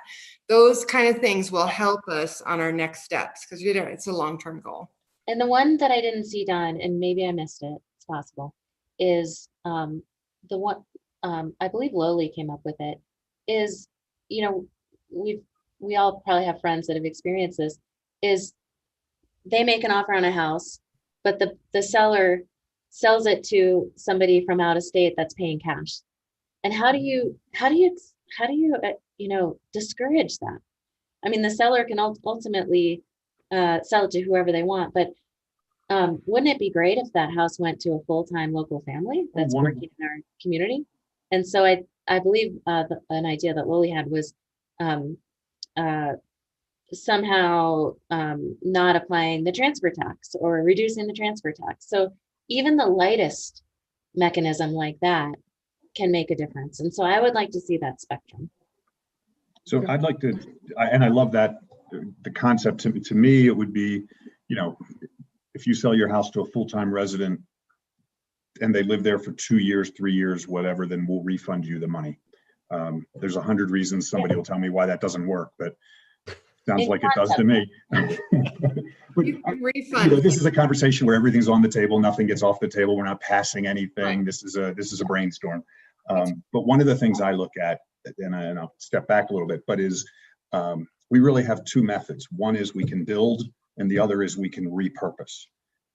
Those kind of things will help us on our next steps because it's a long-term goal. And the one that I didn't see done, and maybe I missed it, it's possible, is the one, I believe Lowly came up with it, is, you know, we all probably have friends that have experienced this, is they make an offer on a house, but the seller sells it to somebody from out of state that's paying cash. And how do you discourage that? I mean, the seller can ultimately sell it to whoever they want, but wouldn't it be great if that house went to a full-time local family that's working in our community? And so I believe an idea that Lily had was somehow not applying the transfer tax or reducing the transfer tax. So even the lightest mechanism like that can make a difference. And so I would like to see that spectrum. So I'd like to, and I love that, the concept. To me, it would be, you know, if you sell your house to a full-time resident and they live there for 2 years, 3 years, whatever, then we'll refund you the money. There's 100 reasons somebody will tell me why that doesn't work, but sounds like it does to me. But, this is a conversation where everything's on the table, nothing gets off the table. We're not passing anything. This is a brainstorm. But one of the things I look at, and I'll step back a little bit, but is we really have two methods. One is we can build, and the other is we can repurpose.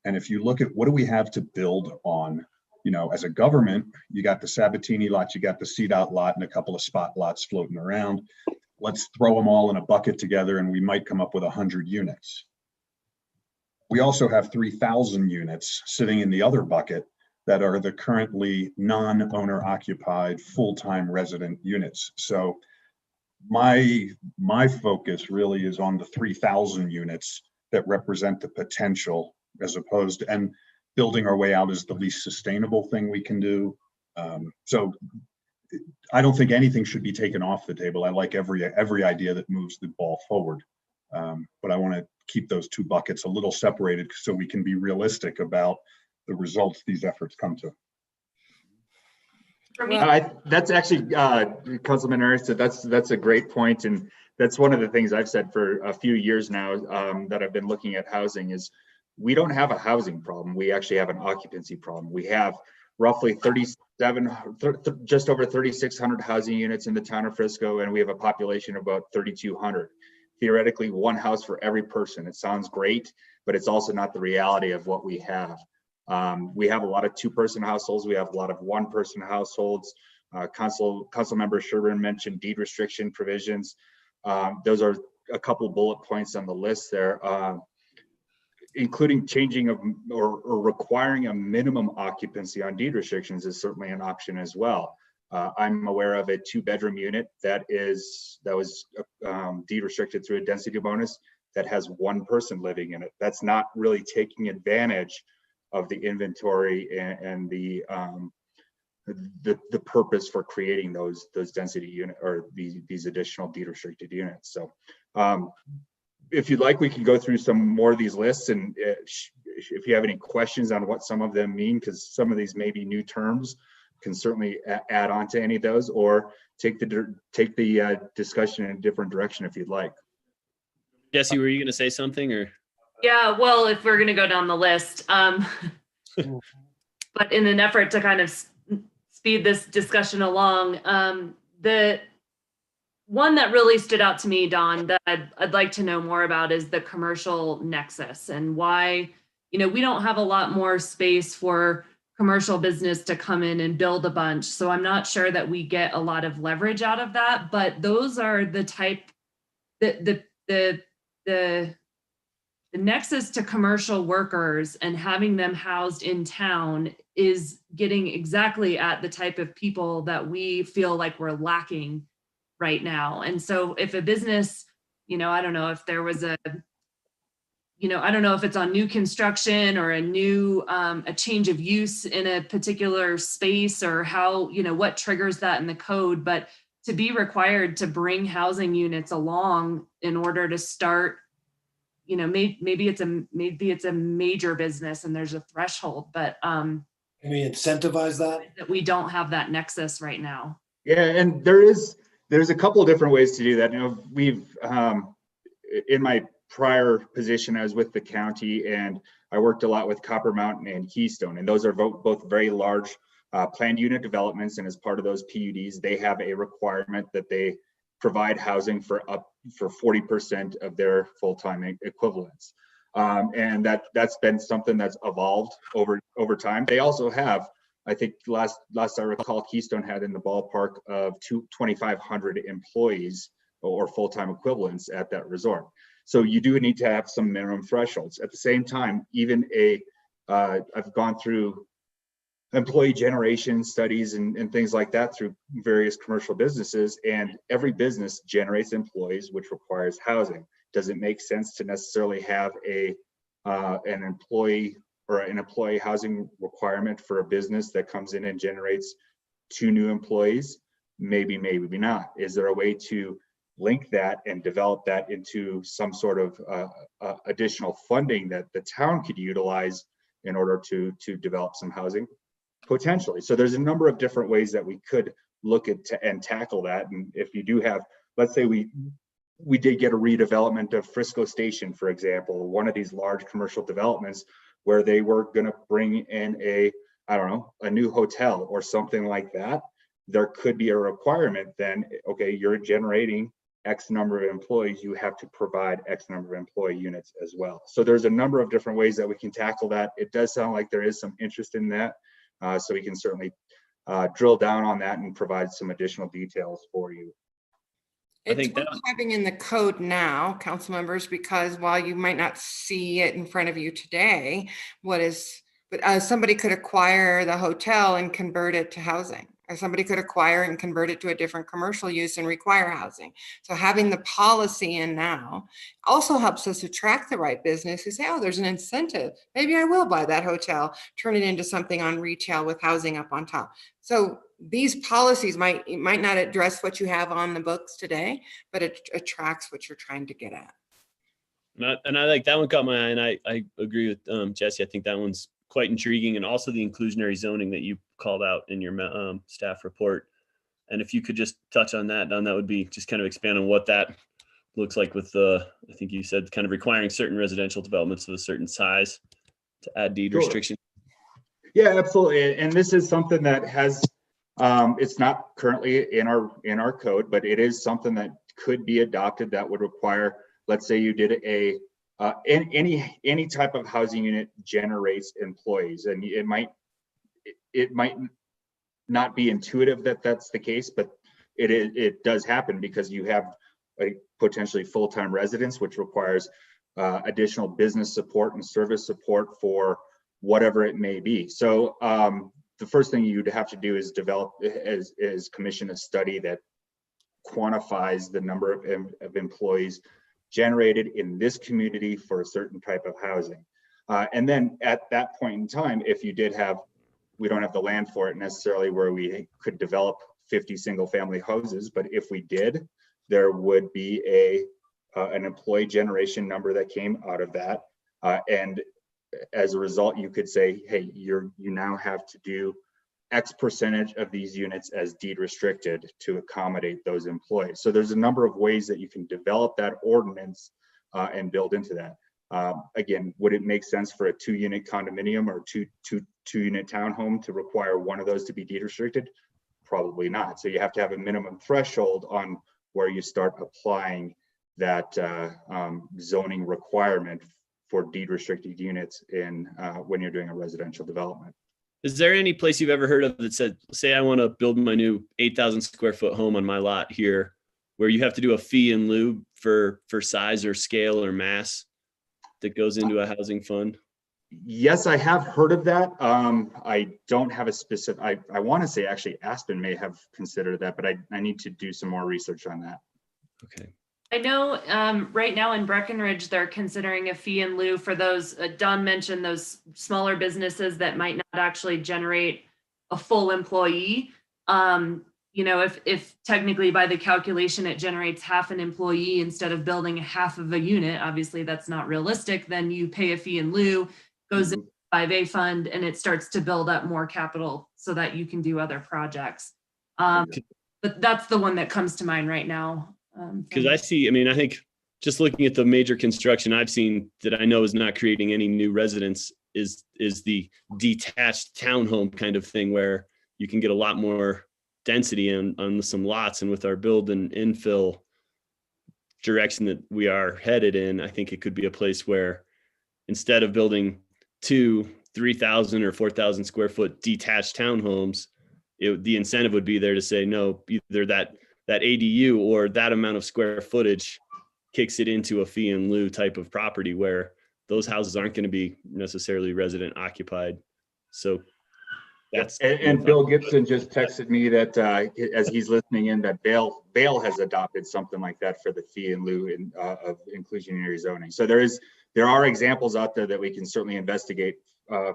And if you look at what do we have to build on, you know, as a government, you got the Sabatini lot, you got the CDOT lot, and a couple of spot lots floating around. Let's throw them all in a bucket together and we might come up with 100 units. We also have 3,000 units sitting in the other bucket that are the currently non-owner occupied full-time resident units. So my focus really is on the 3,000 units that represent the potential, as opposed to, and building our way out is the least sustainable thing we can do. So I don't think anything should be taken off the table. I like every idea that moves the ball forward. But I want to keep those two buckets a little separated so we can be realistic about the results these efforts come to. For me, That's actually, Councilman Arista, that's a great point. And that's one of the things I've said for a few years now, that I've been looking at housing is we don't have a housing problem. We actually have an occupancy problem. We have roughly just over 3,600 housing units in the town of Frisco, and we have a population of about 3,200. Theoretically, one house for every person. It sounds great, but it's also not the reality of what we have. We have a lot of two-person households. We have a lot of one-person households. Council Member Sherburne mentioned deed restriction provisions. Those are a couple bullet points on the list there, including changing or requiring a minimum occupancy on deed restrictions is certainly an option as well. I'm aware of a 2-bedroom unit that was deed restricted through a density bonus that has one person living in it. That's not really taking advantage of the inventory and the purpose for creating those density unit or these additional deed restricted units. So if you'd like, we can go through some more of these lists, and if you have any questions on what some of them mean, because some of these may be new terms, can certainly add on to any of those, or take the discussion in a different direction if you'd like. Jesse, were you going to say something or? yeah, well, if we're going to go down the list, but in an effort to kind of speed this discussion along, the one that really stood out to me, Don, that I'd like to know more about is the commercial nexus and why, we don't have a lot more space for commercial business to come in and build a bunch. So I'm not sure that we get a lot of leverage out of that, but those are the type, the nexus to commercial workers and having them housed in town is getting exactly at the type of people that we feel like we're lacking right now. And so if a business, I don't know if there was I don't know if it's on new construction or a new, a change of use in a particular space or how, what triggers that in the code, but to be required to bring housing units along in order to start, maybe it's a major business and there's a threshold, but can we incentivize that we don't have that nexus right now. Yeah, and there's a couple of different ways to do that. We've in my prior position, I was with the county, and I worked a lot with Copper Mountain and Keystone, and those are both very large planned unit developments. And as part of those PUDs, they have a requirement that they provide housing for 40% of their full-time equivalents. And that's been something that's evolved over time. They also have, I think last I recall, Keystone had in the ballpark of 2,500 employees or full-time equivalents at that resort. So you do need to have some minimum thresholds. At the same time, even I've gone through employee generation studies and things like that through various commercial businesses, and every business generates employees, which requires housing. Does it make sense to necessarily have an employee housing requirement for a business that comes in and generates 2 new employees? Maybe not. Is there a way to link that and develop that into some sort of additional funding that the town could utilize in order to develop some housing? Potentially. So there's a number of different ways that we could look at and tackle that. And if you do have, let's say we did get a redevelopment of Frisco Station, for example, one of these large commercial developments where they were going to bring in a new hotel or something like that, there could be a requirement then, okay, you're generating X number of employees, you have to provide X number of employee units as well. So there's a number of different ways that we can tackle that. It does sound like there is some interest in that. So we can certainly drill down on that and provide some additional details for you. It's worth having in the code now, council members, because while you might not see it in front of you today, somebody could acquire the hotel and convert it to housing, or somebody could acquire and convert it to a different commercial use and require housing. So having the policy in now also helps us attract the right business who say, oh, there's an incentive. Maybe I will buy that hotel, turn it into something on retail with housing up on top. So these policies might not address what you have on the books today, but it attracts what you're trying to get at. And I like that one caught my eye, and I agree with Jesse. I think that one's quite intriguing, and also the inclusionary zoning that you called out in your staff report. And if you could just touch on that, Don, that would be just kind of expand on what that looks like with the, I think you said kind of requiring certain residential developments of a certain size to add deed Sure. restriction. Yeah, absolutely. And this is something that has, it's not currently in our code, but it is something that could be adopted that would require, let's say you did any type of housing unit generates employees, and it might not be intuitive that that's the case, but it does happen because you have a potentially full-time residence, which requires additional business support and service support for whatever it may be. So the first thing you'd have to do is commission a study that quantifies the number of employees generated in this community for a certain type of housing. And then at that point in time, if you did have, we don't have the land for it necessarily where we could develop 50 single family houses, but if we did, there would be an employee generation number that came out of that. And as a result, you could say, hey, you now have to do X percentage of these units as deed restricted to accommodate those employees. So there's a number of ways that you can develop that ordinance and build into that. Again, would it make sense for a 2-unit condominium or two-unit townhome to require one of those to be deed restricted? Probably not. So you have to have a minimum threshold on where you start applying that zoning requirement for deed restricted units in when you're doing a residential development. Is there any place you've ever heard of that said, say I want to build my new 8,000 square foot home on my lot here, where you have to do a fee in lieu for size or scale or mass that goes into a housing fund? Yes, I have heard of that. I don't have a specific, I want to say actually Aspen may have considered that, but I need to do some more research on that. Okay. I know right now in Breckenridge, they're considering a fee in lieu for those, Don mentioned those smaller businesses that might not actually generate a full employee. You know, if technically by the calculation, it generates half an employee instead of building half of a unit, obviously that's not realistic, then you pay a fee in lieu, goes into the 5A fund, and it starts to build up more capital so that you can do other projects. But that's the one that comes to mind right now. Because I think just looking at the major construction I've seen that I know is not creating any new residents is the detached townhome kind of thing where you can get a lot more density on some lots. And with our build and infill direction that we are headed in, I think it could be a place where instead of building 3,000 or 4,000 square foot detached townhomes, the incentive would be there to say, no, either that ADU or that amount of square footage kicks it into a fee in lieu type of property where those houses aren't going to be necessarily resident occupied. So that's. And Bill Gibson just texted me that as he's listening in, that Vail has adopted something like that for the fee in lieu of inclusionary zoning. So there are examples out there that we can certainly investigate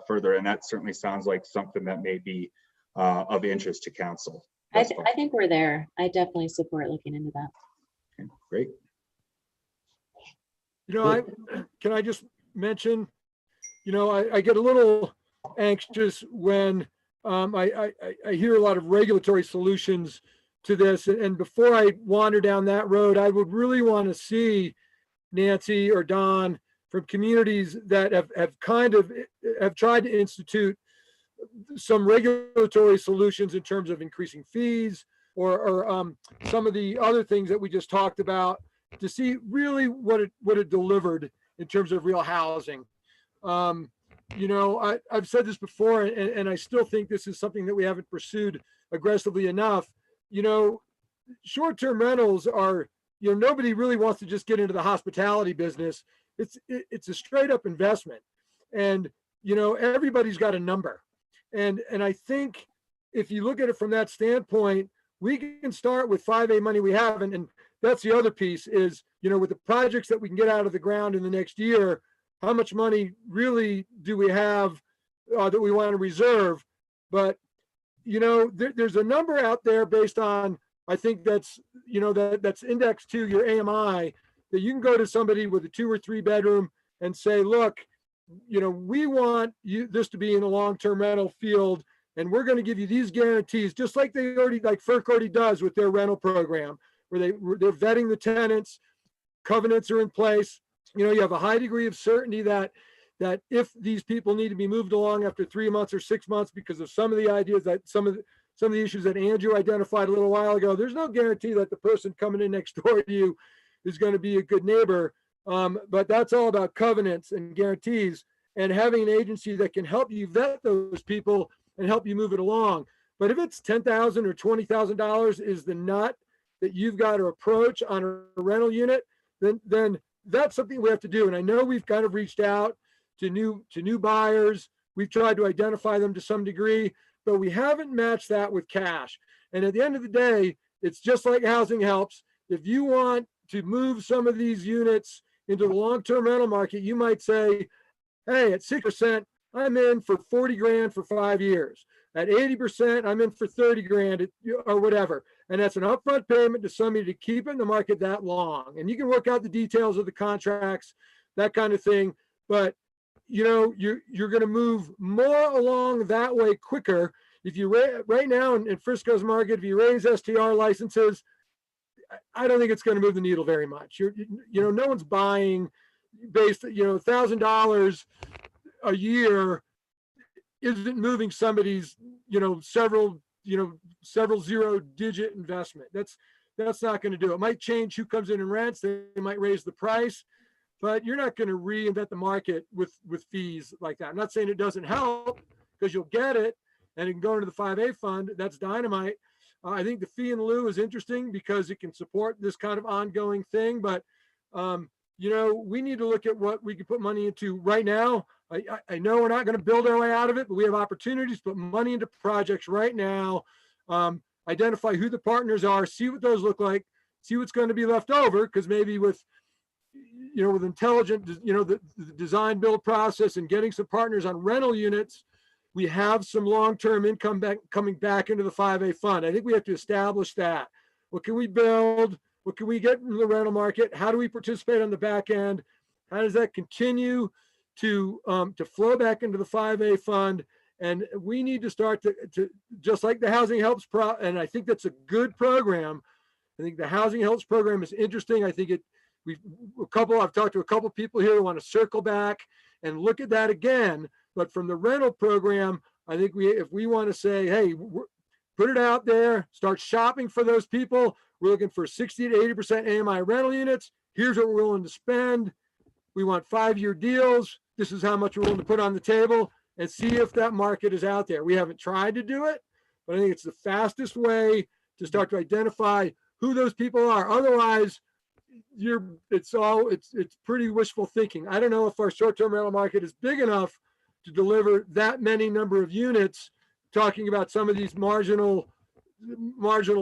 further, and that certainly sounds like something that may be of interest to council. I think we're there. I definitely support looking into that. Okay, great. You know, can I just mention, you know, I get a little anxious when I hear a lot of regulatory solutions to this. And before I wander down that road, I would really want to see Nancy or Don from communities that have tried to institute some regulatory solutions in terms of increasing fees or some of the other things that we just talked about, to see really what it delivered in terms of real housing. You know, I've said this before, and I still think this is something that we haven't pursued aggressively enough. You know, short-term rentals are, you know, nobody really wants to just get into the hospitality business. It's a straight up investment, and you know, everybody's got a number. And I think if you look at it from that standpoint, we can start with 5A money we have. And that's the other piece is, you know, with the projects that we can get out of the ground in the next year, how much money really do we have that we want to reserve? But, you know, there's a number out there based on, I think that's, you know, that's indexed to your AMI, that you can go to somebody with a 2 or 3 bedroom and say, look, you know, we want this to be in a long-term rental field and we're going to give you these guarantees, just like FERC already does with their rental program, where they're vetting the tenants, covenants are in place. You know, you have a high degree of certainty that if these people need to be moved along after 3 months or 6 months because of some of the ideas that some of the issues that Andrew identified a little while ago, there's no guarantee that the person coming in next door to you is going to be a good neighbor. But that's all about covenants and guarantees, and having an agency that can help you vet those people and help you move it along. But if it's $10,000 or $20,000 is the nut that you've got to approach on a rental unit, then that's something we have to do. And I know we've kind of reached out to new buyers. We've tried to identify them to some degree, but we haven't matched that with cash. And at the end of the day, it's just like Housing Helps. If you want to move some of these units into the long-term rental market, you might say, hey, at 6%, I'm in for 40 grand for 5 years. At 80%, I'm in for 30 grand or whatever. And that's an upfront payment to somebody to keep in the market that long. And you can work out the details of the contracts, that kind of thing. But you know, you're going to move more along that way quicker. If you right now in Frisco's market, if you raise STR licenses, I don't think it's going to move the needle very much. You know, no one's buying based, you know, $1,000 a year isn't moving somebody's, you know, several zero-digit investment. That's not going to do it. It might change who comes in and rents. They might raise the price, but you're not going to reinvent the market with fees like that. I'm not saying it doesn't help, because you'll get it and it can go into the 5A fund. That's dynamite. I think the fee in lieu is interesting because it can support this kind of ongoing thing. But, you know, we need to look at what we can put money into right now. I know we're not going to build our way out of it, but we have opportunities to put money into projects right now. Identify who the partners are, see what those look like, see what's going to be left over, because maybe with intelligent, the design build process and getting some partners on rental units, we have some long-term income coming back into the 5A fund. I think we have to establish that. What can we build? What can we get in the rental market? How do we participate on the back end? How does that continue to flow back into the 5A fund? And we need to start to just like the Housing Helps and I think that's a good program. I think the Housing Helps program is interesting. I think I've talked to a couple people here who want to circle back and look at that again. But from the rental program, I think if we want to say, hey, put it out there, start shopping for those people. We're looking for 60 to 80% AMI rental units. Here's what we're willing to spend. We want 5-year deals. This is how much we're willing to put on the table, and see if that market is out there. We haven't tried to do it, but I think it's the fastest way to start to identify who those people are. Otherwise, it's pretty wishful thinking. I don't know if our short-term rental market is big enough to deliver that many number of units, talking about some of these marginal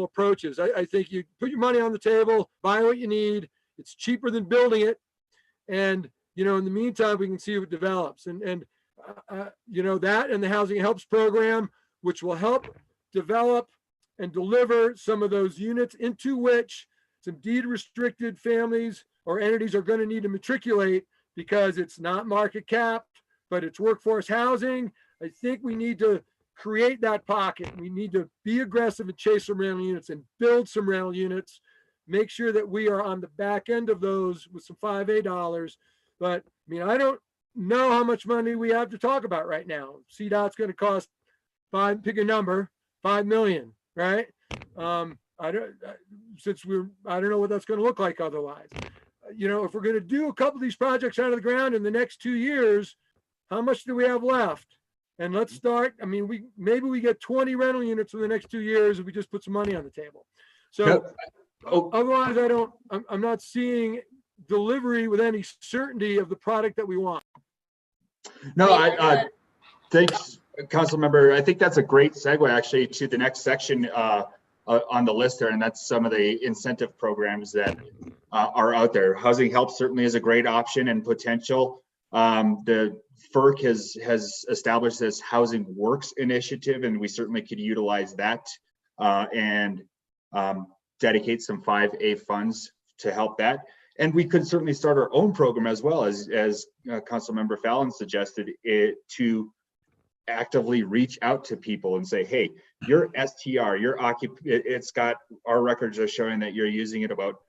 approaches. I think you put your money on the table, buy what you need. It's cheaper than building it. And, you know, in the meantime, we can see what develops. And you know, that and the Housing Helps program, which will help develop and deliver some of those units into which some deed restricted families or entities are going to need to matriculate, because it's not market capped, but it's workforce housing. I think we need to create that pocket. We need to be aggressive and chase some rental units and build some rental units, make sure that we are on the back end of those with some 5A dollars. But I mean, I don't know how much money we have to talk about right now. CDOT's going to cost pick a number, 5 million, right? I don't know what that's going to look like otherwise. You know, if we're going to do a couple of these projects out of the ground in the next 2 years, how much do we have left? And let's start. I mean, maybe we get 20 rental units in the next 2 years if we just put some money on the table. So otherwise, I'm not seeing delivery with any certainty of the product that we want. No, thanks, Council Member. I think that's a great segue actually to the next section on the list there, and that's some of the incentive programs that are out there. Housing Helps certainly is a great option and potential. The FERC has established this Housing Works initiative, and we certainly could utilize that and dedicate some 5A funds to help that. And we could certainly start our own program as well, as Councilmember Fallon suggested, to actively reach out to people and say, hey, your STR, it's got, our records are showing that you're using it about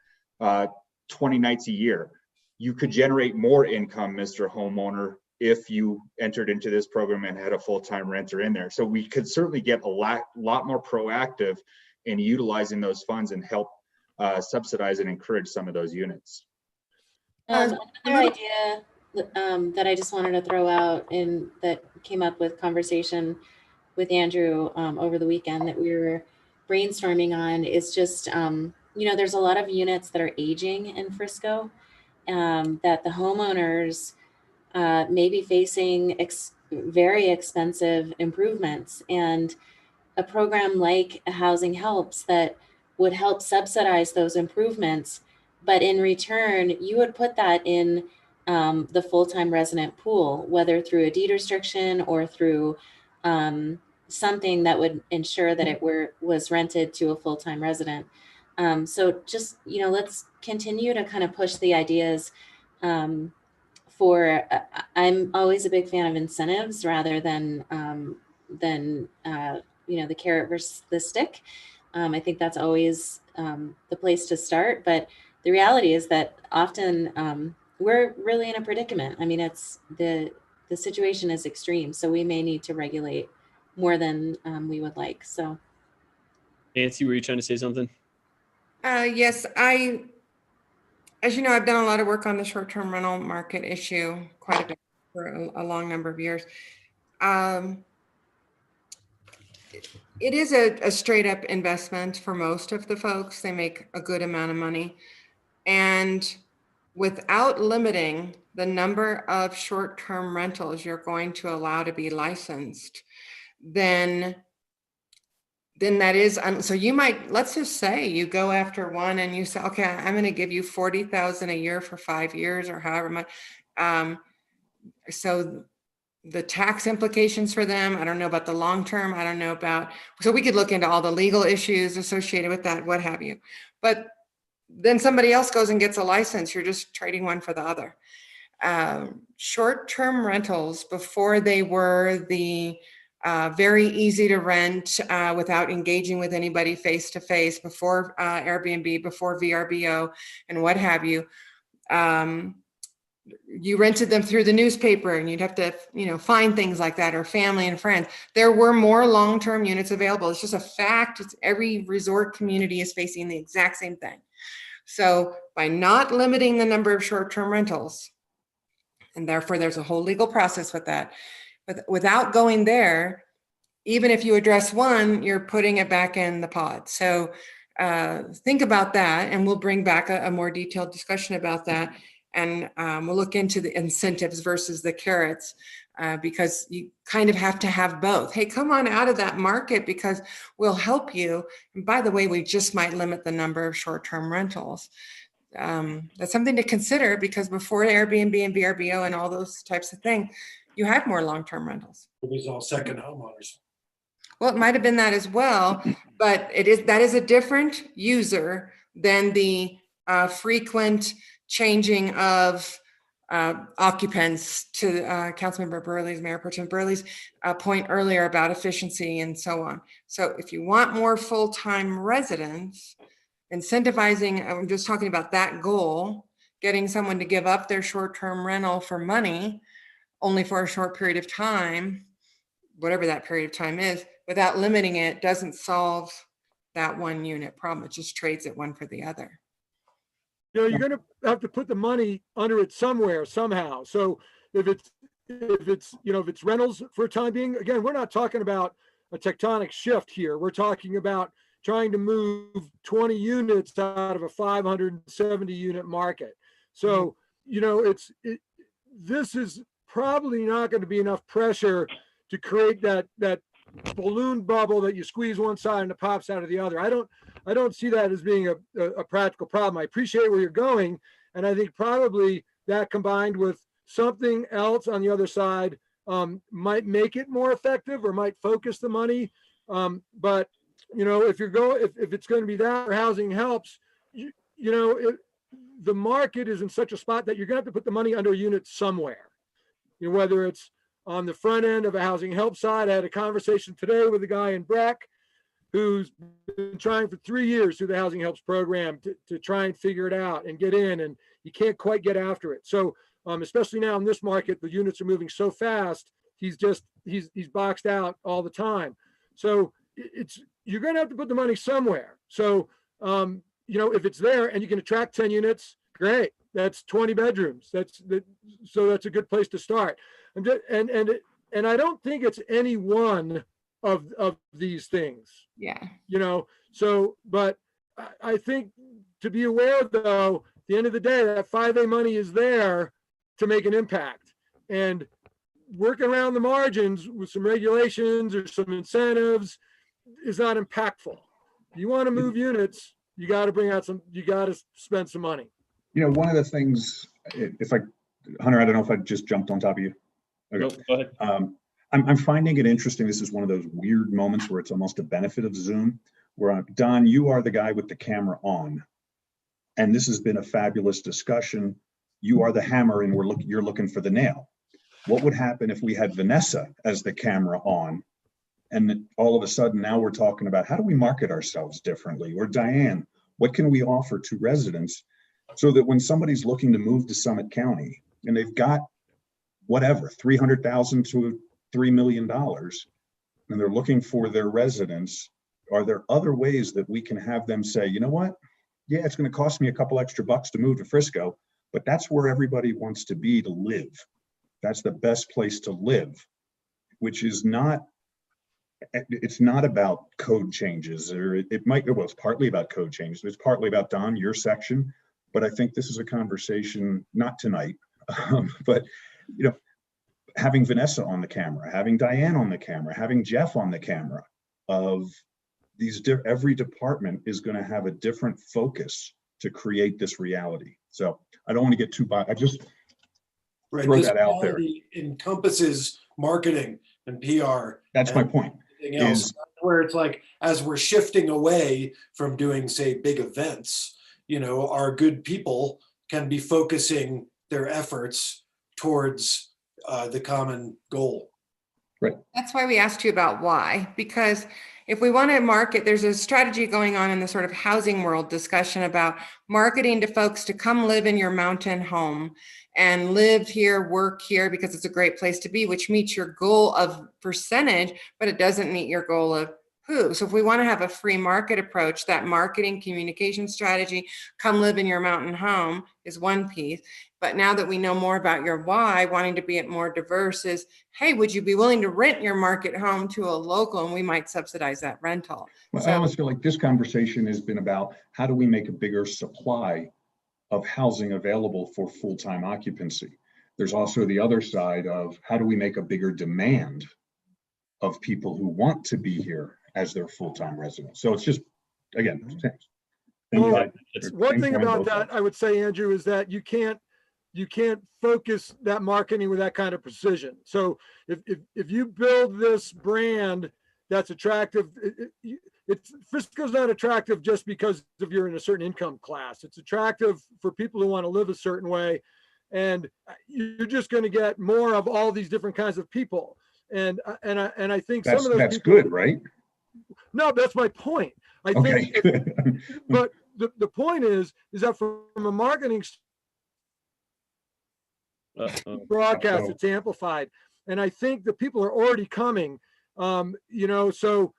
20 nights a year. You could generate more income, Mr. Homeowner, if you entered into this program and had a full-time renter in there. So we could certainly get a lot more proactive in utilizing those funds and help subsidize and encourage some of those units. Another idea that I just wanted to throw out and that came up with conversation with Andrew over the weekend that we were brainstorming on is just, there's a lot of units that are aging in Frisco that the homeowners may be facing very expensive improvements, and a program like Housing Helps that would help subsidize those improvements, but in return, you would put that in the full-time resident pool, whether through a deed restriction or through something that would ensure that it was rented to a full-time resident. So just, let's continue to kind of push the ideas for, I'm always a big fan of incentives rather than the carrot versus the stick. I think that's always the place to start. But the reality is that often we're really in a predicament. I mean, it's the situation is extreme. So we may need to regulate more than we would like. So. Nancy, were you trying to say something? Yes, as you know, I've done a lot of work on the short-term rental market issue quite a bit for a long number of years. It is a straight up investment for most of the folks. They make a good amount of money. And without limiting the number of short-term rentals you're going to allow to be licensed, then that is, so you might, let's just say you go after one and you say, okay, I'm going to give you $40,000 a year for 5 years or however much. So the tax implications for them, I don't know about the long term. I don't know about, so we could look into all the legal issues associated with that, what have you. But then somebody else goes and gets a license. You're just trading one for the other. Short-term rentals, before they were the very easy to rent without engaging with anybody face-to-face, before Airbnb, before VRBO, and what have you. You rented them through the newspaper and you'd have to, find things like that, or family and friends. There were more long-term units available. It's just a fact. Every resort community is facing the exact same thing. So by not limiting the number of short-term rentals, and therefore there's a whole legal process with that, but without going there, even if you address one, you're putting it back in the pod. So think about that, and we'll bring back a more detailed discussion about that. And we'll look into the incentives versus the carrots, because you kind of have to have both. Hey, come on out of that market because we'll help you. And by the way, we just might limit the number of short-term rentals. That's something to consider, because before Airbnb and VRBO and all those types of things, you had more long-term rentals. It was all second homeowners. Well, it might have been that as well, but that is a different user than the frequent changing of occupants, to Councilmember Burley's, Mayor Pro Tem Burley's point earlier about efficiency and so on. So if you want more full-time residents, incentivizing, I'm just talking about that goal, getting someone to give up their short-term rental for money, only for a short period of time, whatever that period of time is, without limiting it, doesn't solve that one unit problem. It just trades it one for the other. You're going to have to put the money under it somewhere, somehow. So if it's rentals for a time being, again, we're not talking about a tectonic shift here. We're talking about trying to move 20 units out of a 570 unit market. So, this is probably not going to be enough pressure to create that balloon bubble that you squeeze one side and it pops out of the other. I don't see that as being a practical problem. I appreciate where you're going, and I think probably that combined with something else on the other side might make it more effective or might focus the money. But if it's going to be that, or Housing Helps, the market is in such a spot that you're going to have to put the money under a unit somewhere. Whether it's on the front end of a housing help side. I had a conversation today with a guy in Breck who's been trying for 3 years through the Housing Helps program to try and figure it out and get in, and you can't quite get after it. So especially now in this market, the units are moving so fast, he's boxed out all the time. So you're going to have to put the money somewhere. So, if it's there and you can attract 10 units, great. That's 20 bedrooms. So that's a good place to start. And I don't think it's any one of these things. Yeah. But I think to be aware, though, at the end of the day, that 5A money is there to make an impact, and working around the margins with some regulations or some incentives is not impactful. If you want to move units, you got to spend some money. One of the things, Hunter, I don't know if I just jumped on top of you. Okay. Nope, go ahead. I'm finding it interesting. This is one of those weird moments where it's almost a benefit of Zoom, where Don, you are the guy with the camera on, and this has been a fabulous discussion. You are the hammer, and you're looking for the nail. What would happen if we had Vanessa as the camera on, and all of a sudden now we're talking about how do we market ourselves differently? Or Diane, what can we offer to residents so that when somebody's looking to move to Summit County and they've got whatever, $300,000 to $3 million, and they're looking for their residents, are there other ways that we can have them say, you know what? Yeah, it's going to cost me a couple extra bucks to move to Frisco, but that's where everybody wants to be to live. That's the best place to live, which is not, it's not about code changes, or it's partly about code changes. It's partly about, Don, your section, but I think this is a conversation, not tonight, but having Vanessa on the camera, having Diane on the camera, having Jeff on the camera, of these, every department is going to have a different focus to create this reality. So I don't want to get too, I just throw that out there. Encompasses marketing and PR. That's my point. Else, where it's like, as we're shifting away from doing, say, big events, our good people can be focusing their efforts towards the common goal. Right. That's why we asked you about why, because if we want to market, there's a strategy going on in the sort of housing world discussion about marketing to folks to come live in your mountain home and live here, work here, because it's a great place to be, which meets your goal of percentage, but it doesn't meet your goal of who. So if we want to have a free market approach, that marketing communication strategy, come live in your mountain home, is one piece. But now that we know more about your why, wanting to be more diverse is, hey, would you be willing to rent your market home to a local, and we might subsidize that rental? Well, So, I almost feel like this conversation has been about how do we make a bigger supply of housing available for full-time occupancy. There's also the other side of how do we make a bigger demand of people who want to be here as their full-time residents. So it's just, again, One thing about that, I would say, Andrew, is that you can't focus that marketing with that kind of precision. So if you build this brand that's attractive, Frisco's not attractive just because of you're in a certain income class. It's attractive for people who want to live a certain way, and you're just going to get more of all these different kinds of people. And I think some of those that's people, good, right? No, that's my point. I Okay. think, but the point is that from a marketing broadcast, Uh-oh. it's amplified, and I think the people are already coming. So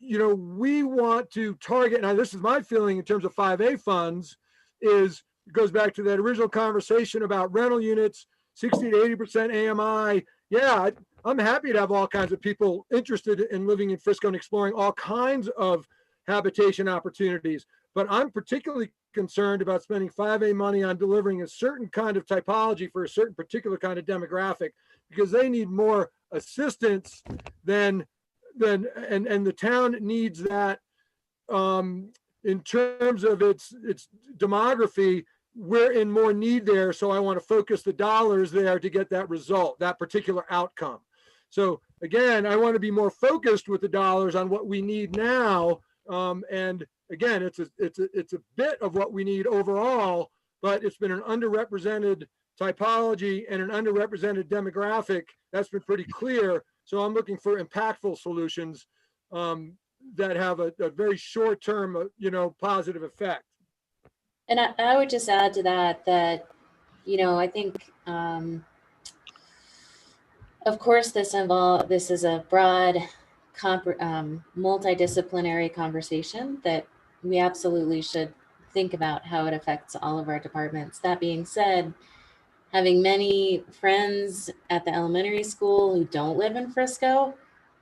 we want to target. Now, this is my feeling in terms of 5A funds. It goes back to that original conversation about rental units, 60 to 80% AMI. Yeah, I'm happy to have all kinds of people interested in living in Frisco and exploring all kinds of habitation opportunities. But I'm particularly concerned about spending 5A money on delivering a certain kind of typology for a certain particular kind of demographic, because they need more assistance than the town needs that in terms of its demography. We're in more need there. So I want to focus the dollars there to get that result, that particular outcome. So again, I want to be more focused with the dollars on what we need now. And again, it's a bit of what we need overall, but it's been an underrepresented typology and an underrepresented demographic. That's been pretty clear. So I'm looking for impactful solutions that have a very short-term, positive effect. And I would just add to that, I think, of course, this is a broad, multidisciplinary conversation that we absolutely should think about how it affects all of our departments. That being said, having many friends at the elementary school who don't live in Frisco,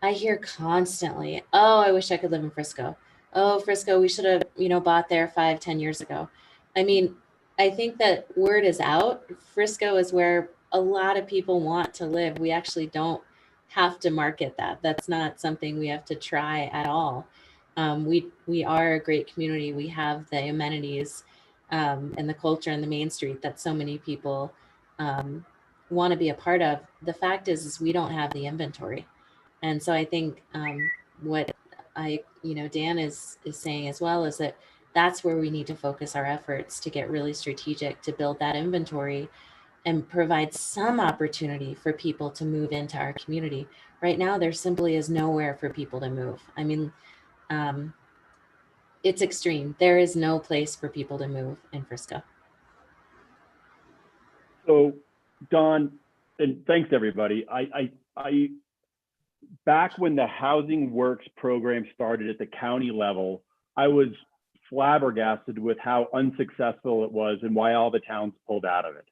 I hear constantly, oh, I wish I could live in Frisco. Oh, Frisco, we should have, bought there 5-10 years ago. I mean, I think that word is out. Frisco is where a lot of people want to live. We actually don't have to market that. That's not something we have to try at all. We are a great community. We have the amenities and the culture and the Main Street that so many people want to be a part of. The fact is we don't have the inventory. And so I think what Dan is saying as well is that that's where we need to focus our efforts to get really strategic, to build that inventory and provide some opportunity for people to move into our community. Right now, there simply is nowhere for people to move. I mean, it's extreme. There is no place for people to move in Frisco. So, Don, and thanks everybody. I back when the Housing Works program started at the county level, I was flabbergasted with how unsuccessful it was and why all the towns pulled out of it.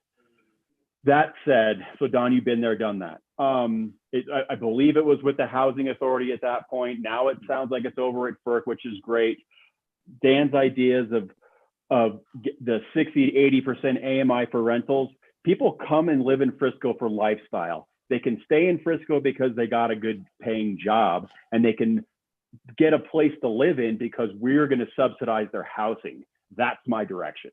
That said, so Don, you've been there, done that. I believe it was with the Housing Authority at that point. Now it sounds like it's over at FERC, which is great. Dan's ideas of the 60 to 80% AMI for rentals. People come and live in Frisco for lifestyle. They can stay in Frisco because they got a good paying job, and they can get a place to live in because we're going to subsidize their housing. That's my direction.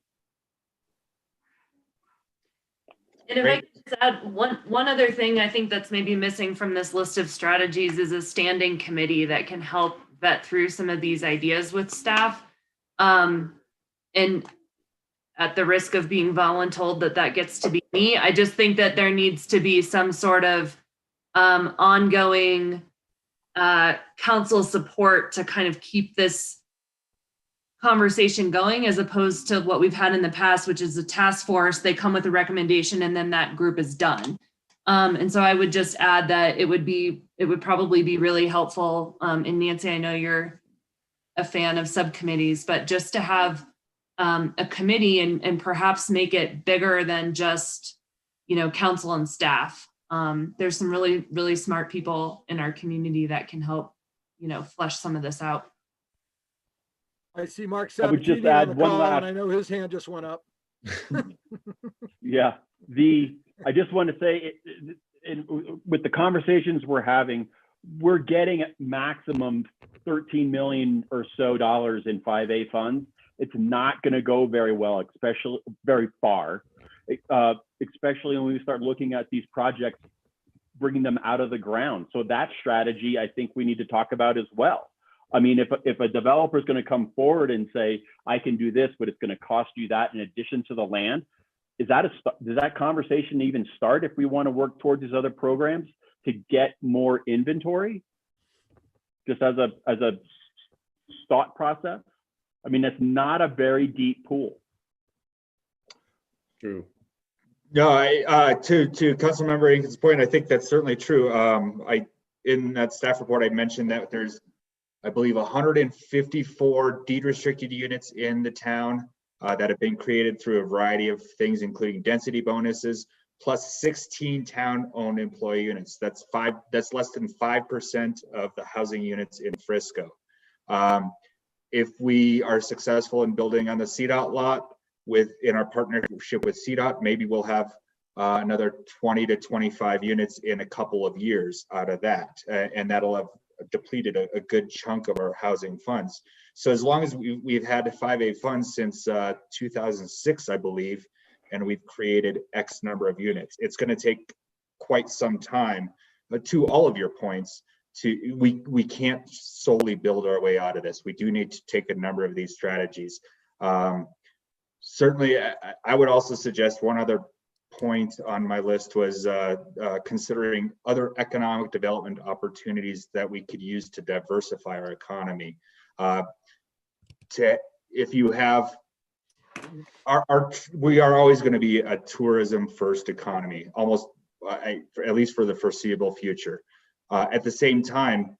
And if I could just add one other thing I think that's maybe missing from this list of strategies is a standing committee that can help vet through some of these ideas with staff. And at the risk of being voluntold that gets to be me, I just think that there needs to be some sort of ongoing council support to kind of keep this conversation going, as opposed to what we've had in the past, which is a task force. They come with a recommendation and then that group is done. And so I would just add that it would probably be really helpful. And Nancy, I know you're a fan of subcommittees, but just to have a committee and perhaps make it bigger than just, council and staff. There's some really, really smart people in our community that can help, flesh some of this out. I see Mark I would just Sabatini add on the one call, last. and I know his hand just went up. Yeah, I just want to say, with the conversations we're having, we're getting maximum $13 million or so in 5A funds. It's not going to go very well, especially very far, especially when we start looking at these projects, bringing them out of the ground. So that strategy, I think we need to talk about as well. I mean, if a developer is going to come forward and say, I can do this, but it's going to cost you that in addition to the land, does that conversation even start if we want to work towards these other programs to get more inventory? Just as a thought process? I mean, that's not a very deep pool. True. No, to Councilmember Aiken's point, I think that's certainly true. In that staff report, I mentioned that there's, I believe, 154 deed restricted units in the town that have been created through a variety of things, including density bonuses, plus 16 town-owned employee units. That's less than 5% of the housing units in Frisco. If we are successful in building on the CDOT lot in our partnership with CDOT, maybe we'll have another 20 to 25 units in a couple of years out of that, and that'll have depleted a good chunk of our housing funds. So as long as we've had 5A funds since 2006, I believe, and we've created X number of units, it's going to take quite some time. But to all of your points, we can't solely build our way out of this. We do need to take a number of these strategies. Certainly, I would also suggest one other point on my list was considering other economic development opportunities that we could use to diversify our economy. If you have we are always going to be a tourism first economy, almost at least for the foreseeable future. At the same time,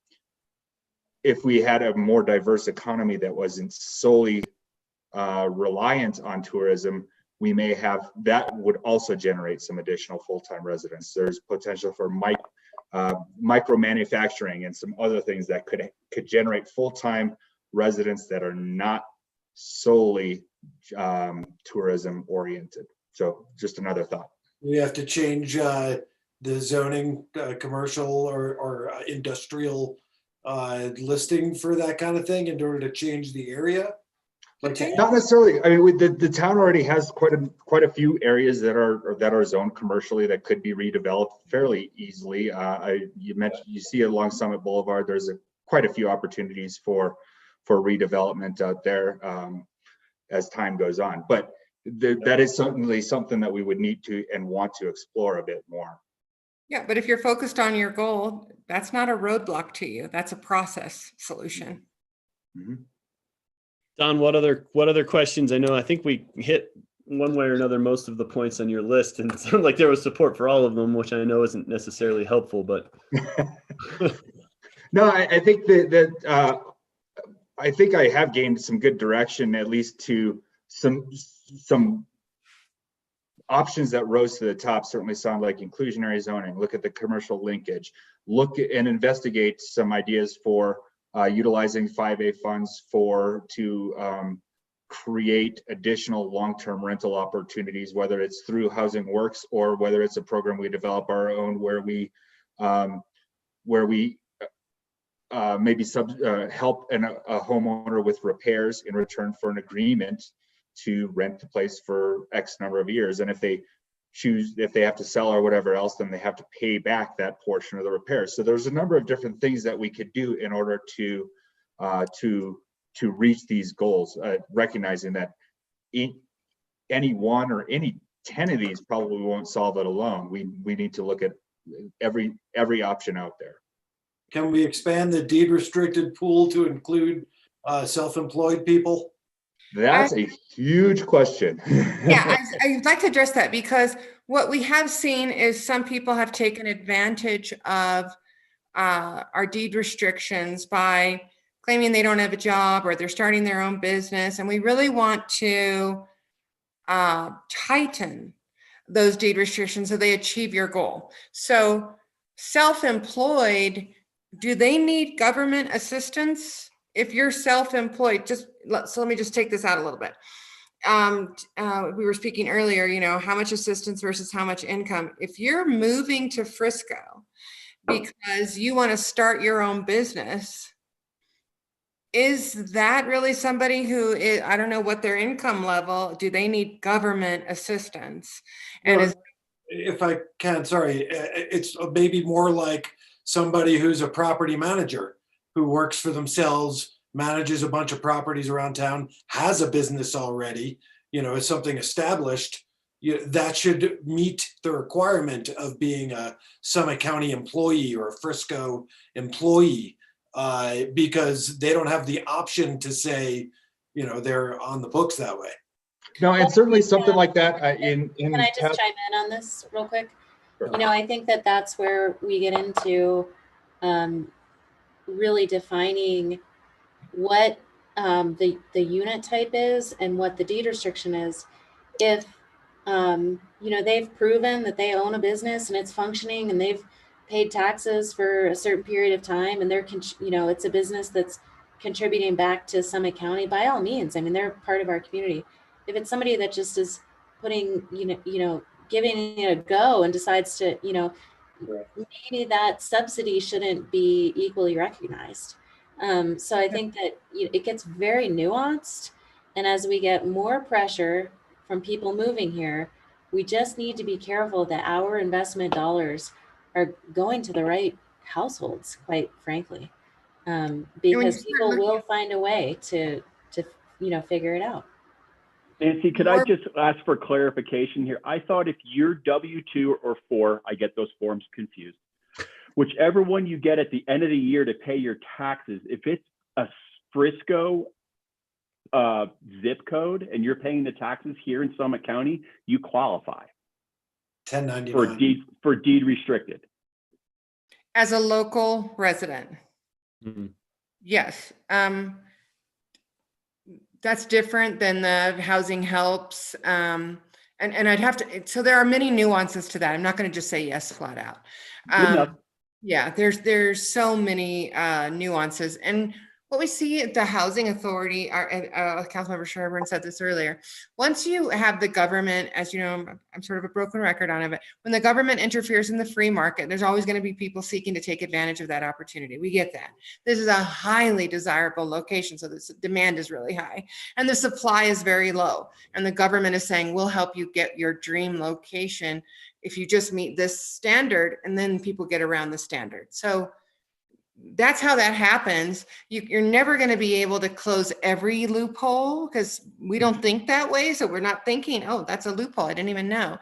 if we had a more diverse economy that wasn't solely reliant on tourism, we may have, that would also generate some additional full-time residents. There's potential for micro manufacturing and some other things that could generate full-time residents that are not solely tourism oriented. So just another thought. We have to change the zoning, commercial or industrial listing for that kind of thing in order to change the area. Not necessarily. I mean, the town already has quite a few areas that are zoned commercially that could be redeveloped fairly easily. You mentioned, you see along Summit Boulevard, there's quite a few opportunities for redevelopment out there as time goes on. But that is certainly something that we would need to and want to explore a bit more. Yeah, but if you're focused on your goal, that's not a roadblock to you. That's a process solution. Mm-hmm. Don, what other questions? I think we hit one way or another most of the points on your list, and it sounded like there was support for all of them, which I know isn't necessarily helpful, but no, I think that I think I have gained some good direction, at least to some options that rose to the top. Certainly sound like inclusionary zoning. Look at the commercial linkage. Look at and investigate some ideas for utilizing 5A funds to create additional long-term rental opportunities, whether it's through Housing Works or whether it's a program we develop our own, where we maybe help a homeowner with repairs in return for an agreement to rent the place for X number of years. And if they have to sell or whatever else, then they have to pay back that portion of the repairs. So there's a number of different things that we could do in order to reach these goals, recognizing that any one or any 10 of these probably won't solve it alone. We need to look at every option out there. Can we expand the deed restricted pool to include self-employed people? That's a huge question. Yeah, I'd like to address that, because what we have seen is some people have taken advantage of our deed restrictions by claiming they don't have a job or they're starting their own business. And we really want to tighten those deed restrictions so they achieve your goal. So self-employed, do they need government assistance? If you're self-employed, so let me just take this out a little bit. We were speaking earlier, how much assistance versus how much income. If you're moving to Frisco because you want to start your own business, is that really somebody who is, I don't know what their income level, do they need government assistance? And if I can, sorry, it's maybe more like somebody who's a property manager who works for themselves, manages a bunch of properties around town, has a business already, is something established, that should meet the requirement of being a Summit County employee or a Frisco employee, because they don't have the option to say, they're on the books that way. No, and certainly something like that. Can I just chime in on this real quick? Sure. I think that's where we get into really defining what the unit type is and what the deed restriction is. If they've proven that they own a business and it's functioning and they've paid taxes for a certain period of time and they're it's a business that's contributing back to Summit County, by all means, they're part of our community. If it's somebody that just is putting giving it a go and decides to maybe that subsidy shouldn't be equally recognized. So I think that it gets very nuanced, and as we get more pressure from people moving here, we just need to be careful that our investment dollars are going to the right households, quite frankly, because people will find a way to figure it out. Nancy, could I just ask for clarification here? I thought if you're W-2 or 4, I get those forms confused. Whichever one you get at the end of the year to pay your taxes, if it's a Frisco zip code and you're paying the taxes here in Summit County, you qualify 1099 for deed restricted. As a local resident. Yes. That's different than the housing helps. And I'd have to, so there are many nuances to that. I'm not going to just say yes flat out. Yeah, there's so many nuances. And what we see at the Housing Authority, Councilmember Sherburne said this earlier, once you have the government, as you know, I'm sort of a broken record on it, when the government interferes in the free market, there's always going to be people seeking to take advantage of that opportunity. We get that. This is a highly desirable location, so the demand is really high and the supply is very low. And the government is saying, we'll help you get your dream location if you just meet this standard, and then people get around the standard. So that's how that happens. You're never going to be able to close every loophole because we don't think that way. So we're not thinking, oh, that's a loophole, I didn't even know.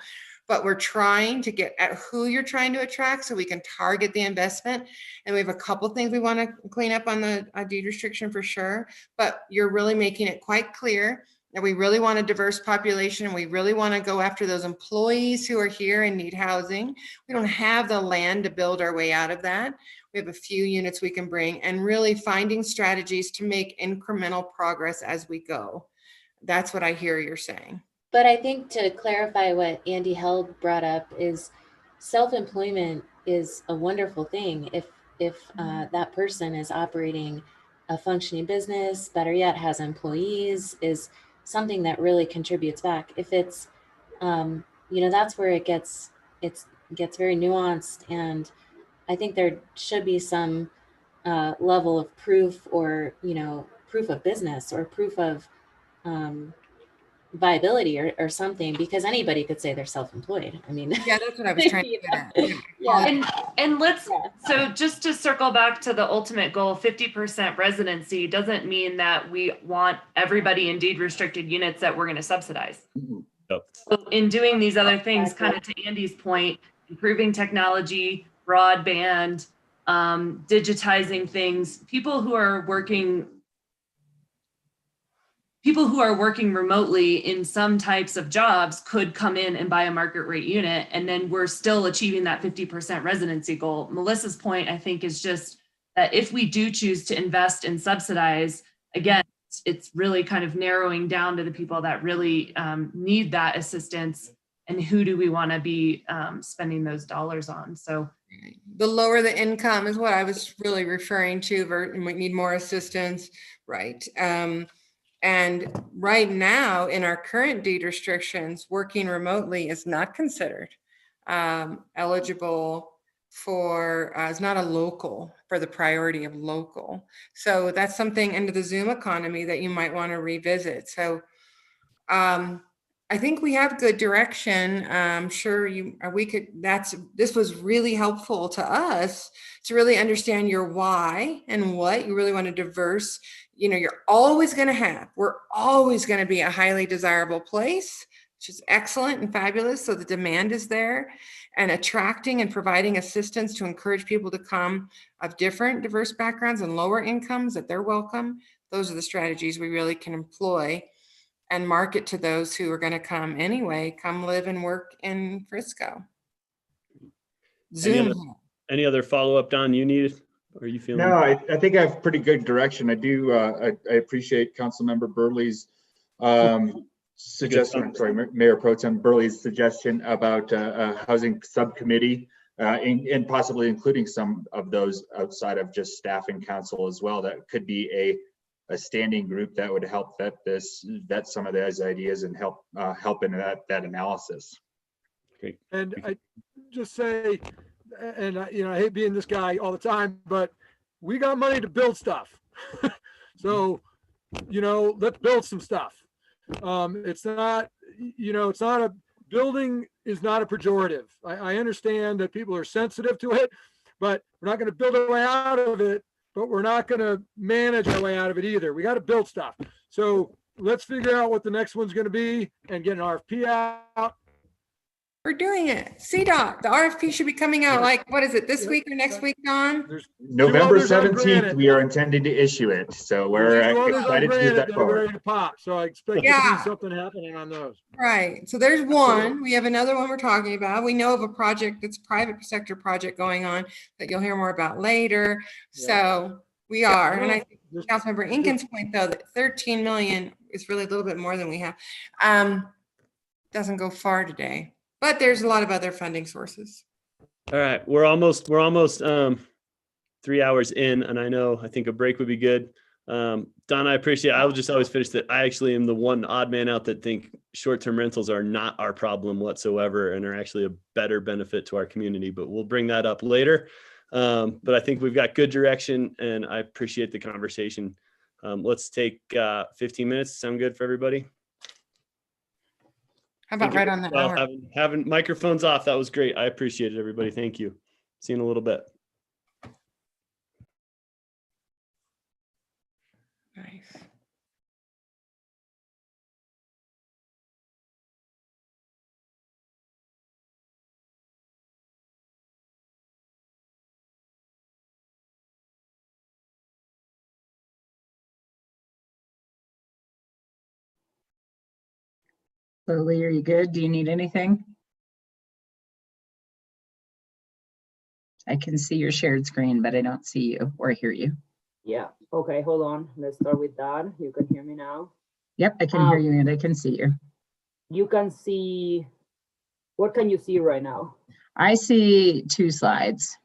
But we're trying to get at who you're trying to attract so we can target the investment. And we have a couple things we want to clean up on the deed restriction for sure. But you're really making it quite clear that we really want a diverse population. We really want to go after those employees who are here and need housing. We don't have the land to build our way out of that. We have a few units we can bring, and really finding strategies to make incremental progress as we go. That's what I hear you're saying. But I think to clarify what Andy Held brought up is self-employment is a wonderful thing. If that person is operating a functioning business, better yet, has employees, is something that really contributes back. If it's, that's where it gets very nuanced, and I think there should be some level of proof, or proof of business, or proof of viability, or something, because anybody could say they're self-employed. I mean, yeah, that's what I was trying to get at. Yeah. And so just to circle back to the ultimate goal, 50% residency doesn't mean that we want everybody in deed restricted units that we're going to subsidize. So in doing these other things, kind of to Andy's point, improving technology, broadband, digitizing things, people who are working remotely in some types of jobs could come in and buy a market rate unit, and then we're still achieving that 50% residency goal. Melissa's point, I think, is just that if we do choose to invest and subsidize, again, it's really kind of narrowing down to the people that really need that assistance, and who do we want to be spending those dollars on. So the lower the income is what I was really referring to, and we need more assistance, right? And right now, in our current deed restrictions, working remotely is not considered eligible for, is not a local, for the priority of local. So that's something into the Zoom economy that you might want to revisit. So I think we have good direction. I'm sure this was really helpful to us to really understand your why and what you really want a diverse, we're always going to be a highly desirable place, which is excellent and fabulous. So the demand is there, and attracting and providing assistance to encourage people to come of different diverse backgrounds and lower incomes, that they're welcome. Those are the strategies we really can employ and market to those who are going to come anyway, come live and work in Frisco. Zoom. Any other follow-up, Don, you need? Are you feeling? No, I think I have pretty good direction. I do. I appreciate Councilmember Burley's suggestion. I'm sorry, Mayor Pro Tem Burley's suggestion about a housing subcommittee, and possibly including some of those outside of just staff and council as well. That could be a standing group that would help vet some of those ideas and help in that analysis. Okay. And I just say, and I hate being this guy all the time, but we got money to build stuff. So, let's build some stuff. It's not, it's not a building is not a pejorative. I understand that people are sensitive to it, but we're not going to build our way out of it, but we're not going to manage our way out of it either. We got to build stuff. So let's figure out what the next one's gonna be and get an RFP out. We're doing it. CDOT, the RFP should be coming out like, what is it, this week or next week, Don? There's November others on 17th, granite. we are intending to issue it. So we're There's two others on excited to move granite that that are forward. ready to pop, so I expect to Yeah. see something happening on those. Right. So there's one. We have another one we're talking about. We know of a project that's private sector project going on that you'll hear more about later. So we are. And I think Councilmember Inkin's point, though, that 13 million is really a little bit more than we have. Doesn't go far today, but there's a lot of other funding sources. All right, we're almost 3 hours in, and I think a break would be good. Don, I appreciate it. I will just always finish that. I actually am the one odd man out that think short-term rentals are not our problem whatsoever and are actually a better benefit to our community, but we'll bring that up later. But I think we've got good direction and I appreciate the conversation. Let's take 15 minutes. Sound good for everybody? How about right on the Well, hour? having microphones off, that was great. I appreciate it, everybody. Thank you. See you in a little bit. Nice. Lily, are you good? Do you need anything? I can see your shared screen, but I don't see you or hear you. Yeah, okay, hold on. Let's start with that. You can hear me now. Yep, I can hear you and I can see you. You can see, what can you see right now? I see 2 slides.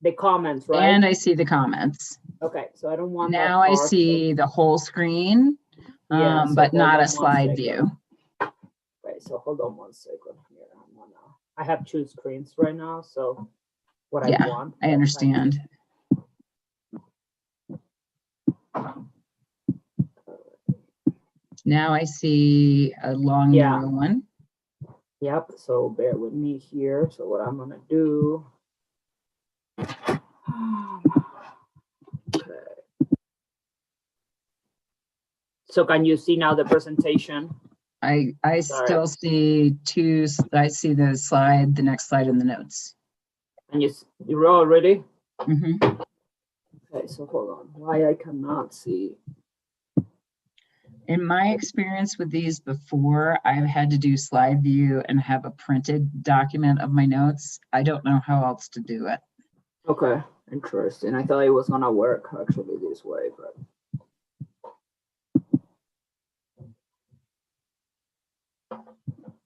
The comments, right? And I see the comments. Okay, so I don't want that Now I far, see the whole screen, Yeah, so but hold not on a one slide second. view. Right, so hold on one second here. I have 2 screens right now, so what I Yeah, want. I understand. Now I see a long Yeah. narrow one. Yep, so bear with me here. So what I'm gonna do. Okay. So can you see now the presentation? I Sorry. still see 2, I see the slide, the next slide in the notes. And you're all ready? Mhm. Okay, so hold on. Why I cannot see? In my experience with these before, I've had to do slide view and have a printed document of my notes. I don't know how else to do it. Okay, interesting. I thought it was gonna work actually this way, but.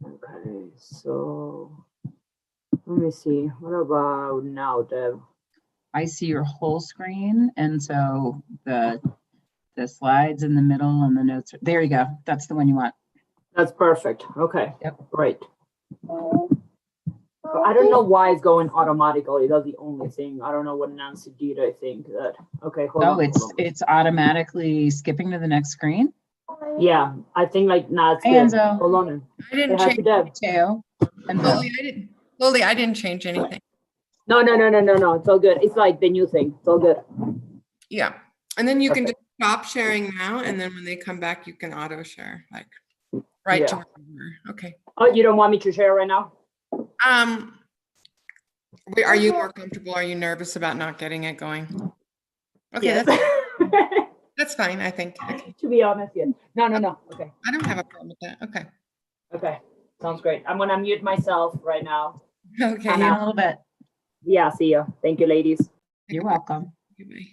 Okay, so let me see. What about now, Deb? I see your whole screen, and so the slides in the middle and the notes. There you go. That's the one you want. That's perfect. Okay. Yep. Great. I don't know why it's going automatically. That's the only thing. I don't know what Nancy did. I think that. Okay, hold on. It's automatically skipping to the next screen. Yeah, I think like now it's Hey, good. Enzo. Hold on. I didn't Say hi to change. Deb. Teo. Lily, I didn't change anything. No. It's all good. It's like the new thing. It's all good. Yeah. And then you can just stop sharing now. And then when they come back, you can auto share, like right to Yeah. where you were. Okay. Oh, you don't want me to share right now? Are you more comfortable? Are you nervous about not getting it going? Okay, Yes. that's fine, I think. Okay. To be honest, yes. No. Okay. I don't have a problem with that. Okay. Okay. Sounds great. I'm gonna mute myself right now. Okay. See you in a little bit. Yeah, see ya. Thank you, ladies. You're welcome. Goodbye.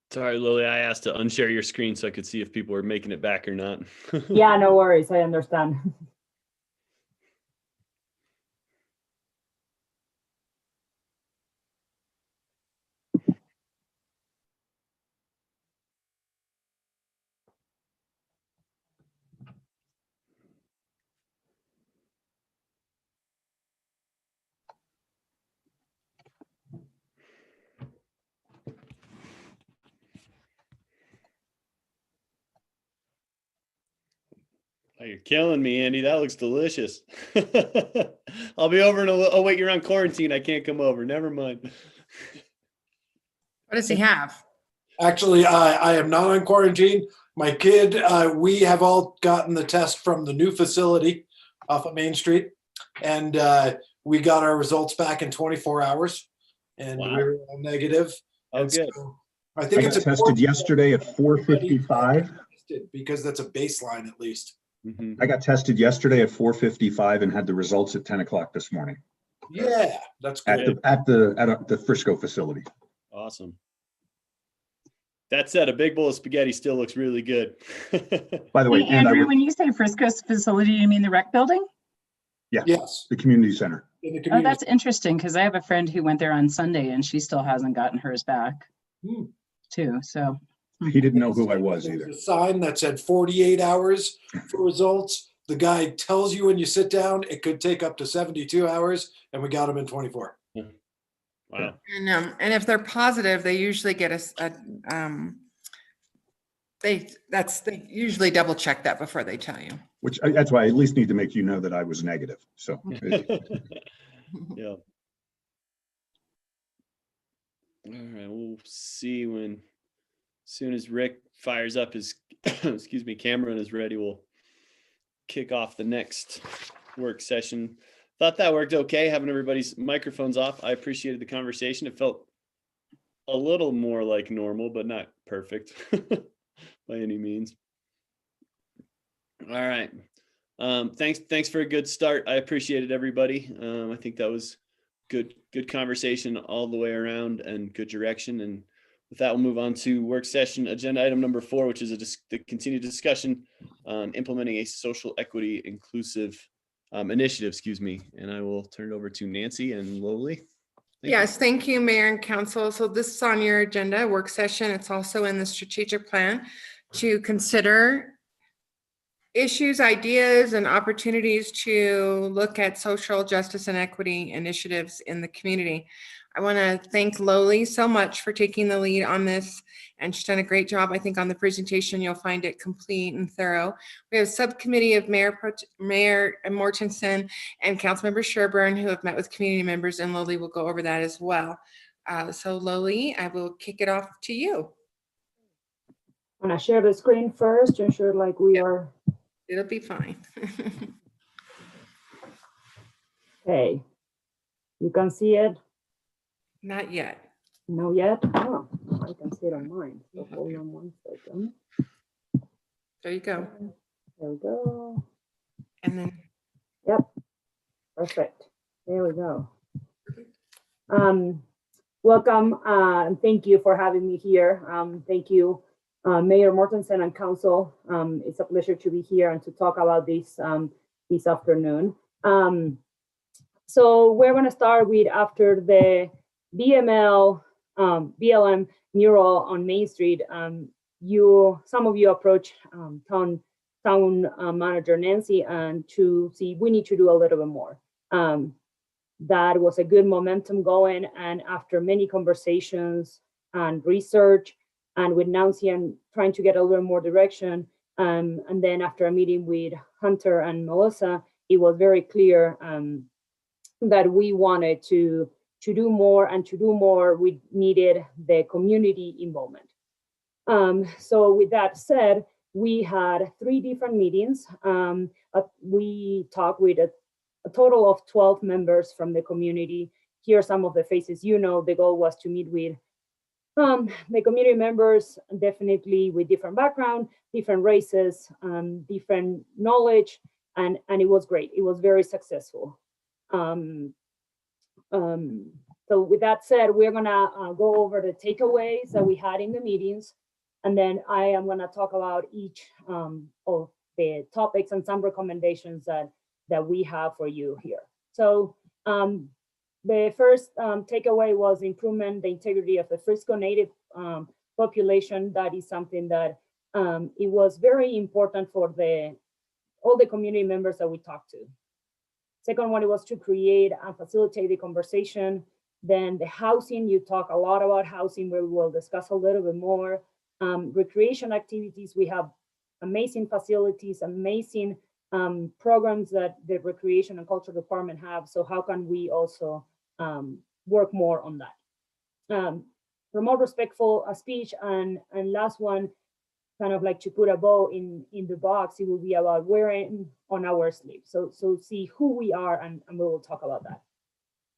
Sorry, Lily, I asked to unshare your screen so I could see if people were making it back or not. Yeah, no worries. I understand. Oh, you're killing me, Andy. That looks delicious. I'll be over in a little. Oh, wait, you're on quarantine. I can't come over. Never mind. What does he have? Actually, I am not on quarantine. My kid, we have all gotten the test from the new facility off of Main Street, and we got our results back in 24 hours, and Wow. we were all negative. Oh, And good. so I think I it's got tested important yesterday at 4:55. because that's a baseline at least. I got tested yesterday at 4:55 and had the results at 10 o'clock this morning Yeah, that's at good. the Frisco facility. Awesome. That said, a big bowl of spaghetti still looks really good. By the way, Hey, Andrew, when you say Frisco's facility, you mean the rec building? yeah, yes, the community center. In the Oh, community. that's interesting because I have a friend who went there on Sunday and she still hasn't gotten hers back too. So He didn't know who I was There either. was a sign that said 48 hours for results. The guy tells you when you sit down, it could take up to 72 hours, and we got him in 24. Wow. And if they're positive, they usually get they usually double check that before they tell you. Which that's why I at least need to make you know that I was negative. So Yeah. All right, we'll see when, as soon as Rick fires up his, excuse me, camera and is ready, we'll kick off the next work session. Thought that worked okay, having everybody's microphones off. I appreciated the conversation. It felt a little more like normal, but not perfect by any means. All right. Thanks for a good start. I appreciated everybody. I think that was good conversation all the way around and good direction. And with that, we'll move on to work session agenda item number 4, which is the continued discussion on implementing a social equity inclusive initiative, excuse me. And I will turn it over to Nancy and Lowly. Yes, thank you, Mayor and Council. So this is on your agenda, work session. It's also in the strategic plan to consider issues, ideas, and opportunities to look at social justice and equity initiatives in the community. I want to thank Lowly so much for taking the lead on this, and she's done a great job. I think on the presentation, you'll find it complete and thorough. We have a subcommittee of Mayor Mortensen and Councilmember Sherburne who have met with community members, and Lowly will go over that as well. So Lowly, I will kick it off to you. I'm gonna share the screen first to ensure like we are. It'll be fine. Okay, you can see it. Not yet. No yet? Oh, I can see it on mine. So hold on one second. There you go. There we go. And then. Yep. Perfect. There we go. Welcome and thank you for having me here. Thank you, Mayor Mortensen and Council. It's a pleasure to be here and to talk about this this afternoon. So we're going to start with after the BLM mural on Main Street. Some of you approached town manager Nancy and to see we need to do a little bit more. That was a good momentum going, and after many conversations and research and with Nancy and trying to get a little more direction, and then after a meeting with Hunter and Melissa, it was very clear that we wanted to do more, and to do more, we needed the community involvement. So with that said, we had 3 different meetings. We talked with a total of 12 members from the community. Here are some of the faces. You know, the goal was to meet with the community members, definitely with different background, different races, different knowledge, and it was great. It was very successful. So with that said, we're gonna go over the takeaways that we had in the meetings. And then I am gonna talk about each of the topics and some recommendations that we have for you here. So the first takeaway was improvement the integrity of the Frisco Native population. That is something that it was very important for all the community members that we talked to. Second one, it was to create and facilitate the conversation. Then the housing, you talk a lot about housing, where we will discuss a little bit more. Recreation activities, we have amazing facilities, amazing programs that the Recreation and Culture Department have. So how can we also work more on that? Promote respectful speech, and last one, kind of like to put a bow in the box, it will be about wearing on our sleeve. So see who we are, and we will talk about that.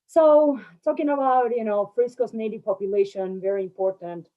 So talking about, Frisco's Native population, very important.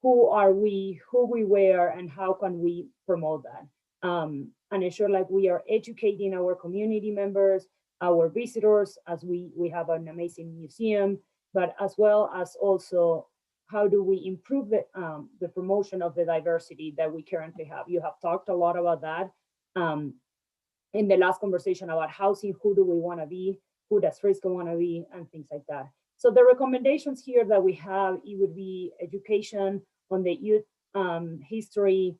Who are we, who we were, and how can we promote that? And ensure like we are educating our community members, our visitors, as we have an amazing museum, but as well as also how do we improve the promotion of the diversity that we currently have? You have talked a lot about that in the last conversation about housing. Who do we want to be? Who does Frisco want to be? And things like that. So the recommendations here that we have, it would be education on the youth history,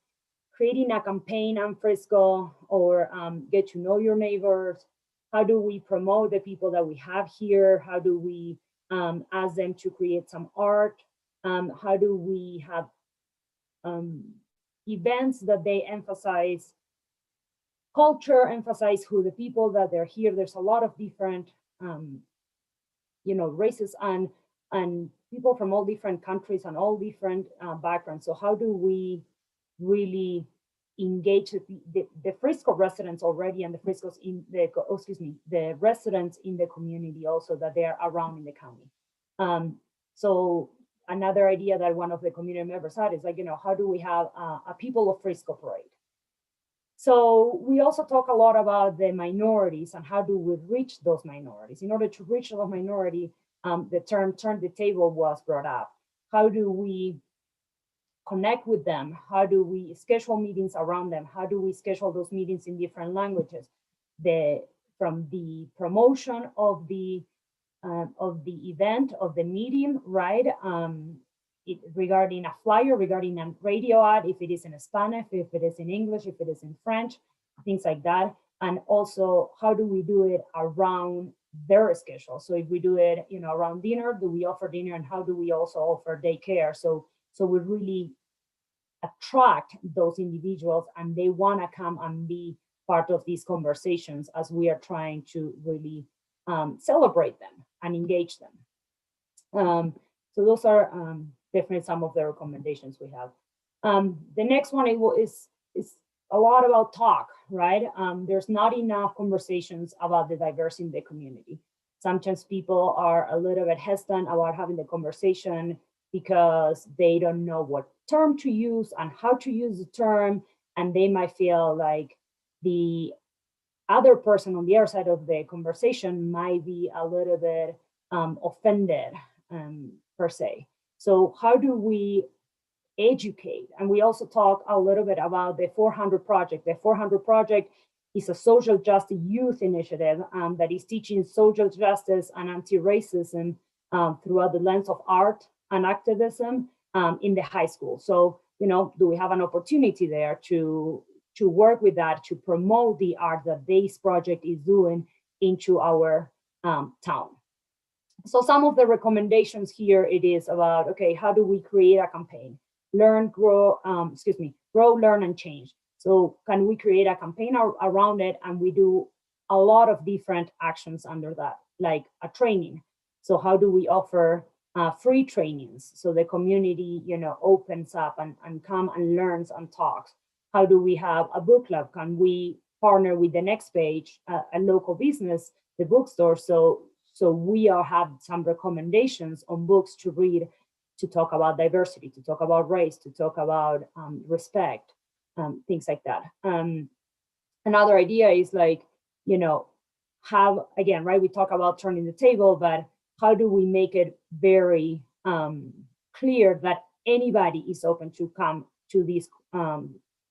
creating a campaign on Frisco, or get to know your neighbors. How do we promote the people that we have here? How do we ask them to create some art? How do we have events that they emphasize culture, emphasize who the people that they're here? There's a lot of different, races and people from all different countries and all different backgrounds. So how do we really engage the Frisco residents already, and the Frisco's in the residents in the community also that they are around in the county? So another idea that one of the community members had is like, how do we have a People of Frisco parade? So we also talk a lot about the minorities and how do we reach those minorities. In order to reach those minority, the term turn the table was brought up. How do we connect with them? How do we schedule meetings around them? How do we schedule those meetings in different languages? From the promotion of the event, of the meeting, right? Regarding a flyer, regarding a radio ad, if it is in Spanish, if it is in English, if it is in French, things like that. And also, how do we do it around their schedule? So if we do it, around dinner, do we offer dinner, and how do we also offer daycare? So we really attract those individuals, and they want to come and be part of these conversations as we are trying to really celebrate them and engage them. So those are definitely some of the recommendations we have. The next one is a lot about talk, right? There's not enough conversations about the diversity in the community. Sometimes people are a little bit hesitant about having the conversation because they don't know what term to use and how to use the term, and they might feel like the other person on the other side of the conversation might be a little bit offended per se. So how do we educate? And we also talk a little bit about the 400 Project. The 400 Project is a social justice youth initiative that is teaching social justice and anti-racism throughout the lens of art and activism in the high school. So, do we have an opportunity there to work with that, to promote the art that this project is doing into our town? So some of the recommendations here, it is about, okay, how do we create a campaign? Grow, learn, and change. So can we create a campaign around it? And we do a lot of different actions under that, like a training. So how do we offer free trainings so the community, opens up and come and learns and talks? How do we have a book club? Can we partner with the Next Page, a local business, the bookstore? So we all have some recommendations on books to read, to talk about diversity, to talk about race, to talk about respect, things like that. Another idea is like, have, again, right, we talk about turning the table, but how do we make it very clear that anybody is open to come to these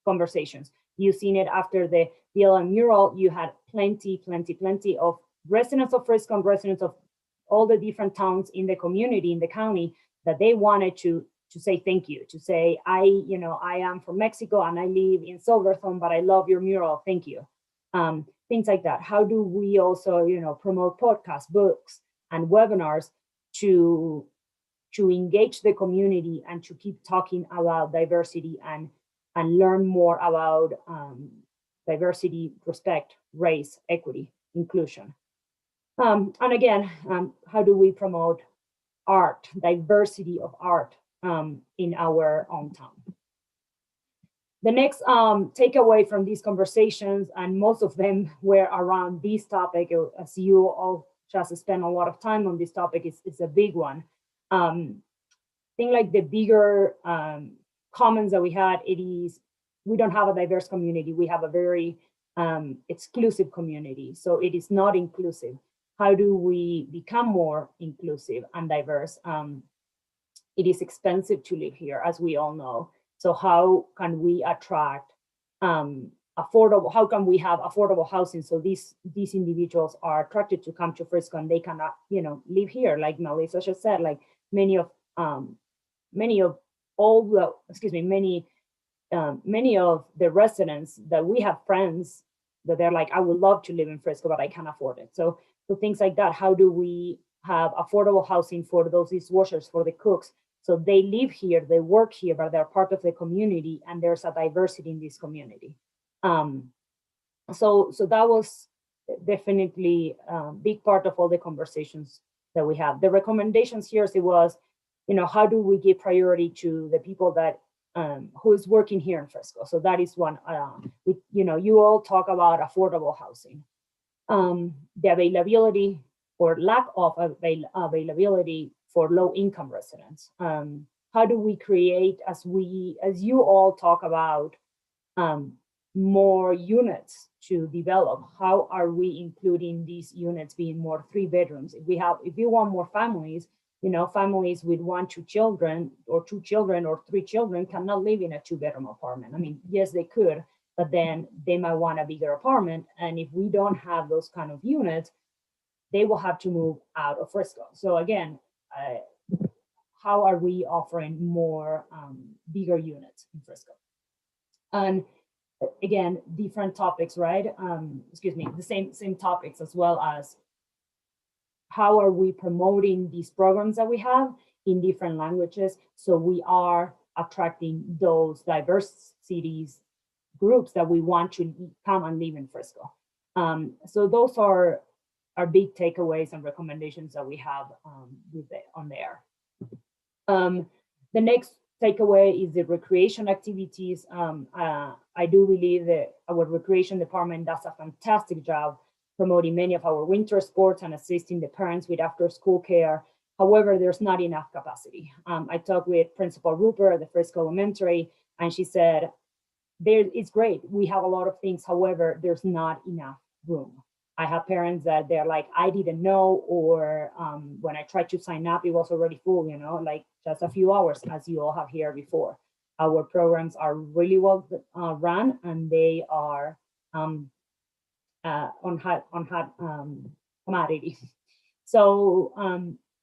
conversations? You've seen it after the BLM mural. You had plenty of residents of Frisco and residents of all the different towns in the community, in the county, that they wanted to say thank you, to say, I am from Mexico and I live in Silverthorne, but I love your mural, thank you. Things like that. How do we also, promote podcasts, books, and webinars to engage the community and to keep talking about diversity and learn more about diversity, respect, race, equity, inclusion. And again, how do we promote art, diversity of art in our own town? The next takeaway from these conversations, and most of them were around this topic, as you all just spent a lot of time on this topic, is a big one. I think like the bigger comments that we had, it is, we don't have a diverse community. We have a very exclusive community. So it is not inclusive. How do we become more inclusive and diverse? It is expensive to live here, as we all know. So how can we attract affordable, how can we have affordable housing so these individuals are attracted to come to Frisco and they cannot, live here? Like Melissa just said, like many of the residents that we have friends that they're like, I would love to live in Frisco, but I can't afford it. So things like that. How do we have affordable housing for those dishwashers, for the cooks? So they live here, they work here, but they're part of the community, and there's a diversity in this community. So that was definitely a big part of all the conversations that we have. The recommendations here, it was, how do we give priority to the people that who is working here in Frisco? So that is one. You all talk about affordable housing, the availability or lack of availability for low-income residents. How do we create, as you all talk about, more units to develop? How are we including these units being more 3 bedrooms? If you want more families, families with 1, 2 children, or 2 children, or 3 children cannot live in a 2-bedroom apartment. I mean, yes, they could, but then they might want a bigger apartment. And if we don't have those kind of units, they will have to move out of Frisco. So again, how are we offering more bigger units in Frisco? And again, different topics, right? The same topics, as well as how are we promoting these programs that we have in different languages, so we are attracting those diverse cities, groups that we want to come and live in Frisco. So those are our big takeaways and recommendations that we have on there. The next takeaway is the recreation activities. I do believe that our recreation department does a fantastic job promoting many of our winter sports and assisting the parents with after-school care. However, there's not enough capacity. I talked with Principal Rupert at the Frisco Elementary, and she said, it's great, we have a lot of things, however, there's not enough room. I have parents that they're like, I didn't know, or when I tried to sign up, it was already full, like just a few hours, as you all have here before. Our programs are really well run, and they are on hot commodity. So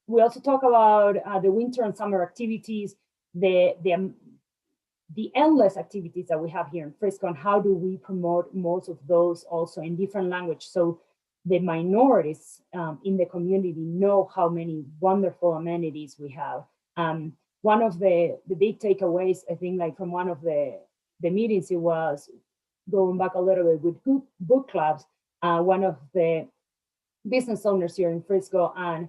we also talk about the winter and summer activities, the endless activities that we have here in Frisco, and how do we promote most of those also in different language, so the minorities in the community know how many wonderful amenities we have. One of the big takeaways, I think, like from one of the meetings, it was going back a little bit with book clubs. One of the business owners here in Frisco, and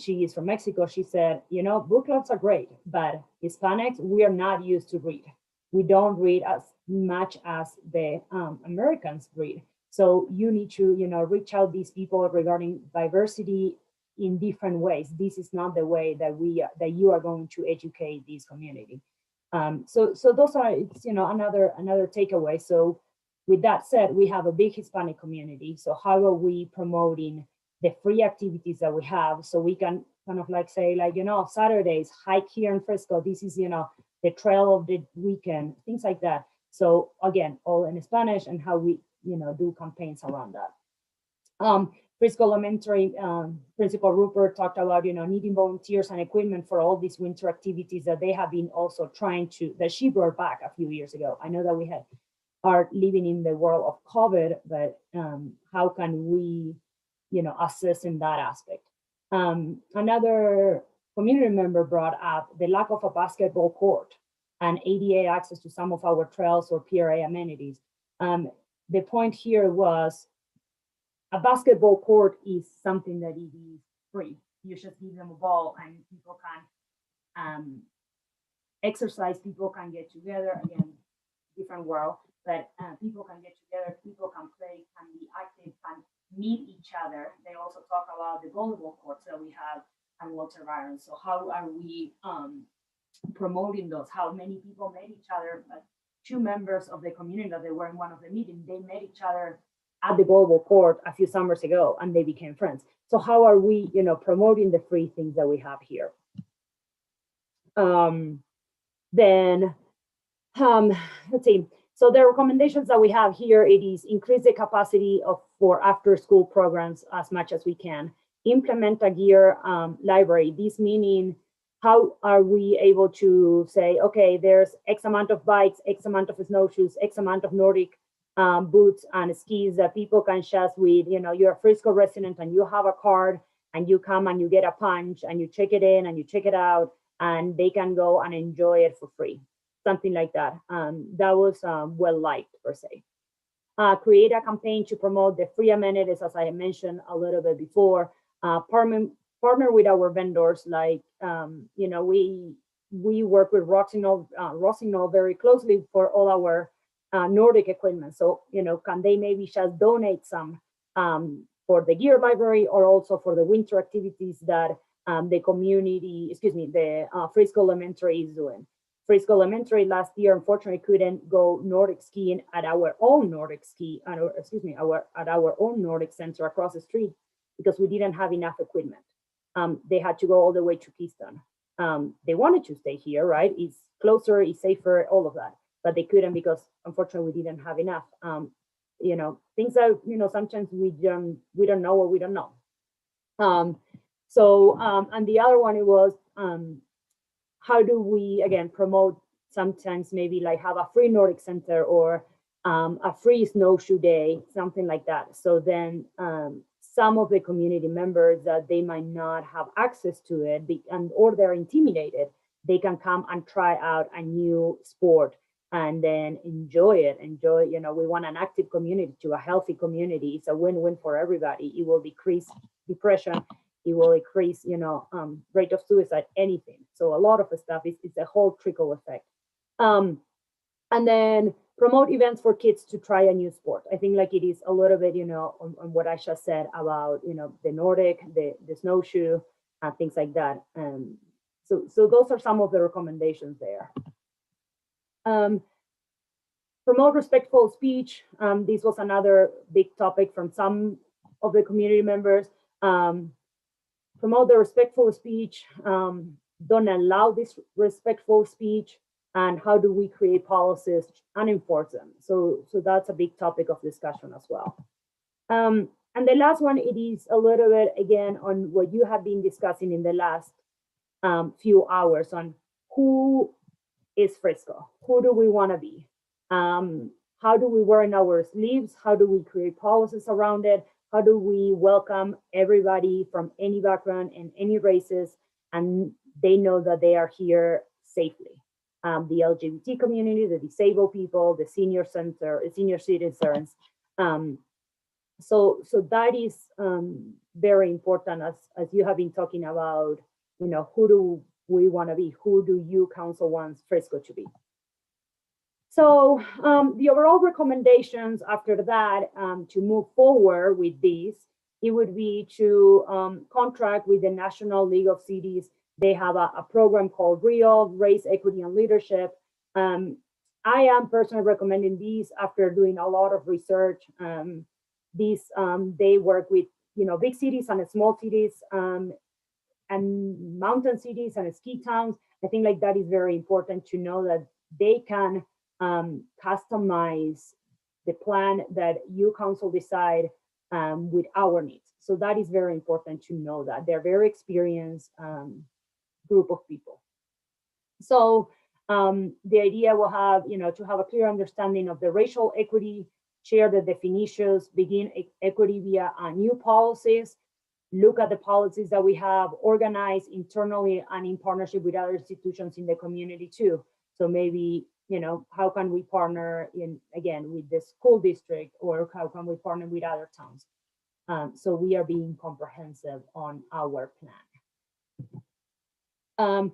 she is from Mexico, she said, book clubs are great, but Hispanics, we are not used to read. We don't read as much as the Americans read. So you need to, reach out these people regarding diversity in different ways. This is not the way that you are going to educate this community. So those are, another takeaway. So with that said, we have a big Hispanic community. So how are we promoting the free activities that we have, so we can kind of like say, like, Saturdays, hike here in Frisco, this is, the trail of the weekend, things like that. So again, all in Spanish, and how we, do campaigns around that. Frisco Elementary Principal Rupert talked about, needing volunteers and equipment for all these winter activities that they have been also that she brought back a few years ago. I know that we are living in the world of COVID, but how can we, assist in that aspect? Another community member brought up the lack of a basketball court and ADA access to some of our trails or PRA amenities. The point here was, a basketball court is something that it is free. You just give them a ball and people can exercise, people can get together, again, different world, but people can get together, people can play, can be active, can meet each other. They also talk about the volleyball courts that we have and Walter Byron. So how are we promoting those? How many people met each other? But 2 members of the community that they were in one of the meetings, they met each other at the volleyball court a few summers ago, and they became friends. So how are we, promoting the free things that we have here? Let's see. So the recommendations that we have here, it is increase the capacity for after school programs as much as we can. Implement a gear library. This meaning, how are we able to say, okay, there's X amount of bikes, X amount of snowshoes, X amount of Nordic boots and skis that people can just with, you're a Frisco resident and you have a card and you come and you get a punch and you check it in and you check it out and they can go and enjoy it for free. Something like that. That was well liked per se. Create a campaign to promote the free amenities, as I mentioned a little bit before. Partner with our vendors, like, we work with Rossignol very closely for all our Nordic equipment. So, can they maybe just donate some for the gear library or also for the winter activities that the Frisco Elementary is doing. Frisco Elementary last year, unfortunately, couldn't go Nordic skiing at our own Nordic at our own Nordic center across the street because we didn't have enough equipment. They had to go all the way to Keystone. They wanted to stay here, right? It's closer, it's safer, all of that. But they couldn't because unfortunately we didn't have enough. Things that sometimes we don't know or we don't know. And the other one, it was how do we again promote sometimes maybe like have a free Nordic center or a free snowshoe day, something like that. So then some of the community members that they might not have access to it or they're intimidated, they can come and try out a new sport and then enjoy it. We want an active community to a healthy community. It's a win-win for everybody. It will decrease depression. It will increase, rate of suicide, anything. So a lot of the stuff is a whole trickle effect. And then promote events for kids to try a new sport. I think like it is a little bit, on what I just said about, the Nordic, the snowshoe, things like that. So those are some of the recommendations there. Promote respectful speech. This was another big topic from some of the community members. Promote the respectful speech. Don't allow this respectful speech. And how do we create policies and enforce them? So that's a big topic of discussion as well. And the last one, it is a little bit again on what you have been discussing in the last few hours on who is Frisco? Who do we want to be? How do we wear in our sleeves? How do we create policies around it? How do we welcome everybody from any background and any races, and they know that they are here safely? The LGBT community, the disabled people, the senior citizens. So that is very important as you have been talking about, who do we want to be? Who do you council wants Frisco to be? So the overall recommendations after that to move forward with this, it would be to contract with the National League of Cities. They have a program called REAL, Race, Equity, and Leadership. I am personally recommending these after doing a lot of research. They work with big cities and small cities, and mountain cities and ski towns. I think like that is very important to know that they can customize the plan that you council decide with our needs. So that is very important to know that they're very experienced group of people. So the idea will have, to have a clear understanding of the racial equity, share the definitions, begin equity via new policies, look at the policies that we have, organized internally and in partnership with other institutions in the community too. So maybe, how can we partner again with the school district, or how can we partner with other towns? So we are being comprehensive on our plan.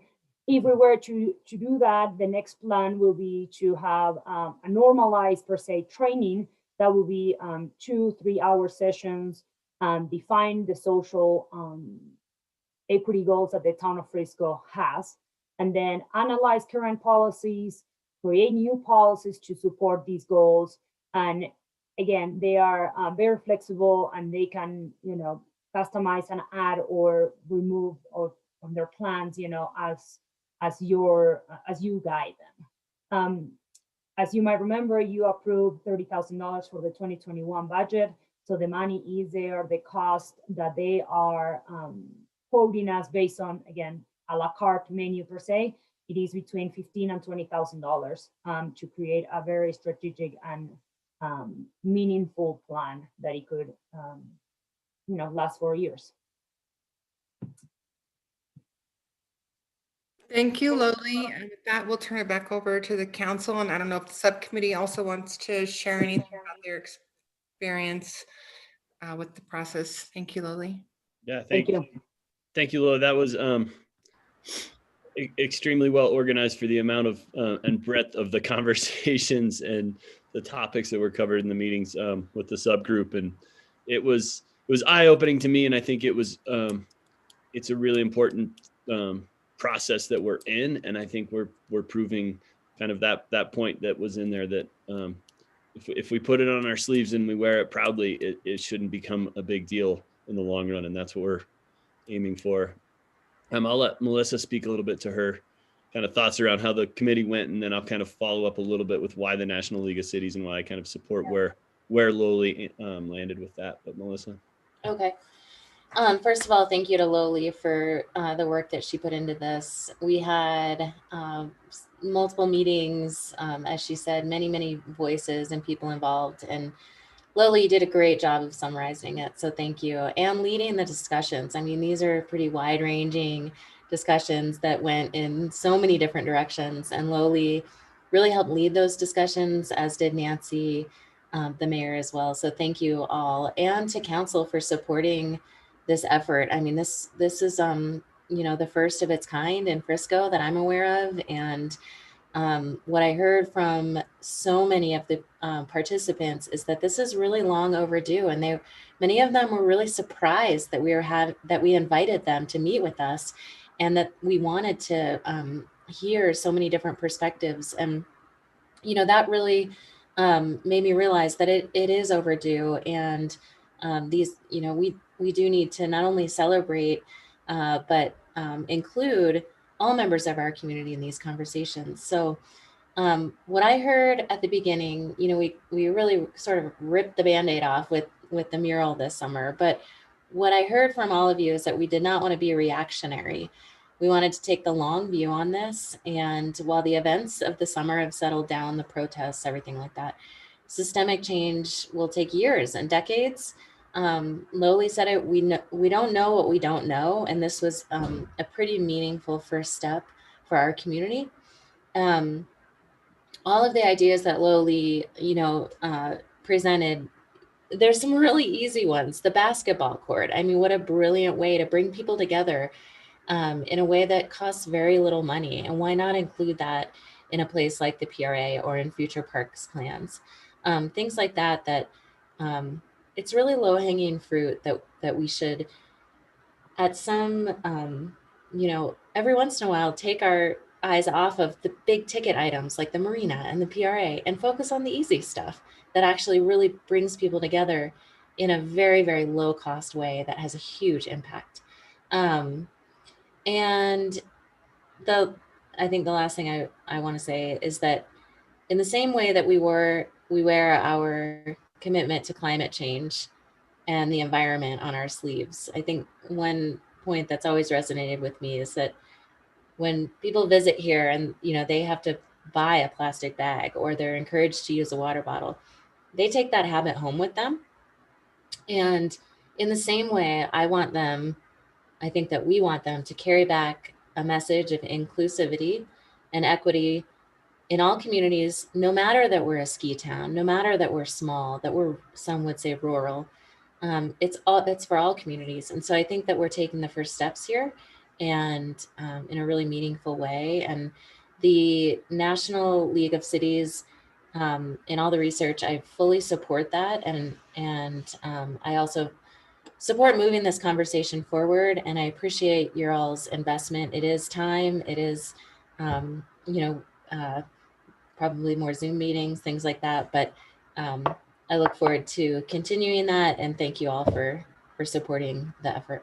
If we were to do that, the next plan will be to have a normalized per se training that will be 2-3 hour sessions, define the social equity goals that the town of Frisco has, and then analyze current policies, create new policies to support these goals. And again, they are very flexible, and they can, customize and add or remove from their plans, as you guide them. As you might remember, you approved $30,000 for the 2021 budget. So the money is there. The cost that they are quoting us based on, again, a la carte menu per se, it is between $15,000 and $20,000 to create a very strategic and meaningful plan that it could, last 4 years. Thank you, Loli. And with that, we'll turn it back over to the council. And I don't know if the subcommittee also wants to share anything about their experience with the process. Thank you, Loli. Yeah, thank you. Thank you, Lola. That was extremely well organized for the amount of and breadth of the conversations and the topics that were covered in the meetings with the subgroup. And it was eye-opening to me. And I think it's a really important process that we're in, and I think we're proving kind of that point that was in there, that if we put it on our sleeves and we wear it proudly, it shouldn't become a big deal in the long run, and that's what we're aiming for. I'll let Melissa speak a little bit to her kind of thoughts around how the committee went, and then I'll kind of follow up a little bit with why the National League of Cities and why I kind of support where Loli landed with that. But Melissa. Okay. First of all, thank you to Loli for the work that she put into this. We had multiple meetings, as she said, many voices and people involved. And Loli did a great job of summarizing it. So thank you. And leading the discussions. I mean, these are pretty wide ranging discussions that went in so many different directions. And Loli really helped lead those discussions, as did Nancy, the mayor as well. So thank you all. And to council for supporting this effort. I mean, this is, the first of its kind in Frisco that I'm aware of. And what I heard from so many of the participants is that this is really long overdue. And many of them were really surprised that we invited them to meet with us, and that we wanted to hear so many different perspectives. And, that really made me realize that it is overdue. And these, we do need to not only celebrate, but include all members of our community in these conversations. So what I heard at the beginning, we really sort of ripped the Band-Aid off with the mural this summer. But what I heard from all of you is that we did not want to be reactionary. We wanted to take the long view on this. And while the events of the summer have settled down, the protests, everything like that, systemic change will take years and decades. Loli said it, we don't know what we don't know. And this was a pretty meaningful first step for our community. All of the ideas that Loli, presented, there's some really easy ones. The basketball court. I mean, what a brilliant way to bring people together in a way that costs very little money. And why not include that in a place like the PRA or in future parks plans? Things like that it's really low-hanging fruit that we should, at some, every once in a while, take our eyes off of the big ticket items like the marina and the PRA and focus on the easy stuff that actually really brings people together in a very, very low cost way that has a huge impact. And I think the last thing I want to say is that in the same way that we wear our commitment to climate change and the environment on our sleeves, I think one point that's always resonated with me is that when people visit here and they have to buy a plastic bag or they're encouraged to use a water bottle, they take that habit home with them. And in the same way, I think that we want them to carry back a message of inclusivity and equity in all communities, no matter that we're a ski town, no matter that we're small, that we're, some would say, rural. It's for all communities. And so I think that we're taking the first steps here, and in a really meaningful way. And the National League of Cities, in all the research, I fully support that. And I also support moving this conversation forward. And I appreciate your all's investment. It is time. It is, probably more Zoom meetings, things like that. But I look forward to continuing that. And thank you all for supporting the effort.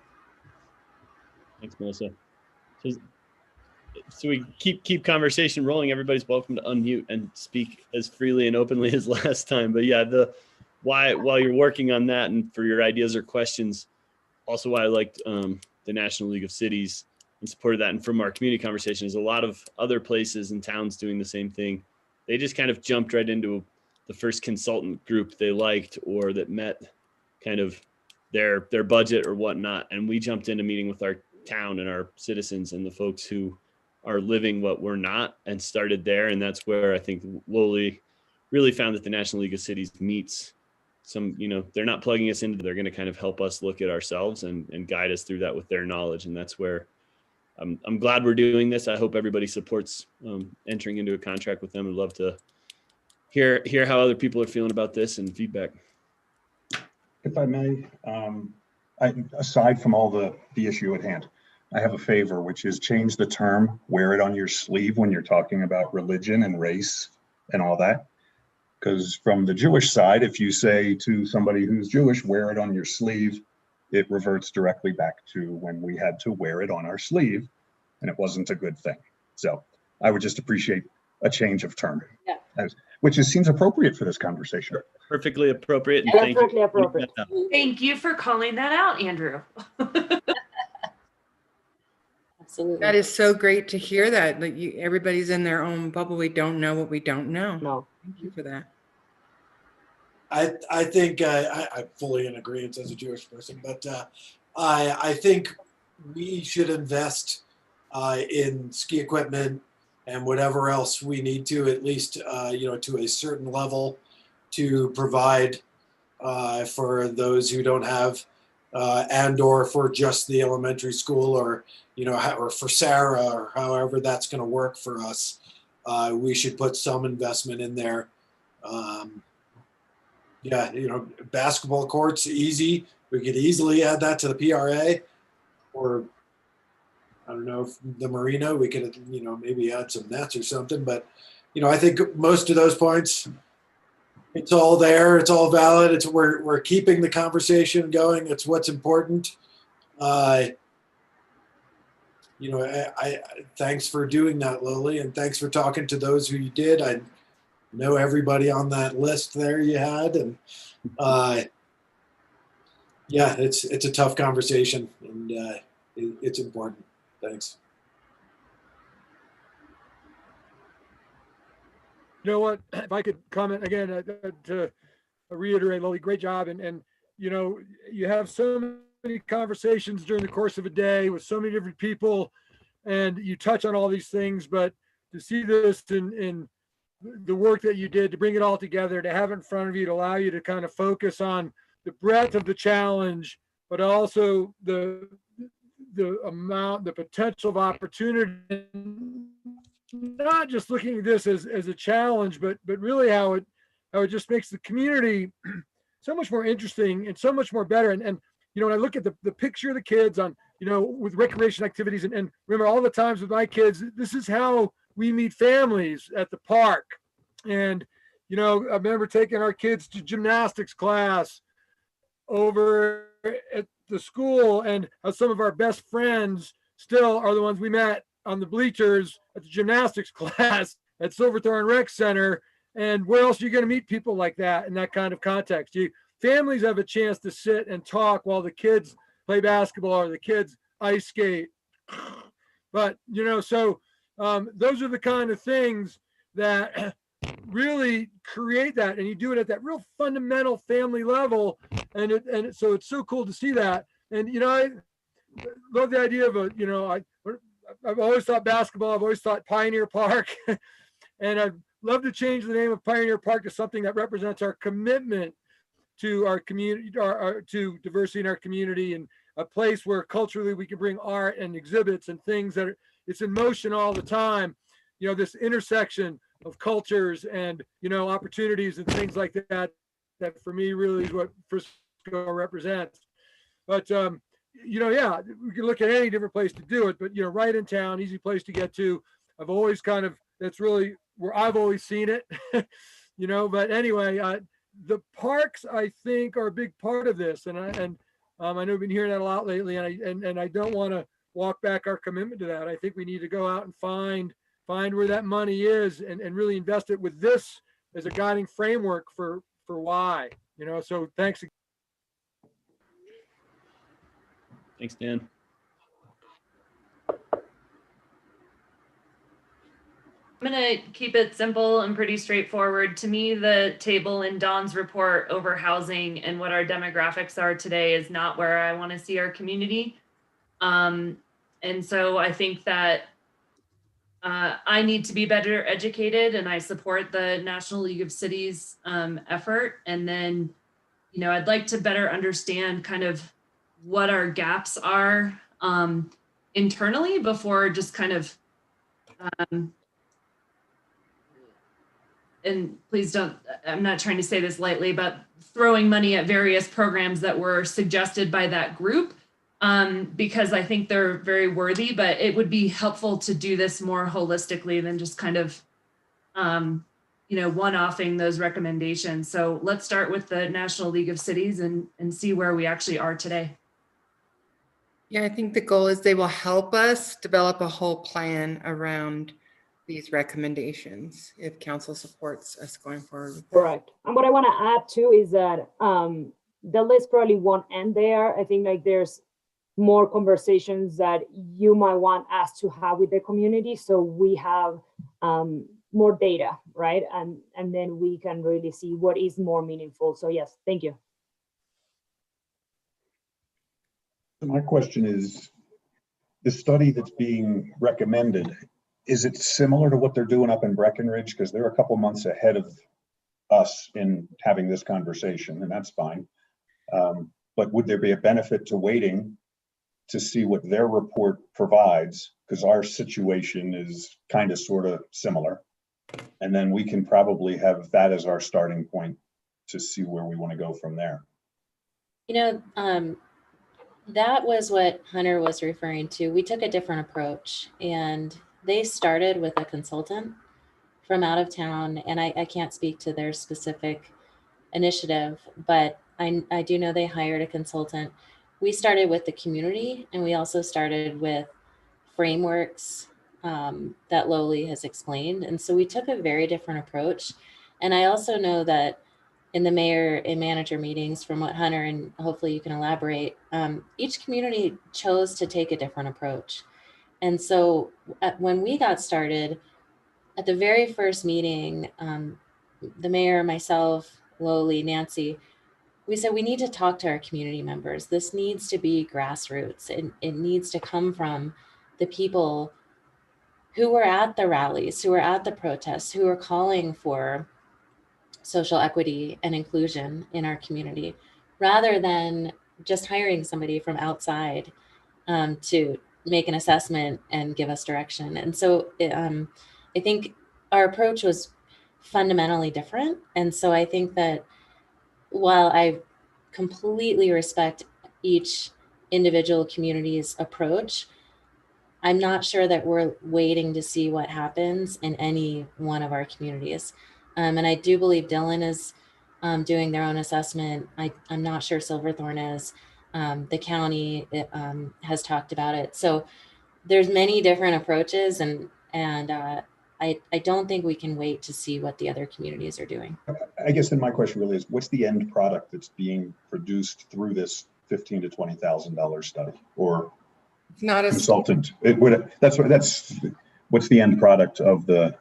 Thanks, Melissa. So we keep conversation rolling. Everybody's welcome to unmute and speak as freely and openly as last time. But yeah, while you're working on that and for your ideas or questions, also why I liked the National League of Cities and supported that. And from our community conversations, a lot of other places and towns doing the same thing. They just kind of jumped right into the first consultant group they liked or that met kind of their budget or whatnot. And we jumped into meeting with our town and our citizens and the folks who are living what we're not, and started there. And that's where I think Lowly really found that the National League of Cities meets some, they're not plugging us into, they're going to kind of help us look at ourselves and guide us through that with their knowledge. And that's where I'm glad we're doing this. I hope everybody supports entering into a contract with them. I'd love to hear how other people are feeling about this and feedback. If I may, aside from all the issue at hand, I have a favor, which is change the term, wear it on your sleeve when you're talking about religion and race and all that. Because from the Jewish side, if you say to somebody who's Jewish, wear it on your sleeve, it reverts directly back to when we had to wear it on our sleeve, and it wasn't a good thing. So I would just appreciate a change of term, which seems appropriate for this conversation. Perfectly appropriate. And Perfectly appropriate. Thank you for calling that out, Andrew. Absolutely. That is so great to hear that. Like everybody's in their own bubble. We don't know what we don't know. No. Thank you for that. I think I'm fully in agreement as a Jewish person, but I think we should invest in ski equipment and whatever else we need to, at least to a certain level, to provide for those who don't have, and or for just the elementary school, or or for Sarah, or however that's going to work for us. We should put some investment in there. Basketball courts, easy. We could easily add that to the PRA, or I don't know, if the marina, we could, maybe add some nets or something. But, I think most of those points, it's all there. It's all valid. We're keeping the conversation going. It's what's important. I thanks for doing that, Lily, and thanks for talking to those who you did. I know everybody on that list there you had, and it's a tough conversation, and it's important. Thanks. You know what, if I could comment again, to reiterate, Lily, great job. And you have so many conversations during the course of a day with so many different people, and you touch on all these things, but to see this in the work that you did to bring it all together, to have it in front of you, to allow you to kind of focus on the breadth of the challenge, but also the amount, the potential of opportunity, not just looking at this as a challenge, but really how it just makes the community so much more interesting and so much more better. And when I look at the picture of the kids on, with recreation activities, and remember all the times with my kids, this is how we meet families at the park. And, I remember taking our kids to gymnastics class over at the school, and how some of our best friends still are the ones we met on the bleachers at the gymnastics class at Silverthorne Rec Center. And where else are you going to meet people like that in that kind of context? Families have a chance to sit and talk while the kids play basketball or the kids ice skate. But, so those are the kind of things that really create that, and you do it at that real fundamental family level. And so it's so cool to see that. And, I love the idea of I've always thought basketball, I've always thought Pioneer Park, and I'd love to change the name of Pioneer Park to something that represents our commitment to our community, to diversity in our community, and a place where culturally we can bring art and exhibits and things that it's in motion all the time. This intersection of cultures and, opportunities and things like that for me really is what Frisco represents. But, yeah, we can look at any different place to do it, but, right in town, easy place to get to. I've always that's really where I've always seen it, but anyway, the parks, I think, are a big part of this. And I know we've been hearing that a lot lately, and I don't want to walk back our commitment to that. I think we need to go out and find where that money is and really invest it with this as a guiding framework for why, so thanks. Thanks, Dan. I'm going to keep it simple and pretty straightforward. To me, the table in Don's report over housing and what our demographics are today is not where I want to see our community. And so I think that I need to be better educated, and I support the National League of Cities effort. And then, I'd like to better understand kind of what our gaps are internally before just kind of, and please don't, I'm not trying to say this lightly, but throwing money at various programs that were suggested by that group, because I think they're very worthy, but it would be helpful to do this more holistically than just kind of, one-offing those recommendations. So let's start with the National League of Cities and see where we actually are today. Yeah, I think the goal is they will help us develop a whole plan around these recommendations if council supports us going forward. Correct. And what I want to add too is that the list probably won't end there. I think there's more conversations that you might want us to have with the community, so we have more data, right? And then we can really see what is more meaningful. So yes, thank you. My question is, the study that's being recommended, is it similar to what they're doing up in Breckenridge? Because they're a couple months ahead of us in having this conversation, and that's fine. But would there be a benefit to waiting to see what their report provides? Because our situation is kind of sort of similar. And then we can probably have that as our starting point to see where we want to go from there. That was what Hunter was referring to. We took a different approach, and they started with a consultant from out of town, and I can't speak to their specific initiative, but I do know they hired a consultant. We started with the community, and we also started with frameworks that Lowly has explained. And so we took a very different approach. And I also know that in the mayor and manager meetings, from what Hunter, and hopefully you can elaborate, each community chose to take a different approach. And so when we got started, at the very first meeting, the mayor, myself, Lowly, Nancy, we said we need to talk to our community members. This needs to be grassroots. It needs to come from the people who were at the rallies, who were at the protests, who were calling for social equity and inclusion in our community, rather than just hiring somebody from outside to make an assessment and give us direction. And so I think our approach was fundamentally different. And so I think that while I completely respect each individual community's approach, I'm not sure that we're waiting to see what happens in any one of our communities. And I do believe Dylan is doing their own assessment. I'm not sure Silverthorne is. The county has talked about it. So there's many different approaches, and I don't think we can wait to see what the other communities are doing. I guess then my question really is, what's the end product that's being produced through this $15,000 to $20,000 study or It's not a consultant? What's the end product of the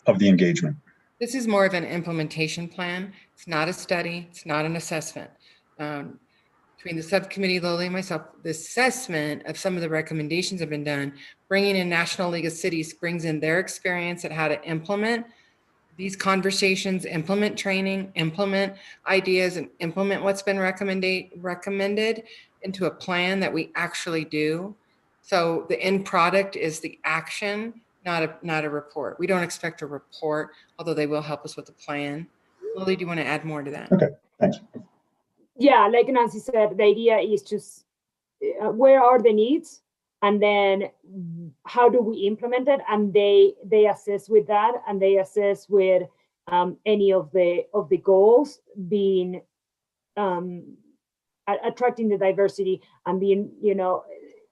engagement? This is more of an implementation plan. It's not a study. It's not an assessment. Between the subcommittee, Loli, and myself, the assessment of some of the recommendations have been done. Bringing in National League of Cities brings in their experience at how to implement these conversations, implement training, implement ideas, and implement what's been recommended into a plan that we actually do. So the end product is the action, not a report. We don't expect a report, although they will help us with the plan. Loli, do you want to add more to that? Okay, thanks. Yeah, like Nancy said, the idea is to where are the needs, and then how do we implement it, and they assess with that, and they assess with any of the goals being attracting the diversity and being,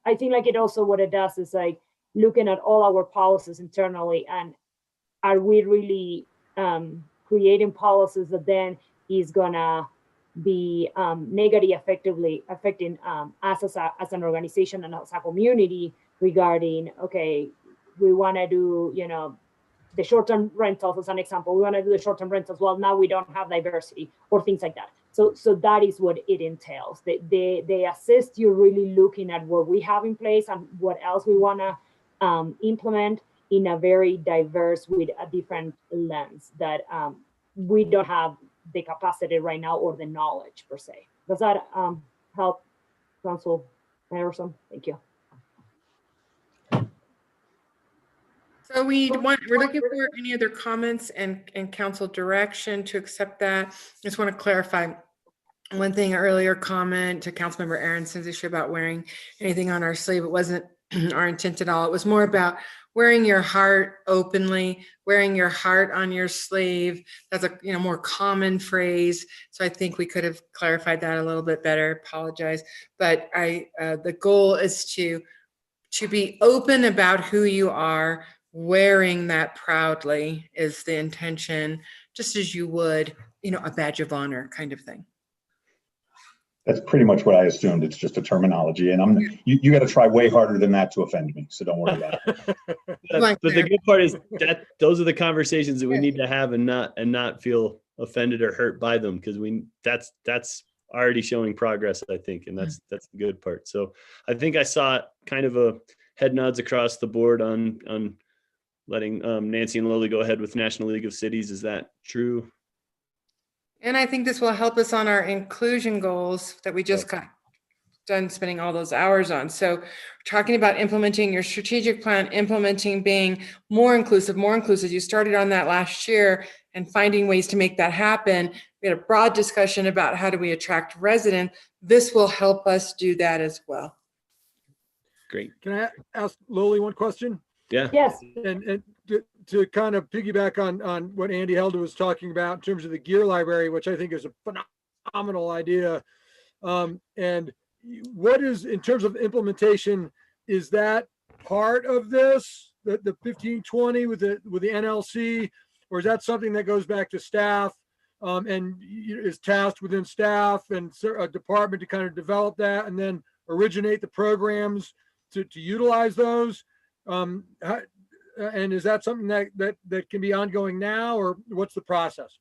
I think like it also what it does is like looking at all our policies internally, and are we really creating policies that then is gonna be negatively affecting us as an organization and as a community regarding, okay, we want to do, the short-term rentals as an example. We want to do the short-term rentals. Well, now we don't have diversity or things like that. So that is what it entails. They assist you really looking at what we have in place and what else we want to implement in a very diverse with a different lens that we don't have the capacity right now or the knowledge per se. Does that help, Council Harrison? Thank you. So we're looking for any other comments and council direction to accept that. Just want to clarify one thing, earlier comment to Councilmember Aronson's issue about wearing anything on our sleeve. It wasn't our intent at all. It was more about wearing your heart openly, wearing your heart on your sleeve. That's a more common phrase. So I think we could have clarified that a little bit better. Apologize. But the goal is to be open about who you are. Wearing that proudly is the intention, just as you would, a badge of honor kind of thing. That's pretty much what I assumed. It's just a terminology, and you got to try way harder than that to offend me. So don't worry about it. But the good part is that those are the conversations that we need to have, and not feel offended or hurt by them, because that's already showing progress, I think, and that's the good part. So I think I saw kind of a head nods across the board on letting Nancy and Loli go ahead with National League of Cities. Is that true? And I think this will help us on our inclusion goals that we just got done spending all those hours on. So talking about implementing your strategic plan, implementing being more inclusive. You started on that last year and finding ways to make that happen. We had a broad discussion about how do we attract residents. This will help us do that as well. Great. Can I ask Loli one question? Yeah. Yes. And to kind of piggyback on what Andy Helder was talking about in terms of the gear library, which I think is a phenomenal idea. And what is, in terms of implementation, is that part of this, the 1520 with the NLC, or is that something that goes back to staff and is tasked within staff and a department to kind of develop that and then originate the programs to utilize those? And is that something that can be ongoing now, or what's the process?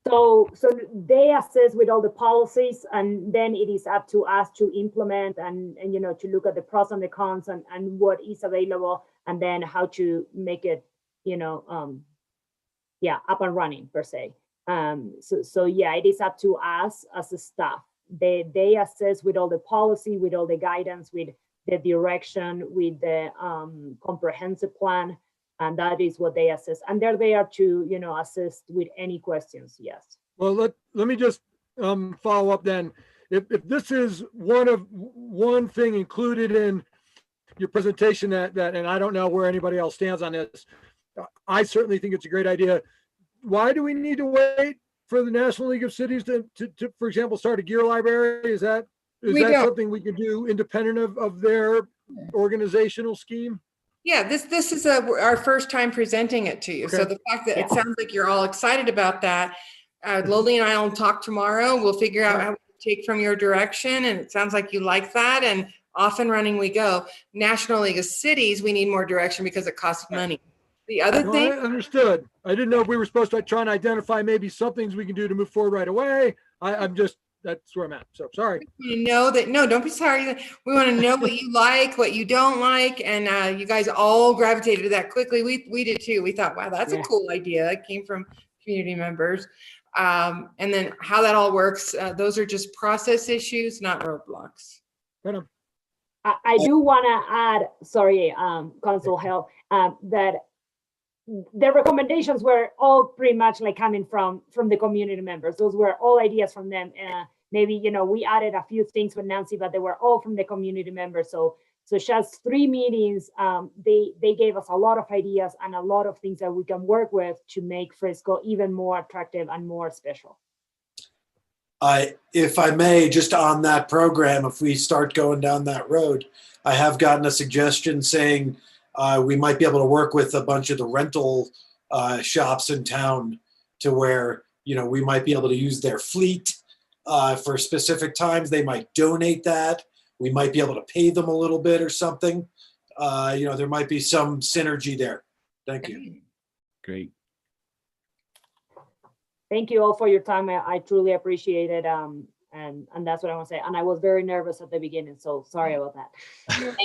So they assess with all the policies, and then it is up to us to implement and to look at the pros and the cons and what is available, and then how to make it up and running per se. So yeah, it is up to us as a staff. They assess with all the policy, with all the guidance, with the direction, with the comprehensive plan, and that is what they assess. And they're there to assist with any questions. Yes. Well, let me just follow up then. If this is one thing included in your presentation that and I don't know where anybody else stands on this, I certainly think it's a great idea. Why do we need to wait for the National League of Cities to for example, start a gear library? Is that We don't. something we can do independent of their organizational scheme? Yeah, this is our first time presenting it to you. So Okay. the fact that it sounds like you're all excited about that, Lily and I will talk tomorrow. We'll figure out how we take from your direction, and it sounds like you like that, and off and running we go. National League of Cities, we need more direction because it costs money. The other No, thing, I understood. I didn't know if we were supposed to try and identify maybe some things we can do to move forward right away. I'm just, that's where I'm at. So sorry. you know that, no, don't be sorry. We want to know what you like, what you don't like. And you guys all gravitated to that quickly. We did too. We thought, wow, that's a cool idea. It came from community members. And then how that all works, those are just process issues, not roadblocks. I do want to add, sorry, Council Hill, that the recommendations were all pretty much like coming from the community members. Those were all ideas from them. Maybe, you know, we added a few things with Nancy, but they were all from the community members. So just 3 meetings, they gave us a lot of ideas and a lot of things that we can work with to make Frisco even more attractive and more special. If I may, just on that program, if we start going down that road, I have gotten a suggestion saying we might be able to work with a bunch of the rental shops in town to where, you know, we might be able to use their fleet for specific times. They might donate that. We might be able to pay them a little bit or something. You know, there might be some synergy there. Thank you. Great. Thank you all for your time. I truly appreciate it. And that's what I want to say. And I was very nervous at the beginning, so sorry about that.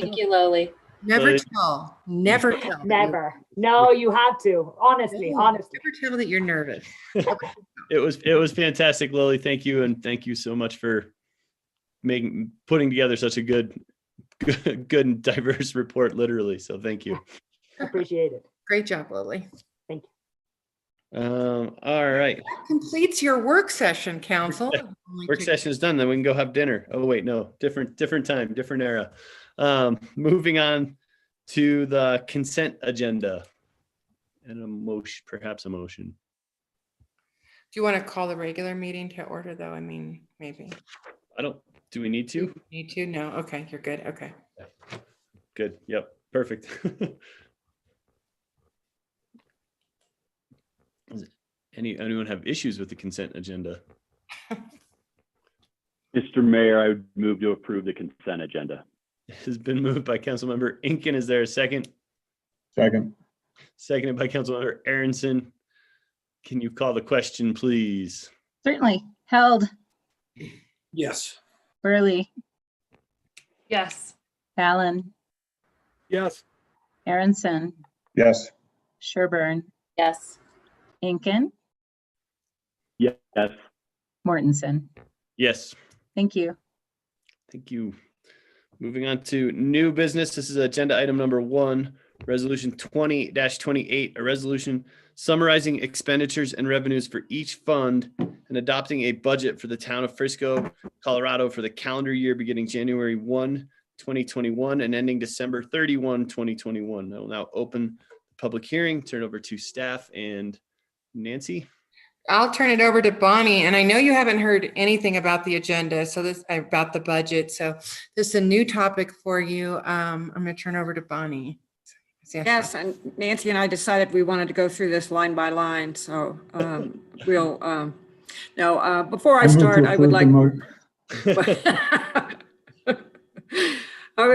Thank you, Loli. Never tell. Never tell. Never. No, you have to. Honestly. Never tell that you're nervous. It was fantastic, Lily. Thank you. And thank you so much for putting together such a good and diverse report, literally. So thank you. Appreciate it. Great job, Lily. Thank you. All right. That completes your work session, Council. Work session is done. Then we can go have dinner. Oh wait, no, different time, different era. Moving on to the consent agenda and a motion, perhaps a motion. Do you want to call the regular meeting to order though? I mean, maybe. Do we need to? Need to? No. Okay. You're good. Okay. Good. Yep. Perfect. Anyone have issues with the consent agenda? Mr. Mayor, I would move to approve the consent agenda. It has been moved by Councilmember Incan. Is there a second? Second. Seconded by Councilmember Aronson. Can you call the question, please? Certainly. Held. Yes. Burley. Yes. Allen. Yes. Aronson. Yes. Sherburne. Yes. Incan. Yes. Mortensen. Yes. Thank you. Thank you. Moving on to new business. This is agenda item number 1, resolution 20-28, a resolution summarizing expenditures and revenues for each fund and adopting a budget for the town of Frisco, Colorado for the calendar year beginning January 1, 2021 and ending December 31, 2021. I will now open the public hearing, turn over to staff and Nancy. I'll turn it over to Bonnie, and I know you haven't heard anything about the agenda, so this about the budget. So this is a new topic for you. I'm going to turn over to Bonnie. Yes, and Nancy and I decided we wanted to go through this line by line. So we'll now before I start, I would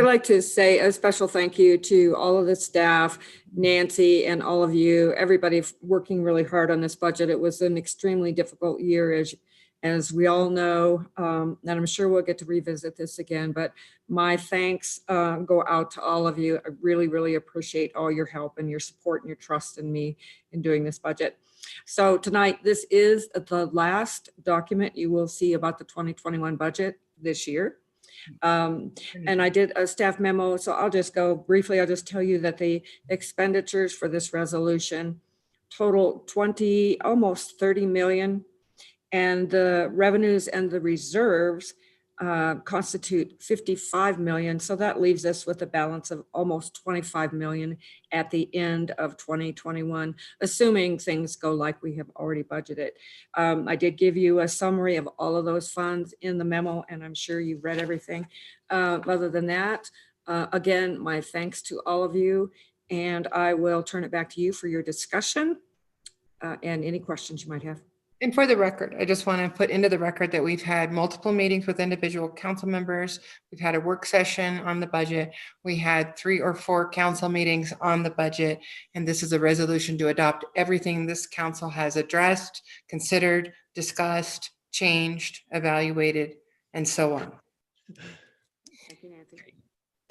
like to say a special thank you to all of the staff, Nancy and all of you, everybody working really hard on this budget. It was an extremely difficult year, as we all know, and I'm sure we'll get to revisit this again, but my thanks go out to all of you. I really, really appreciate all your help and your support and your trust in me in doing this budget. So tonight, this is the last document you will see about the 2021 budget this year. And I did a staff memo, so I'll just go briefly. I'll just tell you that the expenditures for this resolution total almost 30 million, and the revenues and the reserves constitute 55 million. So that leaves us with a balance of almost 25 million at the end of 2021, assuming things go like we have already budgeted. I did give you a summary of all of those funds in the memo, and I'm sure you've read everything. Other than that, again, my thanks to all of you, and I will turn it back to you for your discussion and any questions you might have. And for the record, I just want to put into the record that we've had multiple meetings with individual council members. We've had a work session on the budget. We had 3 or 4 council meetings on the budget. And this is a resolution to adopt everything this council has addressed, considered, discussed, changed, evaluated, and so on. Thank you, Nancy.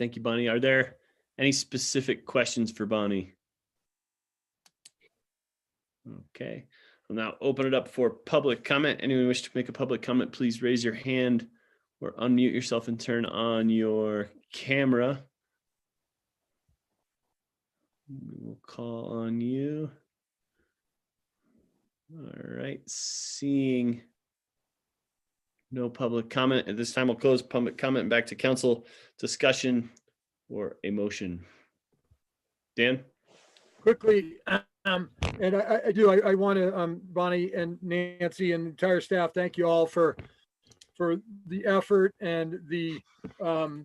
Thank you, Bonnie. Are there any specific questions for Bonnie? Okay. We'll now open it up for public comment. Anyone wish to make a public comment, please raise your hand or unmute yourself and turn on your camera. We will call on you. All right, seeing no public comment at this time, we'll close public comment and back to council discussion or a motion. Dan? Quickly, and I want to, Bonnie and Nancy and entire staff, thank you all for the effort and the, the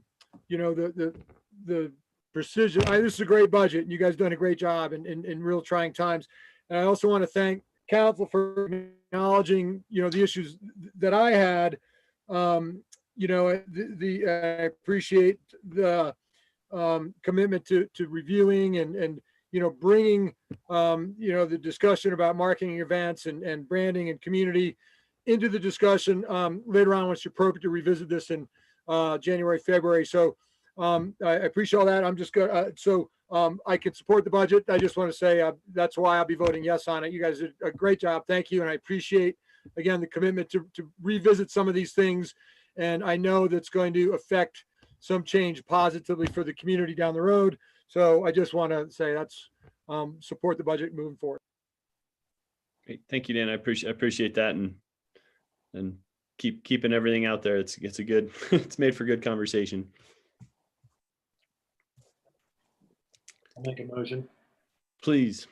precision. This is a great budget, and you guys done a great job in real trying times. And I also want to thank council for acknowledging, the issues that I had. I appreciate the commitment to reviewing and bringing, the discussion about marketing events and branding and community into the discussion later on when it's appropriate to revisit this in January, February. So I appreciate all that. I'm just going to, I can support the budget. I just want to say that's why I'll be voting yes on it. You guys did a great job. Thank you. And I appreciate, again, the commitment to revisit some of these things. And I know that's going to affect some change positively for the community down the road. So I just want to say that's support the budget moving forward. Great. Thank you, Dan. I appreciate that, and keeping everything out there. It's a good it's made for good conversation. I'll make a motion. Please.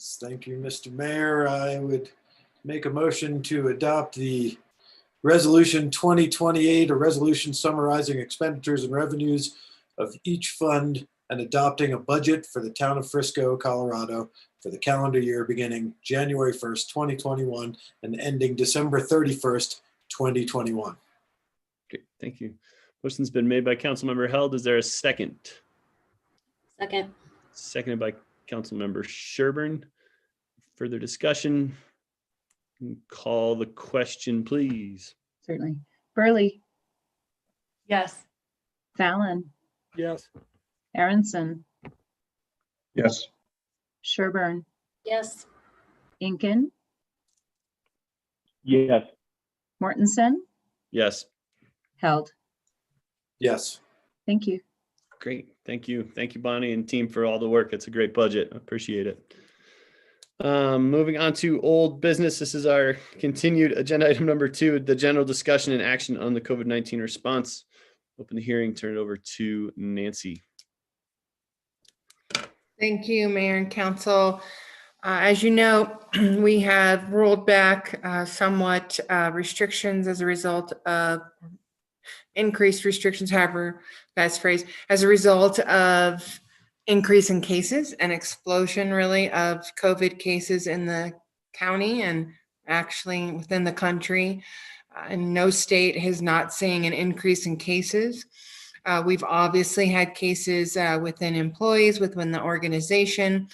Thank you, Mr. Mayor. I would make a motion to adopt the Resolution 2028, a resolution summarizing expenditures and revenues of each fund and adopting a budget for the town of Frisco, Colorado for the calendar year beginning January 1st, 2021 and ending December 31st, 2021. Okay, thank you. Motion's been made by Councilmember Held. Is there a second? Second. Seconded by Councilmember Sherburne. Further discussion? Call the question, please. Certainly. Burley, Yes. Fallon, Yes. Aronson, Yes. Sherburne, Yes. Inkin, Yes. Mortensen, Yes. Held. Yes. Thank you. Great. Thank you. Thank you, Bonnie and team, for all the work. It's a great budget. I appreciate it. Moving on to old business. This is our continued agenda item number 2, the general discussion and action on the COVID-19 response. Open the hearing, turn it over to Nancy. Thank you, Mayor and Council. As you know, we have rolled back somewhat restrictions as a result of increased restrictions, however that's phrased, as a result of increase in cases, an explosion really of COVID cases in the county and actually within the country. And no state is not seeing an increase in cases. We've obviously had cases within employees, within the organization.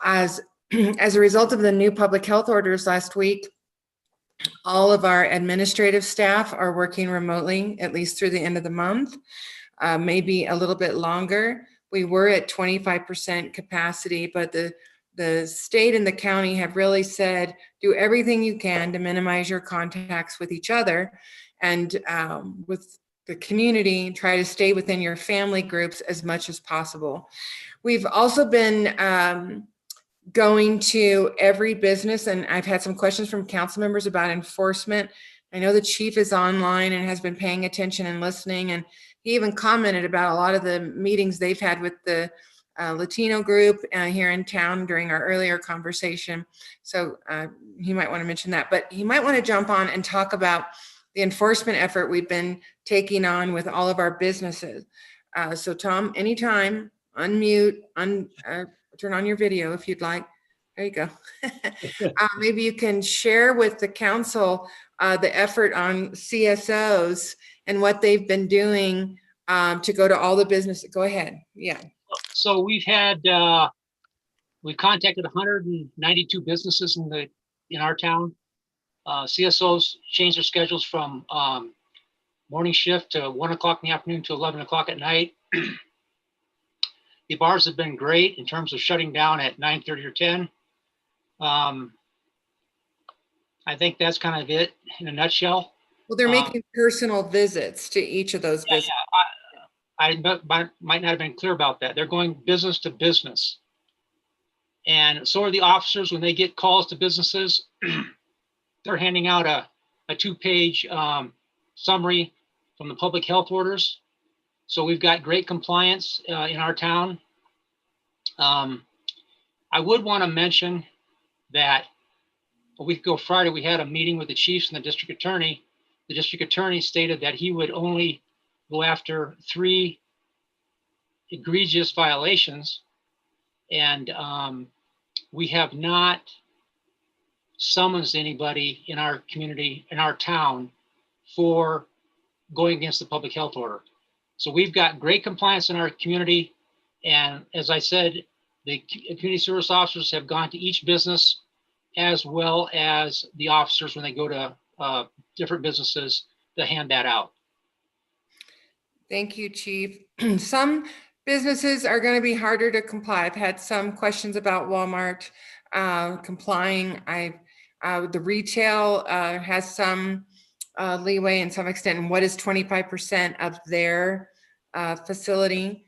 As a result of the new public health orders last week, all of our administrative staff are working remotely, at least through the end of the month, maybe a little bit longer. We were at 25% capacity, but the state and the county have really said, do everything you can to minimize your contacts with each other and with the community, try to stay within your family groups as much as possible. We've also been going to every business, and I've had some questions from council members about enforcement. I know the chief is online and has been paying attention and listening, and he even commented about a lot of the meetings they've had with the Latino group here in town during our earlier conversation. So he might want to mention that, but he might want to jump on and talk about the enforcement effort we've been taking on with all of our businesses. So Tom, anytime, unmute, turn on your video if you'd like. There you go. Maybe you can share with the council the effort on CSOs and what they've been doing to go to all the businesses. Go ahead. Yeah. So we've contacted 192 businesses in our town. CSOs changed their schedules from morning shift to 1 o'clock in the afternoon to 11 o'clock at night. The bars have been great in terms of shutting down at 9:30 or 10. I think that's kind of it in a nutshell. Well, they're making personal visits to each of those businesses. I might not have been clear about that. They're going business to business. And so are the officers when they get calls to businesses. They're handing out a 2-page summary from the public health orders. So we've got great compliance in our town. I would want to mention that a week ago Friday, we had a meeting with the chiefs and the district attorney. The district attorney stated that he would only go after 3 egregious violations. And we have not summoned anybody in our community, in our town, for going against the public health order. So we've got great compliance in our community. And as I said, the community service officers have gone to each business as well as the officers when they go to different businesses to hand that out. Thank you, Chief. Some businesses are going to be harder to comply. I've had some questions about Walmart complying. The retail has some leeway in some extent. And what is 25% of their facility?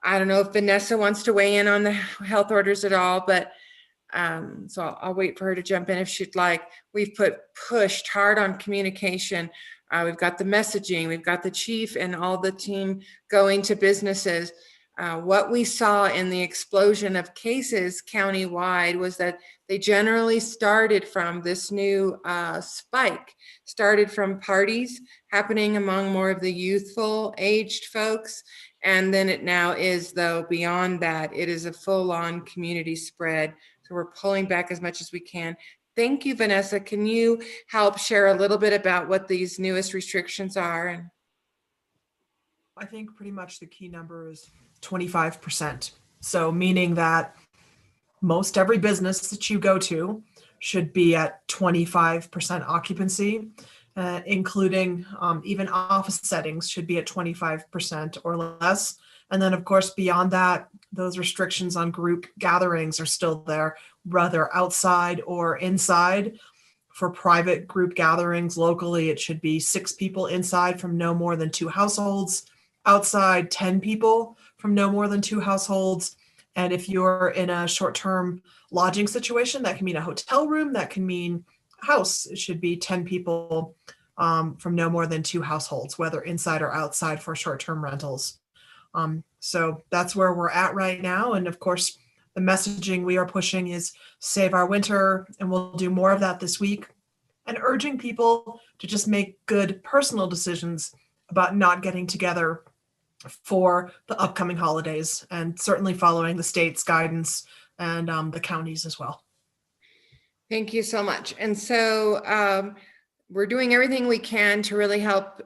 I don't know if Vanessa wants to weigh in on the health orders at all, but so I'll wait for her to jump in if she'd like. We've pushed hard on communication. We've got the messaging, we've got the chief and all the team going to businesses. What we saw in the explosion of cases countywide was that they generally started from this new spike, started from parties happening among more of the youthful aged folks. And then it now is, though, beyond that, it is a full-on community spread. So we're pulling back as much as we can. Thank you, Vanessa. Can you help share a little bit about what these newest restrictions are? I think pretty much the key number is 25%. So meaning that most every business that you go to should be at 25% occupancy, including even office settings should be at 25% or less. And then of course, beyond that, those restrictions on group gatherings are still there, whether outside or inside. For private group gatherings locally, it should be 6 people inside from no more than 2 households, outside 10 people from no more than 2 households. And if you're in a short-term lodging situation, that can mean a hotel room, that can mean a house. It should be 10 people from no more than 2 households, whether inside or outside for short-term rentals. So that's where we're at right now. And of course, the messaging we are pushing is save our winter, and we'll do more of that this week, and urging people to just make good personal decisions about not getting together for the upcoming holidays, and certainly following the state's guidance and the counties as well. Thank you so much. And so we're doing everything we can to really help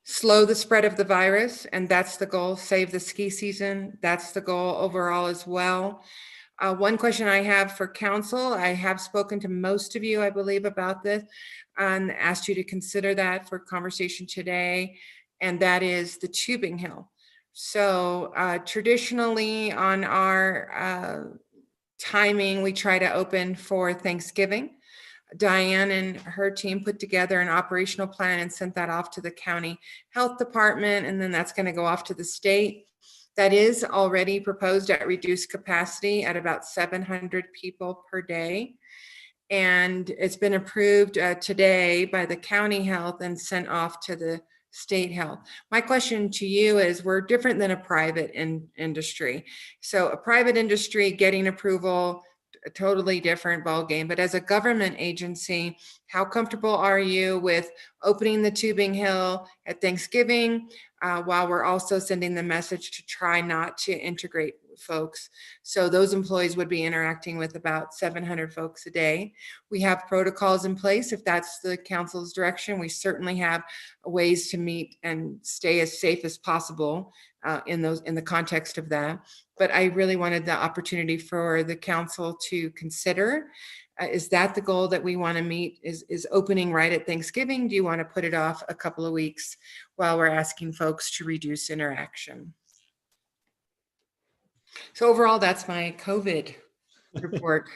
slow the spread of the virus, and that's the goal. Save the ski season. That's the goal overall as well. One question I have for council, I have spoken to most of you, I believe, about this and asked you to consider that for conversation today, and that is the tubing hill. So traditionally on our timing, we try to open for Thanksgiving. Diane and her team put together an operational plan and sent that off to the county health department, and then that's going to go off to the state. That is already proposed at reduced capacity at about 700 people per day. And it's been approved today by the county health and sent off to the state health. My question to you is, we're different than a private industry. So a private industry getting approval, a totally different ballgame. But as a government agency, how comfortable are you with opening the tubing hill at Thanksgiving while we're also sending the message to try not to integrate folks? So those employees would be interacting with about 700 folks a day. We have protocols in place if that's the council's direction. We certainly have ways to meet and stay as safe as possible in the context of that. But I really wanted the opportunity for the council to consider, is that the goal that we want to meet, is opening right at Thanksgiving? Do you want to put it off a couple of weeks while we're asking folks to reduce interaction? So overall, that's my COVID report.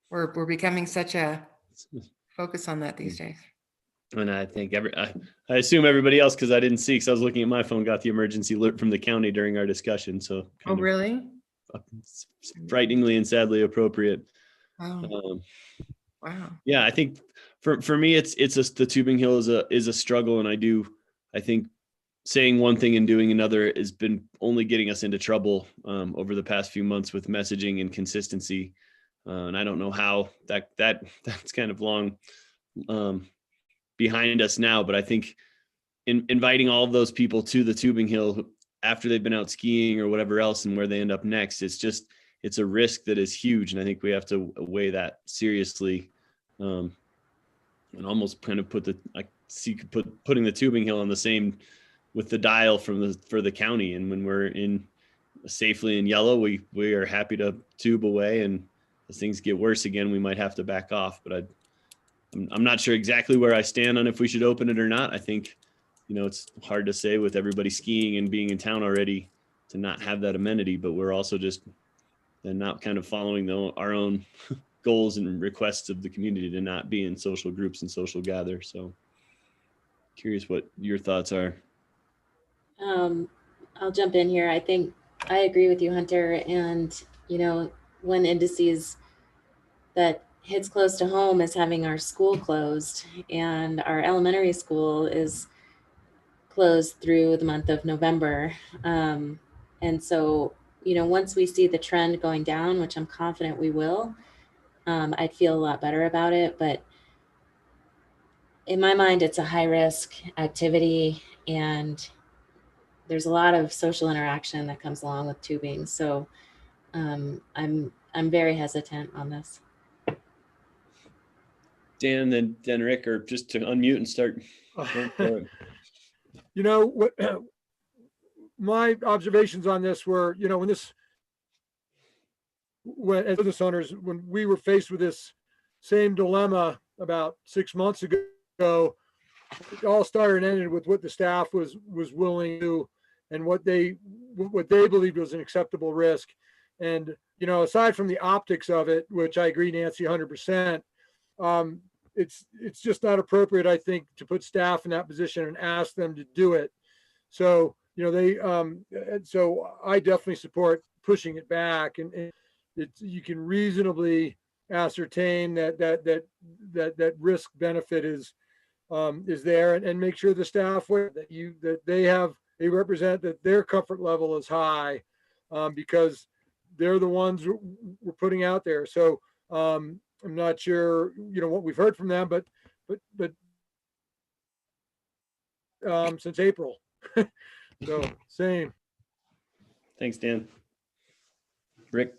We're becoming such a focus on that these days. And I think I assume everybody else, because I didn't see, because I was looking at my phone, got the emergency alert from the county during our discussion. So Oh, really? frighteningly and sadly appropriate. Oh, wow. Yeah, I think for me, the tubing hill is a struggle, and I think saying one thing and doing another has been only getting us into trouble over the past few months with messaging and consistency. And I don't know how that's kind of long behind us now, but I think inviting all of those people to the tubing hill after they've been out skiing or whatever else, and where they end up next, it's a risk that is huge. And I think we have to weigh that seriously, and almost kind of putting the tubing hill on the same with the dial for the county. And when we're in safely in yellow, we are happy to tube away, and as things get worse again, we might have to back off. But I'm not sure exactly where I stand on if we should open it or not. I think, it's hard to say with everybody skiing and being in town already to not have that amenity, but we're also just not kind of following our own goals and requests of the community to not be in social groups and social gather. So curious what your thoughts are. I'll jump in here. I think I agree with you, Hunter. And, one indices that hits close to home is having our school closed, and our elementary school is closed through the month of November. And so, once we see the trend going down, which I'm confident we will, I'd feel a lot better about it. But in my mind, it's a high risk activity, and there's a lot of social interaction that comes along with tubing. So I'm very hesitant on this. Dan, then Rick, or just to unmute and start. What my observations on this were, when as business owners, when we were faced with this same dilemma about 6 months ago, it all started and ended with what the staff was willing to do and what they believed was an acceptable risk. And, aside from the optics of it, which I agree, Nancy, 100%, it's just not appropriate, I think, to put staff in that position and ask them to do it. So, so I definitely support pushing it back, and you can reasonably ascertain that risk benefit is there, and make sure the staff they represent that their comfort level is high, because they're the ones we're putting out there. So I'm not sure, what we've heard from them, but since April. So same. Thanks, Dan. Rick.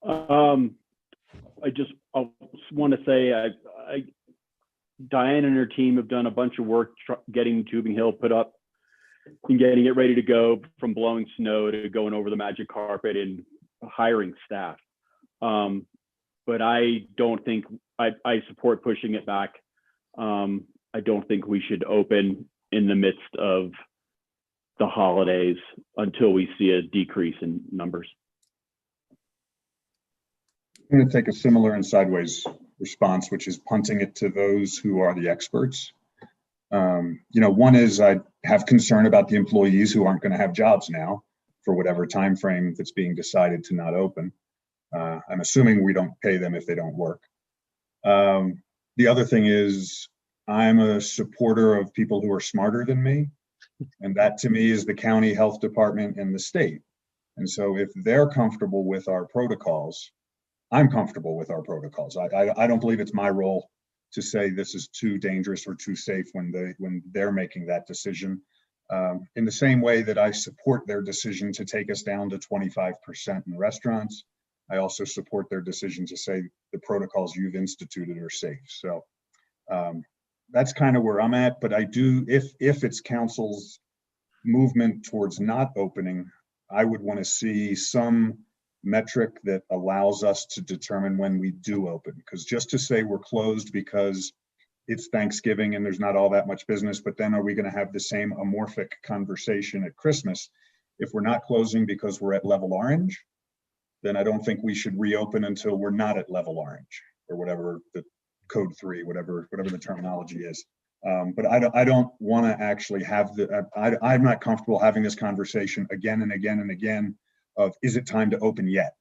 I want to say Diane and her team have done a bunch of work getting Tubing Hill put up and getting it ready to go, from blowing snow to going over the magic carpet and hiring staff. But I don't think I support pushing it back. I don't think we should open in the midst of the holidays until we see a decrease in numbers. I'm going to take a similar and sideways response, which is punting it to those who are the experts. One is I have concern about the employees who aren't going to have jobs now for whatever time frame that's being decided to not open. I'm assuming we don't pay them if they don't work. The other thing is I'm a supporter of people who are smarter than me. And that to me is the county health department and the state. And so if they're comfortable with our protocols, I'm comfortable with our protocols. I don't believe it's my role to say this is too dangerous or too safe when they're making that decision. In the same way that I support their decision to take us down to 25% in restaurants, I also support their decision to say the protocols you've instituted are safe. So that's kind of where I'm at. But I do, if it's council's movement towards not opening, I would want to see some metric that allows us to determine when we do open. Because just to say we're closed because it's Thanksgiving and there's not all that much business, but then are we going to have the same amorphic conversation at Christmas? If we're not closing because we're at level orange, then I don't think we should reopen until we're not at level orange or whatever the code 3, whatever the terminology is. But I don't want to actually have I'm not comfortable having this conversation again and again and again of, is it time to open yet?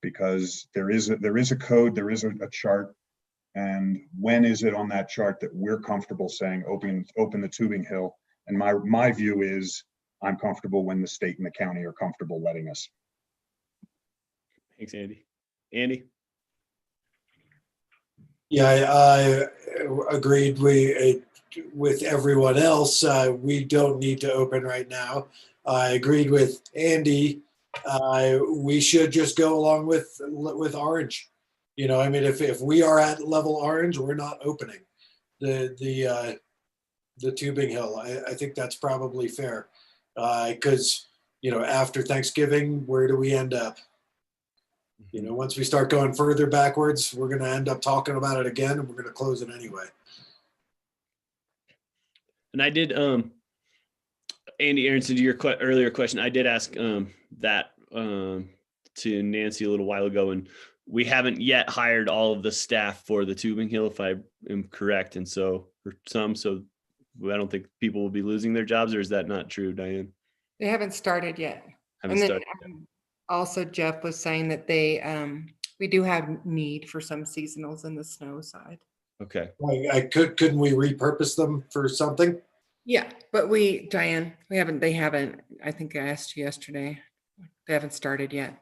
Because there is a code, there is a chart. And when is it on that chart that we're comfortable saying open the tubing hill? And my view is I'm comfortable when the state and the county are comfortable letting us. Thanks, Andy. Andy? Yeah, I agreed. With everyone else, we don't need to open right now. I agreed with Andy. We should just go along with orange. You know, I mean, if we are at level orange, we're not opening the tubing hill. I think that's probably fair, because you know, after Thanksgiving, where do we end up? You know, once we start going further backwards, we're going to end up talking about it again, and we're going to close it anyway. And I did, Andy Aronson, to your earlier question, I did ask that to Nancy a little while ago, and we haven't yet hired all of the staff for the tubing hill, if I am correct. And so so I don't think people will be losing their jobs, or is that not true, Diane? They haven't started yet. Haven't started yet. Also, Jeff was saying that we do have need for some seasonals in the snow side. Okay. Couldn't we repurpose them for something? Yeah, but Diane, they haven't, I think I asked you yesterday, they haven't started yet.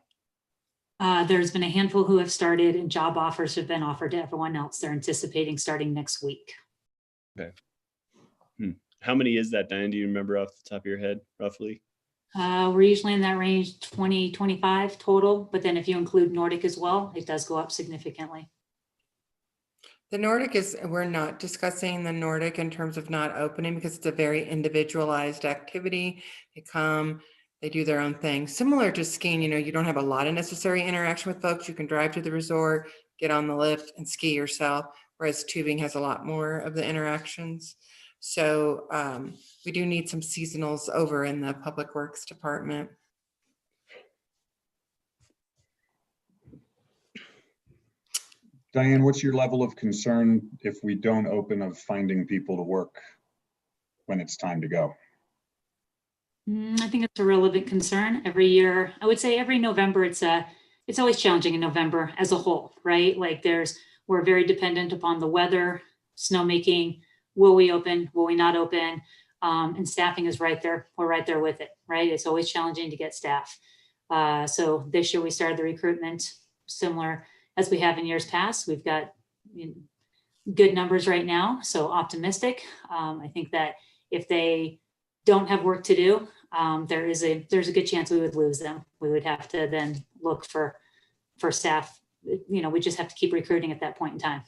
There's been a handful who have started, and job offers have been offered to everyone else. They're anticipating starting next week. Okay. How many is that, Diane? Do you remember off the top of your head, roughly? We're usually in that range, 20, 25 total. But then if you include Nordic as well, it does go up significantly. The Nordic we're not discussing the Nordic in terms of not opening, because it's a very individualized activity. They come, they do their own thing. Similar to skiing, you know, you don't have a lot of necessary interaction with folks. You can drive to the resort, get on the lift and ski yourself, whereas tubing has a lot more of the interactions. So we do need some seasonals over in the Public Works Department. Diane, what's your level of concern if we don't open of finding people to work when it's time to go? I think it's a relevant concern every year. I would say every November, it's always challenging in November as a whole, right? Like we're very dependent upon the weather, snowmaking. Will we open? Will we not open? And staffing is right there. We're right there with it, right? It's always challenging to get staff. So this year we started the recruitment similar as we have in years past. We've got good numbers right now, so optimistic. I think that if they don't have work to do, there's a good chance we would lose them. We would have to then look for staff. You know, we just have to keep recruiting at that point in time.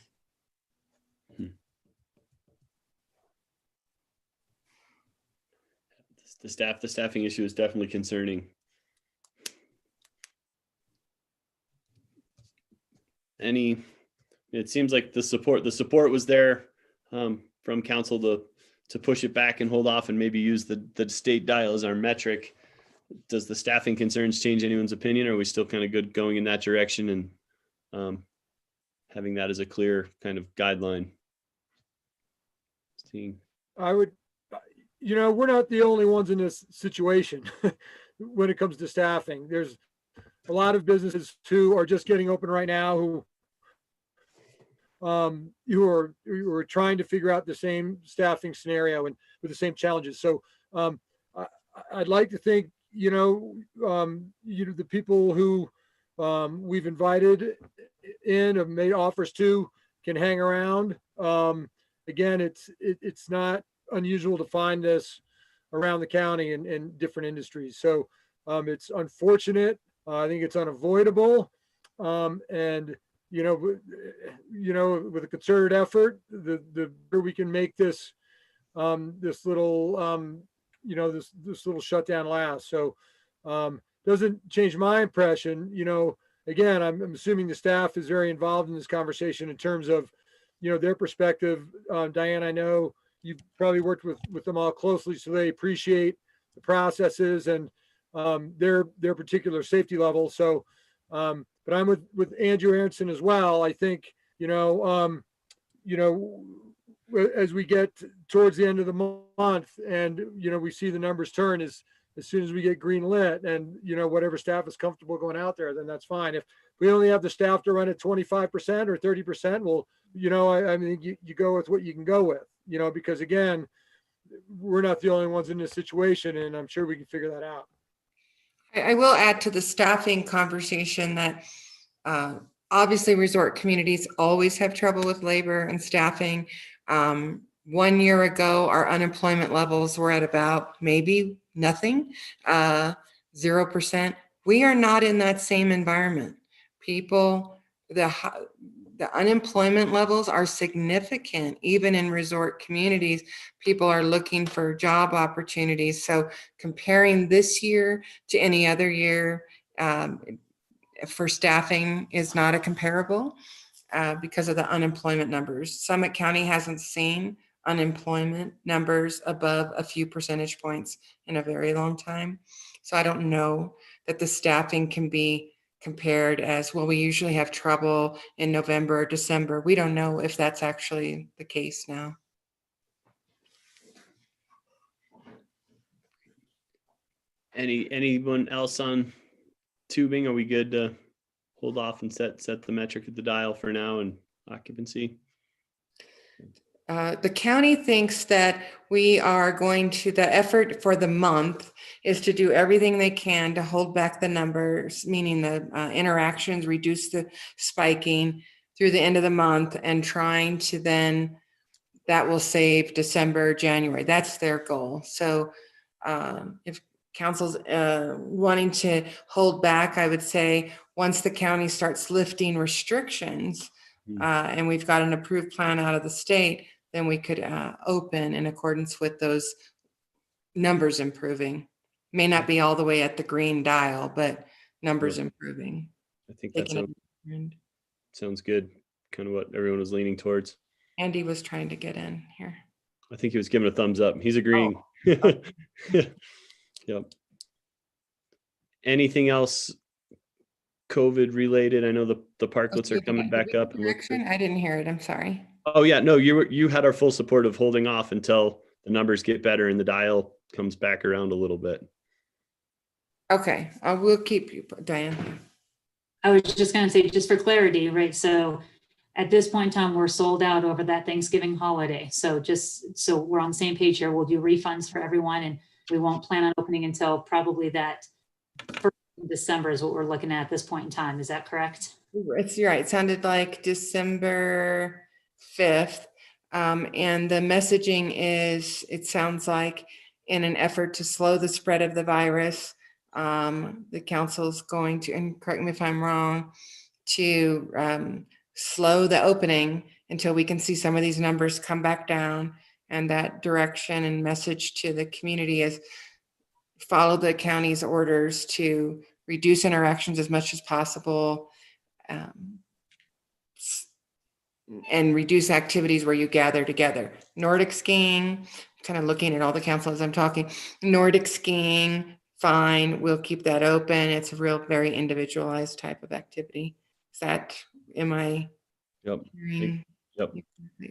The staffing issue is definitely concerning. It seems like the support was there from council to push it back and hold off and maybe use the state dial as our metric. Does the staffing concerns change anyone's opinion, or are we still kind of good going in that direction and having that as a clear kind of guideline? I would, you know, we're not the only ones in this situation when it comes to staffing. There's a lot of businesses who are just getting open right now who are trying to figure out the same staffing scenario and with the same challenges. So I'd like to think, the people who we've invited in, have made offers to, can hang around. Again, it's not unusual to find this around the county in different industries. So it's unfortunate. I think it's unavoidable. And with a concerted effort, the better we can make this this little shutdown last. So doesn't change my impression. Again, I'm assuming the staff is very involved in this conversation in terms of their perspective. Diane, I know you've probably worked with them all closely, so they appreciate the processes and their particular safety level. So but I'm with Andrew Aronson as well. I think, as we get towards the end of the month and, we see the numbers turn as soon as we get green lit and, whatever staff is comfortable going out there, then that's fine. If we only have the staff to run at 25% or 30%, well, I mean, you go with what you can go with, because again, we're not the only ones in this situation, and I'm sure we can figure that out. I will add to the staffing conversation that obviously resort communities always have trouble with labor and staffing. 1 year ago, our unemployment levels were at about maybe nothing, 0%. We are not in that same environment. The unemployment levels are significant. Even in resort communities, people are looking for job opportunities. So comparing this year to any other year for staffing is not a comparable because of the unemployment numbers. Summit County hasn't seen unemployment numbers above a few percentage points in a very long time. So I don't know that the staffing can be compared as, well, we usually have trouble in November or December. We don't know if that's actually the case now. Anyone else on tubing? Are we good to hold off and set the metric at the dial for now and occupancy? The county thinks that we are the effort for the month is to do everything they can to hold back the numbers, meaning the interactions, reduce the spiking through the end of the month, and trying to then, that will save December, January. That's their goal. So if council's wanting to hold back, I would say once the county starts lifting restrictions and we've got an approved plan out of the state, then we could open in accordance with those numbers improving. May not be all the way at the green dial, but numbers improving. I think that sounds good. Kind of what everyone was leaning towards. Andy was trying to get in here. I think he was giving a thumbs up. He's agreeing. Yep. Anything else COVID related? I know the parklets are coming back up. I didn't hear it. I'm sorry. Oh yeah, no, you had our full support of holding off until the numbers get better and the dial comes back around a little bit. Okay, I will keep you, Diane. I was just going to say, just for clarity, right? So at this point in time, we're sold out over that Thanksgiving holiday. So just so we're on the same page here, we'll do refunds for everyone, and we won't plan on opening until probably that first of December is what we're looking at this point in time. Is that correct? It's right. It sounded like December 5th. And the messaging is, it sounds like in an effort to slow the spread of the virus, the council's going to, and correct me if I'm wrong, to slow the opening until we can see some of these numbers come back down. And that direction and message to the community is follow the county's orders to reduce interactions as much as possible, and reduce activities where you gather together. Nordic skiing, kind of looking at all the council as I'm talking, Nordic skiing, fine, we'll keep that open. It's a real, very individualized type of activity. Is that, am I? Yep. hearing? Yep.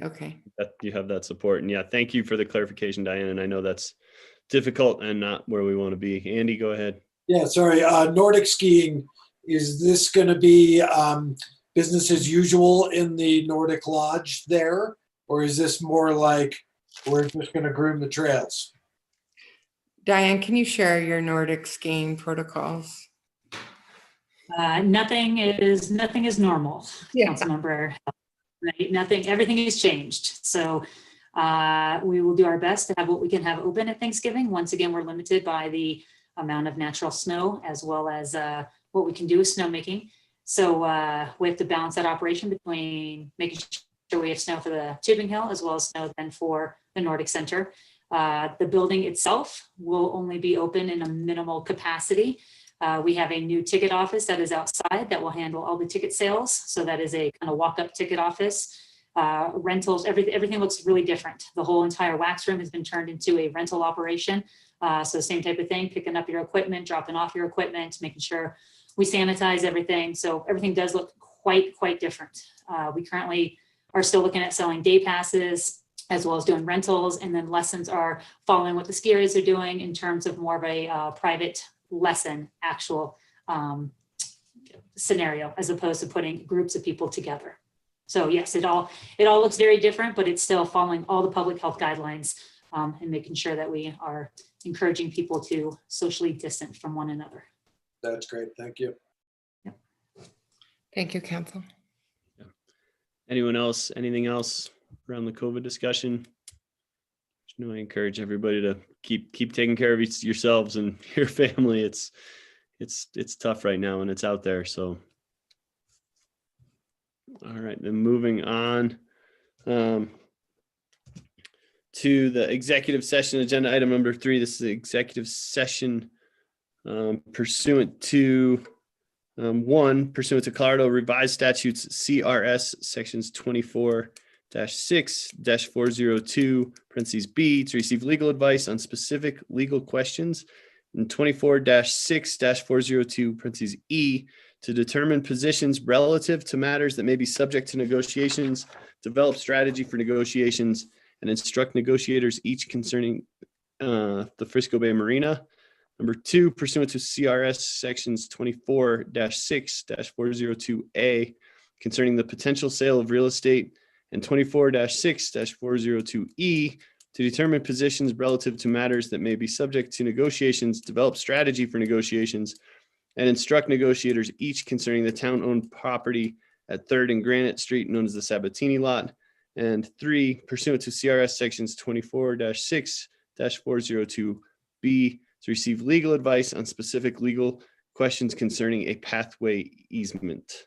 Okay. You have that support. And yeah, thank you for the clarification, Diane. And I know that's difficult and not where we want to be. Andy, go ahead. Yeah, sorry. Nordic skiing, is this going to be business as usual in the Nordic Lodge there? Or is this more like we're just going to groom the trails? Diane, can you share your Nordic skiing protocols? Nothing is normal. Yeah. Councilmember, right? Nothing, everything has changed. So we will do our best to have what we can have open at Thanksgiving. Once again, we're limited by the amount of natural snow as well as what we can do with snowmaking. So we have to balance that operation between making sure we have snow for the Tubing Hill as well as snow then for the Nordic Center. The building itself will only be open in a minimal capacity. We have a new ticket office that is outside that will handle all the ticket sales. So that is a kind of walk-up ticket office. Rentals, everything looks really different. The whole entire wax room has been turned into a rental operation. So same type of thing, picking up your equipment, dropping off your equipment, making sure we sanitize everything. So everything does look quite different. We currently are still looking at selling day passes as well as doing rentals, and then lessons are following what the skiers are doing in terms of more of a private lesson actual scenario as opposed to putting groups of people together. So yes, it all looks very different, but it's still following all the public health guidelines and making sure that we are encouraging people to socially distance from one another. That's great. Thank you. Thank you, Council. Anyone else, anything else around the COVID discussion? I encourage everybody to keep taking care of yourselves and your family. It's tough right now and it's out there. So, all right, then moving on to the executive session agenda item number 3. This is the executive session pursuant to pursuant to Colorado Revised Statutes CRS sections 24-6-402 parentheses B to receive legal advice on specific legal questions, and 24-6-402 parentheses E to determine positions relative to matters that may be subject to negotiations, develop strategy for negotiations, and instruct negotiators each concerning the Frisco Bay Marina. Number 2, pursuant to CRS sections 24-6-402A concerning the potential sale of real estate, and 24-6-402E to determine positions relative to matters that may be subject to negotiations, develop strategy for negotiations, and instruct negotiators each concerning the town-owned property at 3rd and Granite Street known as the Sabatini Lot. And 3, pursuant to CRS sections 24-6-402B to receive legal advice on specific legal questions concerning a pathway easement.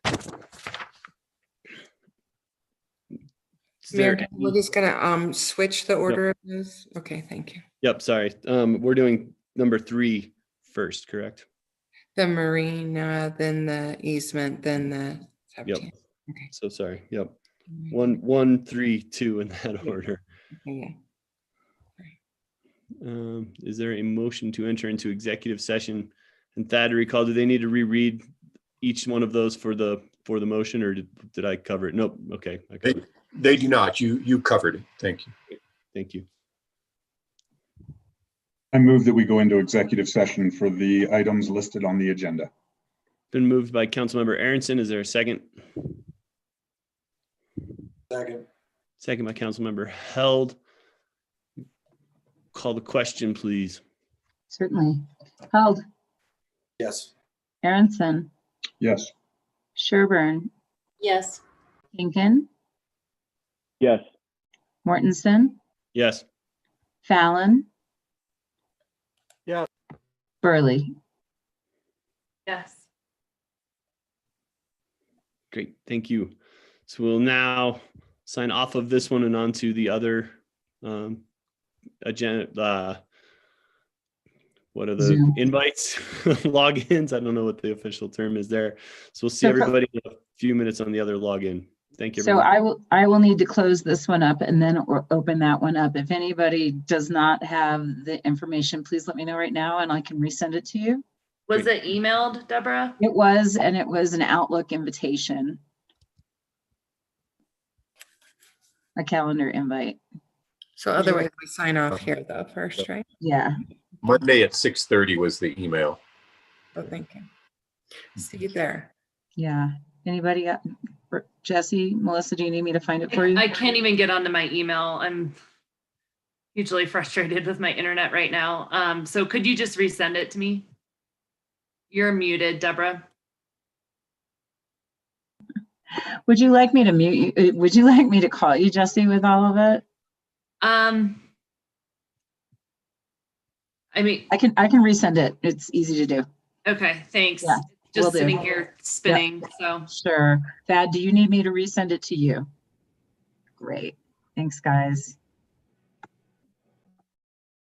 Mayor, we're just gonna switch the order of this. Okay, thank you. Yep, sorry. We're doing number 3 first, correct? The marina, then the easement, then the. Yep. Okay. So sorry. Yep. 1, 3, 2 in that order. Okay. Is there a motion to enter into executive session? And Thad, recall, do they need to reread each one of those for the motion, or did I cover it? Nope. Okay. I covered it. They do not. You covered it. Thank you. Thank you. I move that we go into executive session for the items listed on the agenda. Been moved by Councilmember Aronson. Is there a second? Second. Second by Councilmember Held. Call the question, please. Certainly. Held, Yes. Aronson, Yes. Sherburne, Yes. Hinkin, Yes. Mortensen, Yes. Fallon, Yes. Burley. Yes. Great. Thank you. So we'll now sign off of this one and on to the other agenda. What are the Zoom. invites? Logins? I don't know what the official term is there. So we'll see everybody in a few minutes on the other login. Thank you. So everyone. I will need to close this one up and then open that one up. If anybody does not have the information, please let me know right now and I can resend it to you. Was it emailed, Deborah? It was, and it was an Outlook invitation. A calendar invite. So otherwise we sign off here though first, right? Yeah. Monday at 6:30 was the email. Oh, thank you. See you there. Yeah. Anybody got, Jesse, Melissa, do you need me to find it for you? I can't even get onto my email. I'm hugely frustrated with my internet right now. So could you just resend it to me? You're muted, Deborah. Would you like me to mute you? Would you like me to call you, Jesse, with all of it? I mean, I can resend it. It's easy to do. okay, thanks. Yeah, will Just do. sitting here spinning, so. Sure. Thad, do you need me to resend it to you? Great. Thanks, guys.